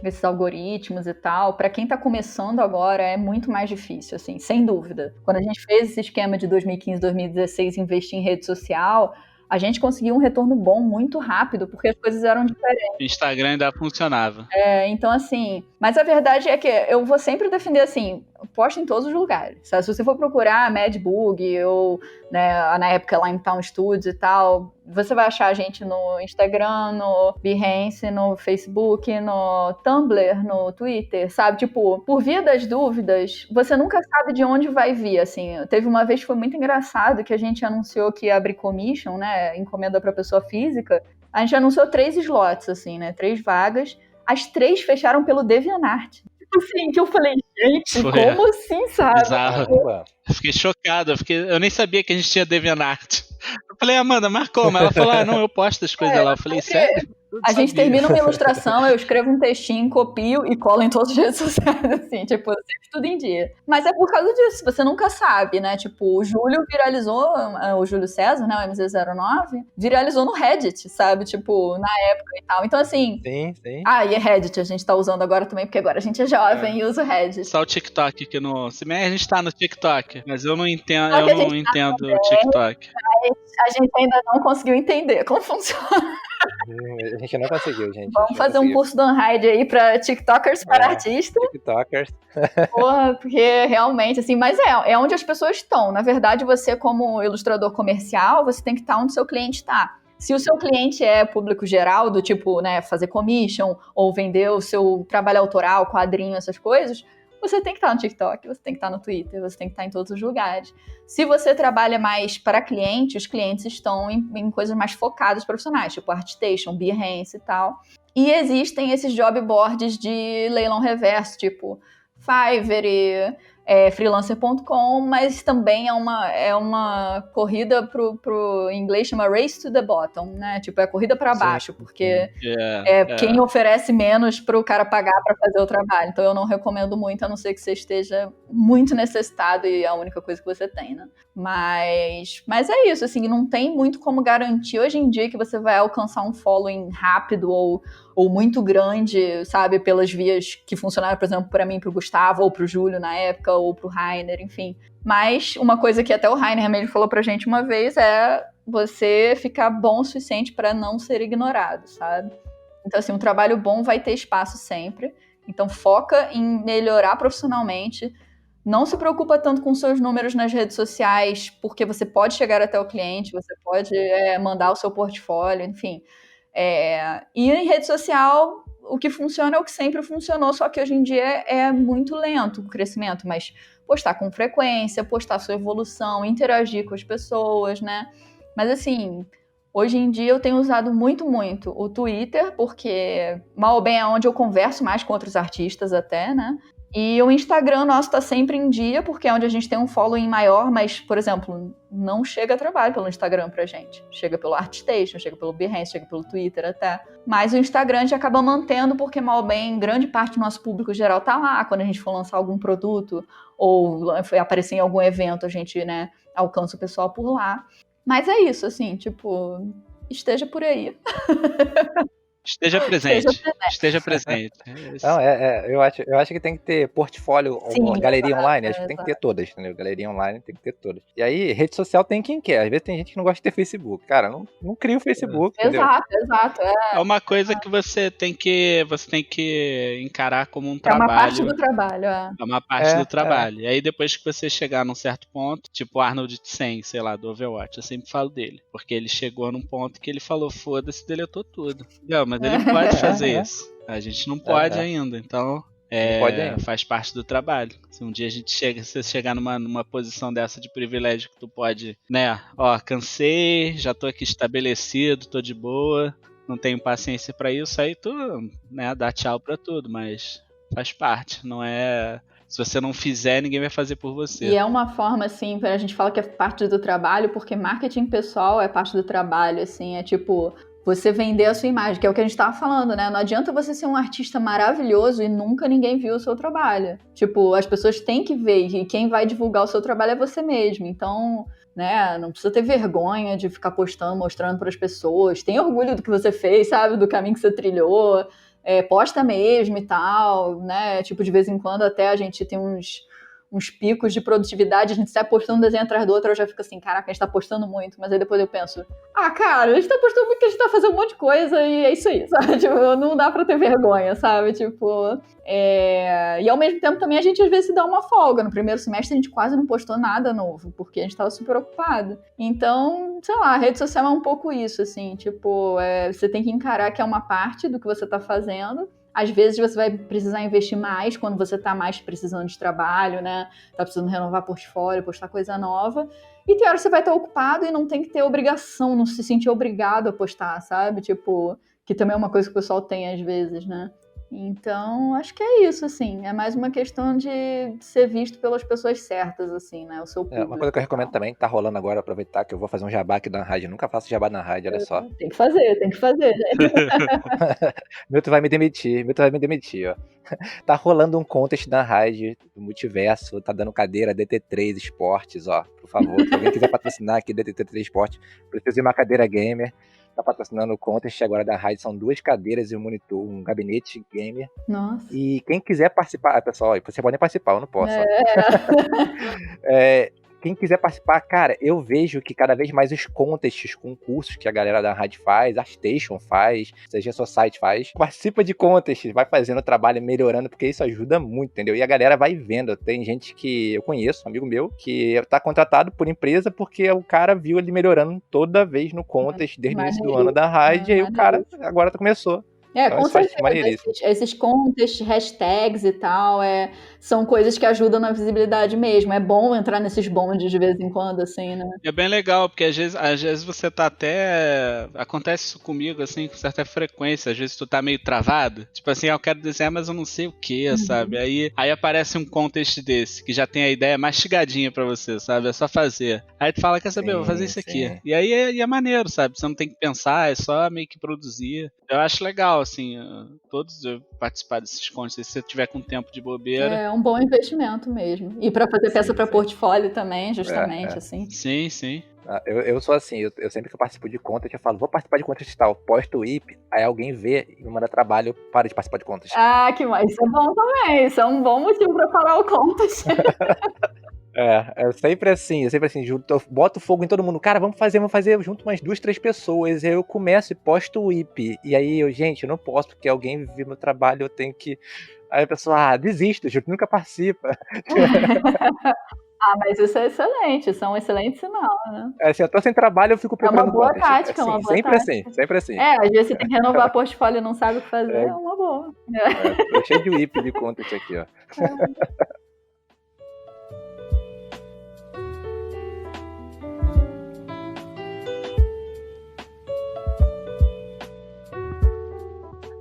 [SPEAKER 2] esses algoritmos e tal, para quem tá começando agora é muito mais difícil, assim, sem dúvida. Quando a gente fez esse esquema de 2015, 2016, investir em rede social, a gente conseguiu um retorno bom muito rápido, porque as coisas eram diferentes.
[SPEAKER 3] O Instagram ainda funcionava.
[SPEAKER 2] Então, assim... Mas a verdade é que eu vou sempre defender, assim, posta em todos os lugares. Sabe? Se você for procurar Madbug ou, né, na época lá em Town Studios e tal, você vai achar a gente no Instagram, no Behance, no Facebook, no Tumblr, no Twitter, sabe? Tipo, por via das dúvidas, você nunca sabe de onde vai vir, assim. Teve uma vez que foi muito engraçado que a gente anunciou que ia abrir commission, né, encomenda para pessoa física. A gente anunciou 3 slots, assim, né, 3 vagas. As 3 fecharam pelo DeviantArt. Tipo assim, que eu falei, gente, como assim, sabe?
[SPEAKER 3] Bizarro. Eu fiquei chocado, eu nem sabia que a gente tinha DeviantArt. Eu falei, Amanda, mas como? Ela falou, não, eu posto as coisas lá. Eu falei, sério?
[SPEAKER 2] A gente termina uma ilustração, eu escrevo um textinho, copio e colo em todas as redes sociais, assim, tipo, sempre tudo em dia. Mas é por causa disso, você nunca sabe, né? Tipo, o Júlio viralizou, o Júlio César, né, o MZ09, viralizou no Reddit, sabe? Tipo, na época e tal. Então, assim...
[SPEAKER 1] Sim, sim.
[SPEAKER 2] Ah, e Reddit a gente tá usando agora também, porque agora a gente é jovem e usa o Reddit.
[SPEAKER 3] Só o TikTok que não... Se bem a gente tá no TikTok, mas eu não entendo, o TikTok.
[SPEAKER 2] A gente ainda não conseguiu entender como funciona.
[SPEAKER 1] A gente não conseguiu, gente.
[SPEAKER 2] Vamos fazer um curso do Unhide aí pra TikTokers para artistas.
[SPEAKER 1] TikTokers.
[SPEAKER 2] Porra, porque realmente, assim, mas é onde as pessoas estão. Na verdade, você, como ilustrador comercial, você tem que estar onde seu cliente está. Se o seu cliente é público geral, do tipo, né, fazer commission ou vender o seu trabalho autoral, quadrinho, essas coisas, você tem que estar no TikTok, você tem que estar no Twitter, você tem que estar em todos os lugares. Se você trabalha mais para cliente, os clientes estão em coisas mais focadas profissionais, tipo ArtStation, Behance e tal. E existem esses job boards de leilão reverso, tipo Fiverr, freelancer.com, mas também é uma corrida pro em inglês chama race to the bottom, né? Tipo, é corrida para baixo, porque quem oferece menos pro cara pagar para fazer o trabalho. Então eu não recomendo muito, a não ser que você esteja muito necessitado e é a única coisa que você tem, né? Mas é isso, assim, não tem muito como garantir hoje em dia que você vai alcançar um following rápido ou muito grande, sabe, pelas vias que funcionaram, por exemplo, para mim, pro Gustavo, ou pro Júlio na época, ou pro Rainer, enfim. Mas uma coisa que até o Rainer mesmo falou pra gente uma vez é você ficar bom o suficiente para não ser ignorado, sabe? Então, assim, um trabalho bom vai ter espaço sempre. Então, foca em melhorar profissionalmente. Não se preocupa tanto com seus números nas redes sociais, porque você pode chegar até o cliente, você pode mandar o seu portfólio, enfim. E em rede social, o que funciona é o que sempre funcionou, só que hoje em dia é muito lento o crescimento, mas postar com frequência, postar sua evolução, interagir com as pessoas, né? Mas assim, hoje em dia eu tenho usado muito o Twitter, porque mal ou bem é onde eu converso mais com outros artistas até, né? E o Instagram nosso tá sempre em dia, porque é onde a gente tem um following maior, mas, por exemplo, não chega trabalho pelo Instagram pra gente. Chega pelo ArtStation, chega pelo Behance, chega pelo Twitter até. Mas o Instagram a gente acaba mantendo, porque mal ou bem, grande parte do nosso público geral tá lá. Quando a gente for lançar algum produto ou aparecer em algum evento, a gente, né, alcança o pessoal por lá. Mas é isso, assim, tipo, esteja por aí.
[SPEAKER 3] Esteja presente. Esteja presente.
[SPEAKER 1] Não, eu acho que tem que ter portfólio, sim, galeria online, acho que tem que ter todas, entendeu? Galeria online tem que ter todas. E aí, rede social tem quem quer. Às vezes tem gente que não gosta de ter Facebook. Cara, não cria o Facebook, entendeu?
[SPEAKER 2] Exato.
[SPEAKER 3] É uma coisa que você tem que encarar como um trabalho.
[SPEAKER 2] É uma parte do trabalho,
[SPEAKER 3] É uma parte do trabalho. E aí, depois que você chegar num certo ponto, tipo o Arnold Tsen, sei lá, do Overwatch, eu sempre falo dele. Porque ele chegou num ponto que ele falou, foda-se, deletou tudo. Não, mas ele pode fazer isso. A gente não pode ainda, então faz parte do trabalho. Se um dia você chegar numa posição dessa de privilégio que tu pode, né, cansei, já tô aqui estabelecido, tô de boa, não tenho paciência pra isso, aí tu, né, dá tchau pra tudo, mas faz parte, não é... Se você não fizer, ninguém vai fazer por você.
[SPEAKER 2] E é uma forma, assim, a gente fala que é parte do trabalho, porque marketing pessoal é parte do trabalho, assim, é tipo... Você vender a sua imagem, que é o que a gente tava falando, né? Não adianta você ser um artista maravilhoso e nunca ninguém viu o seu trabalho. Tipo, as pessoas têm que ver e quem vai divulgar o seu trabalho é você mesmo. Então, né, não precisa ter vergonha de ficar postando, mostrando para as pessoas. Tem orgulho do que você fez, sabe? Do caminho que você trilhou. Posta mesmo e tal, né? Tipo, de vez em quando até a gente tem uns picos de produtividade, a gente sai postando um desenho atrás do outro, eu já fico assim, caraca, a gente tá postando muito, mas aí depois eu penso, cara, a gente tá postando muito, que a gente tá fazendo um monte de coisa e é isso aí, sabe? Tipo, não dá pra ter vergonha, sabe? Tipo, e ao mesmo tempo também a gente às vezes se dá uma folga. No primeiro semestre a gente quase não postou nada novo, porque a gente tava super ocupado. Então, sei lá, a rede social é um pouco isso, assim, tipo, você tem que encarar que é uma parte do que você tá fazendo. Às vezes você vai precisar investir mais quando você tá mais precisando de trabalho, né? Tá precisando renovar portfólio, postar coisa nova. E tem hora que você vai estar ocupado e não tem que ter obrigação, não se sentir obrigado a postar, sabe? Tipo, que também é uma coisa que o pessoal tem às vezes, né? Então, acho que é isso, assim. É mais uma questão de ser visto pelas pessoas certas, assim, né? O seu público.
[SPEAKER 1] Uma coisa que eu recomendo também, tá rolando agora, aproveitar que eu vou fazer um jabá aqui na rádio. Nunca faço jabá na rádio, olha só.
[SPEAKER 2] Tem que fazer, gente.
[SPEAKER 1] Milton vai me demitir, ó. Tá rolando um contest na rádio do Multiverso, tá dando cadeira DT3 Esportes, ó. Por favor, se alguém quiser patrocinar aqui DT3 Esportes, precisa de uma cadeira gamer. Tá patrocinando o contest agora da rádio, são 2 cadeiras e um monitor, um gabinete gamer.
[SPEAKER 2] Nossa.
[SPEAKER 1] E quem quiser participar, pessoal, você pode participar, eu não posso. Quem quiser participar, cara, eu vejo que cada vez mais os contests, concursos que a galera da rádio faz, a Station faz, seja seu site faz, participa de contests, vai fazendo o trabalho, melhorando, porque isso ajuda muito, entendeu? E a galera vai vendo. Tem gente que eu conheço, um amigo meu, que tá contratado por empresa porque o cara viu ele melhorando toda vez no contest, desde o início do ano da rádio, e aí o cara agora começou. Então,
[SPEAKER 2] com certeza. Esses contests, hashtags e tal, são coisas que ajudam na visibilidade mesmo. É bom entrar nesses bondes de vez em quando, assim, né?
[SPEAKER 3] É bem legal, porque às vezes você tá até... Acontece isso comigo, assim, com certa frequência. Às vezes tu tá meio travado. Tipo assim, eu quero desenhar, mas eu não sei o que, sabe? Aí aparece um contest desse, que já tem a ideia mastigadinha pra você, sabe? É só fazer. Aí tu fala, quer saber, eu vou fazer isso aqui. E aí é maneiro, sabe? Você não tem que pensar, é só meio que produzir. Eu acho legal, assim, todos eu participar desses contests, se você tiver com tempo de bobeira.
[SPEAKER 2] É um bom investimento mesmo. E pra fazer peça pra portfólio também, justamente, assim.
[SPEAKER 3] Sim.
[SPEAKER 1] Eu sou assim, eu sempre que eu participo de contest, eu falo, vou participar de contest tal, posto o IP, aí alguém vê e me manda trabalho, eu paro de participar de contest.
[SPEAKER 2] Que mais? Isso é bom também, isso é um bom motivo pra parar o contest.
[SPEAKER 1] É sempre assim, eu boto fogo em todo mundo, cara, vamos fazer, eu junto umas 2, 3 pessoas, aí eu começo e posto o IP, e aí eu não posso, porque alguém viu meu trabalho, eu tenho que... Aí a pessoa, desisto, nunca participa.
[SPEAKER 2] Mas isso é excelente, isso é um excelente sinal, né?
[SPEAKER 1] Se eu tô sem trabalho, eu fico procurando
[SPEAKER 2] contest. Tática, é uma boa
[SPEAKER 1] sempre
[SPEAKER 2] tática.
[SPEAKER 1] Sempre assim.
[SPEAKER 2] Às vezes você tem que renovar portfólio e não sabe o que fazer, é uma boa.
[SPEAKER 1] Tô cheio de IP de contest aqui, ó.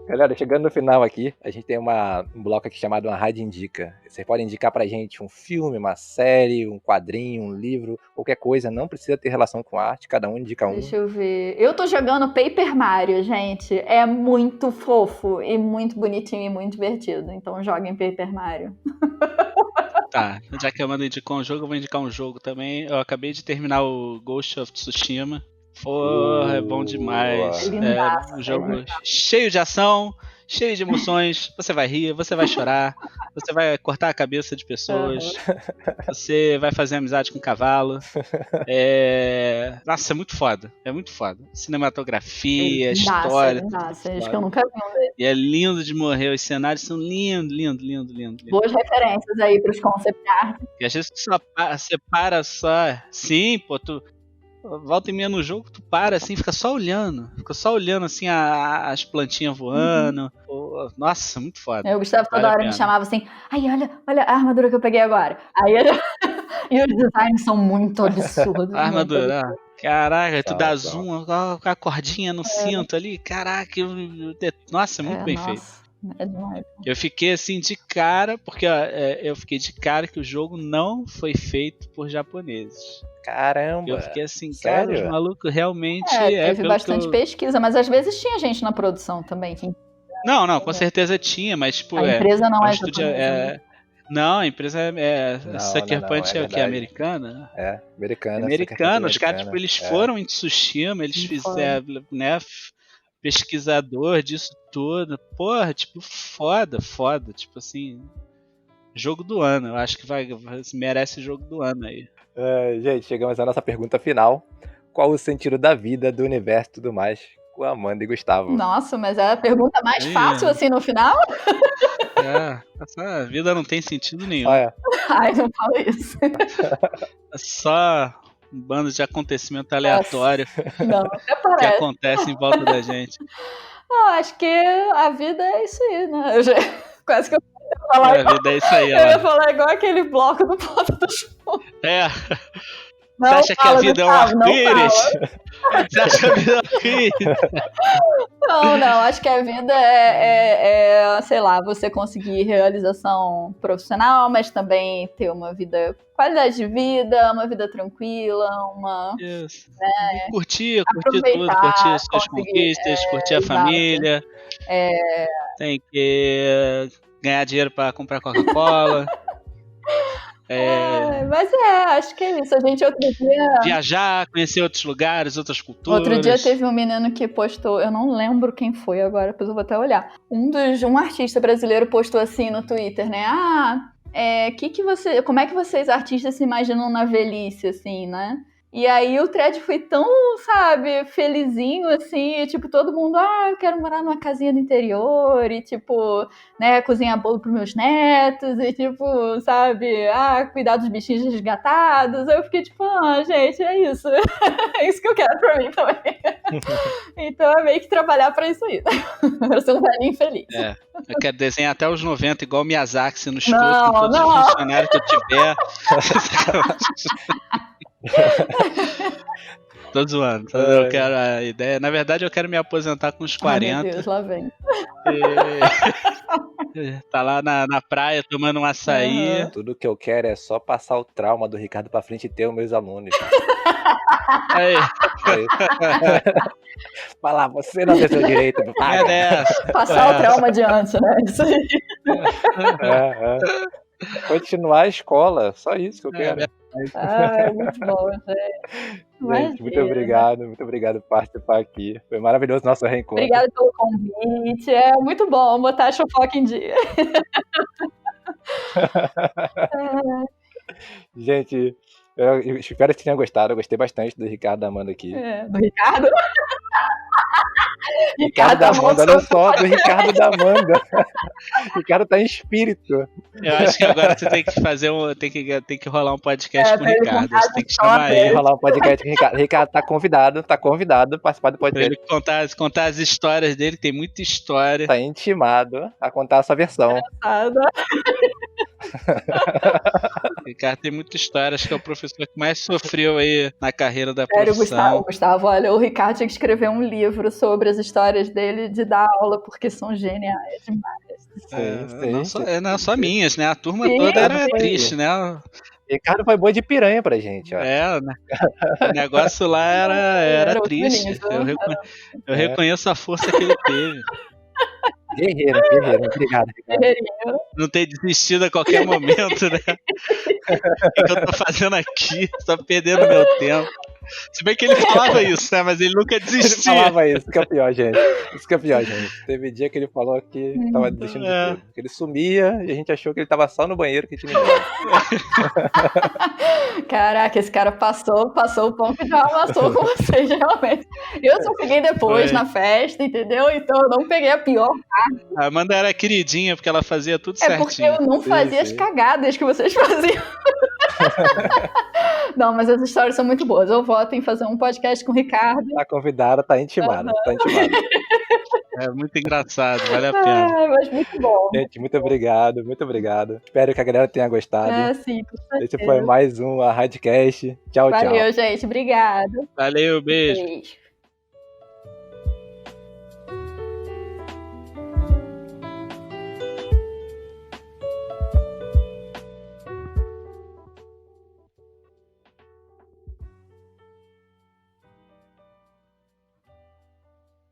[SPEAKER 1] Galera, chegando no final aqui, a gente tem um bloco aqui chamado Uma Rádio Indica. Você pode indicar pra gente um filme, uma série, um quadrinho, um livro, qualquer coisa, não precisa ter relação com arte, cada um indica um.
[SPEAKER 2] Deixa eu ver. Eu tô jogando Paper Mario, gente. É muito fofo e muito bonitinho e muito divertido. Então joguem Paper Mario.
[SPEAKER 3] Tá, já que a Amanda indicou um jogo, eu vou indicar um jogo também. Eu acabei de terminar o Ghost of Tsushima. Porra, é bom demais. É um jogo cheio de ação, cheio de emoções. Você vai rir, você vai chorar, você vai cortar a cabeça de pessoas, você vai fazer amizade com o cavalo. Nossa, é muito foda. É muito foda. Cinematografia, história.
[SPEAKER 2] Acho que eu nunca vi um dele.
[SPEAKER 3] E é lindo de morrer. Os cenários são lindos.
[SPEAKER 2] Boas referências aí pros concept art.
[SPEAKER 3] E às vezes você para só. Sim, pô, tu. Volta e meia no jogo, tu para assim, fica só olhando assim as plantinhas voando. Pô, nossa, muito foda.
[SPEAKER 2] O Gustavo toda hora me chamava assim, olha a armadura que eu peguei agora. E os designs são muito absurdos.
[SPEAKER 3] A armadura, caraca, tu dá zoom com a cordinha no cinto ali, caraca, nossa, é muito bem feito.
[SPEAKER 2] É demais.
[SPEAKER 3] Eu fiquei assim de cara, porque eu fiquei de cara que o jogo não foi feito por japoneses.
[SPEAKER 1] Caramba!
[SPEAKER 3] Eu fiquei assim,
[SPEAKER 1] sério?
[SPEAKER 3] Cara, os malucos realmente...
[SPEAKER 2] Teve bastante pesquisa, mas às vezes tinha gente na produção também.
[SPEAKER 3] Não, com certeza tinha, mas tipo...
[SPEAKER 2] A empresa não é japonesa.
[SPEAKER 3] Não, a empresa Sucker Punch é o que? Americana?
[SPEAKER 1] Americana.
[SPEAKER 3] Os caras, tipo, eles foram em Tsushima, eles fizeram, né... Pesquisador disso tudo. Porra, tipo, foda. Tipo assim... Jogo do ano. Eu acho que merece jogo do ano aí.
[SPEAKER 1] Gente, chegamos à nossa pergunta final. Qual o sentido da vida, do universo e tudo mais? Com Amanda e Gustavo.
[SPEAKER 2] Nossa, mas é a pergunta mais fácil assim no final?
[SPEAKER 3] Essa vida não tem sentido nenhum.
[SPEAKER 2] Ai, não fala isso.
[SPEAKER 3] É só um bando de acontecimento aleatório que acontece em volta da gente.
[SPEAKER 2] Acho que a vida é isso aí, né? Quase que eu ia
[SPEAKER 3] falar a vida é isso aí,
[SPEAKER 2] eu ia falar igual aquele bloco do Porta do Show.
[SPEAKER 3] Você acha que a vida é um arco-íris? Você acha que a vida é
[SPEAKER 2] Não, acho que a vida sei lá, você conseguir realização profissional, mas também ter uma vida, qualidade de vida, uma vida tranquila,
[SPEAKER 3] Isso.
[SPEAKER 2] Né,
[SPEAKER 3] curtir tudo, curtir as suas conquistas, curtir a família. Tem que ganhar dinheiro pra comprar Coca-Cola.
[SPEAKER 2] Mas acho que é isso. A gente outro dia...
[SPEAKER 3] Viajar, conhecer outros lugares, outras culturas.
[SPEAKER 2] Outro dia teve um menino que postou, eu não lembro quem foi agora, depois eu vou até olhar. Um artista brasileiro postou assim no Twitter, né? Como é que vocês artistas se imaginam na velhice, assim, né? E aí o thread foi tão, sabe, felizinho, assim, e, tipo, todo mundo, eu quero morar numa casinha do interior, e, tipo, né, cozinhar bolo pros meus netos, e, tipo, sabe, cuidar dos bichinhos resgatados. Eu fiquei, tipo, gente, é isso. É isso que eu quero pra mim também. Então é meio que trabalhar pra isso aí. Pra ser um velhinho feliz.
[SPEAKER 3] Eu quero desenhar até os 90, igual o Miyazaki, no escroto, com todos os funcionários que eu tiver. Tô zoando. Eu quero a ideia. Na verdade, eu quero me aposentar com uns 40.
[SPEAKER 2] Meu Deus, lá vem.
[SPEAKER 3] Tá lá na praia tomando um açaí.
[SPEAKER 1] Tudo que eu quero é só passar o trauma do Ricardo pra frente e ter os meus alunos.
[SPEAKER 3] Aí.
[SPEAKER 1] Falar, você não tem seu direito.
[SPEAKER 2] Passar o trauma adiante, né? Isso aí.
[SPEAKER 1] Continuar a escola, só isso que eu quero.
[SPEAKER 2] Muito bom, gente.
[SPEAKER 1] Muito obrigado por participar aqui. Foi maravilhoso nosso reencontro.
[SPEAKER 2] Obrigada pelo convite. É muito bom botar a fofoca em dia.
[SPEAKER 1] Gente, eu espero que tenham gostado. Eu gostei bastante do Ricardo e da Amanda aqui.
[SPEAKER 2] Do Ricardo?
[SPEAKER 1] Ricardo da Amanda, olha só, do Ricardo da Amanda. Ricardo tá em espírito.
[SPEAKER 3] Eu acho que agora você tem que fazer tem que rolar um podcast com o Ricardo. Você tem que chamar ele.
[SPEAKER 1] Rolar um podcast com o Ricardo. Ricardo tá convidado a participar do podcast.
[SPEAKER 3] Pra ele contar as histórias dele, tem muita história.
[SPEAKER 1] Tá intimado a contar a sua versão.
[SPEAKER 3] Ricardo tem muita história, acho que é o professor que mais sofreu aí na carreira da profissão.
[SPEAKER 2] Gustavo, olha, o Ricardo tinha que escrever um livro sobre as histórias dele de dar aula, porque são geniais demais.
[SPEAKER 3] Não só minhas, né? A turma toda era triste, né?
[SPEAKER 1] Ricardo foi boi de piranha pra gente. Ó.
[SPEAKER 3] O negócio lá era triste. Eu reconheço a força que ele teve.
[SPEAKER 1] Guerreiro, obrigado.
[SPEAKER 3] Não ter desistido a qualquer momento, né? O que eu tô fazendo aqui? Só perdendo meu tempo. Se bem que ele falava isso, né? Mas ele nunca desistia.
[SPEAKER 1] Ele falava isso, isso que é pior, gente. Teve dia que ele falou que tava desistindo de tudo. Ele sumia e a gente achou que ele tava só no banheiro que tinha ninguém.
[SPEAKER 2] Caraca, esse cara passou o pão que já amassou com vocês, realmente. Eu só peguei depois na festa, entendeu? Então eu não peguei a pior parte.
[SPEAKER 3] A Amanda era queridinha porque ela fazia tudo certinho.
[SPEAKER 2] Porque eu não fazia as cagadas que vocês faziam. Não, mas as histórias são muito boas. Eu voto em fazer um podcast com o Ricardo.
[SPEAKER 1] Tá convidada, tá intimada.
[SPEAKER 3] É muito engraçado, vale a pena.
[SPEAKER 2] Mas muito bom.
[SPEAKER 1] Gente, muito obrigado. Espero que a galera tenha gostado.
[SPEAKER 2] Sim, com certeza.
[SPEAKER 1] Esse foi mais um Radcast. Tchau.
[SPEAKER 2] Valeu, gente. Obrigado.
[SPEAKER 3] Valeu, beijo.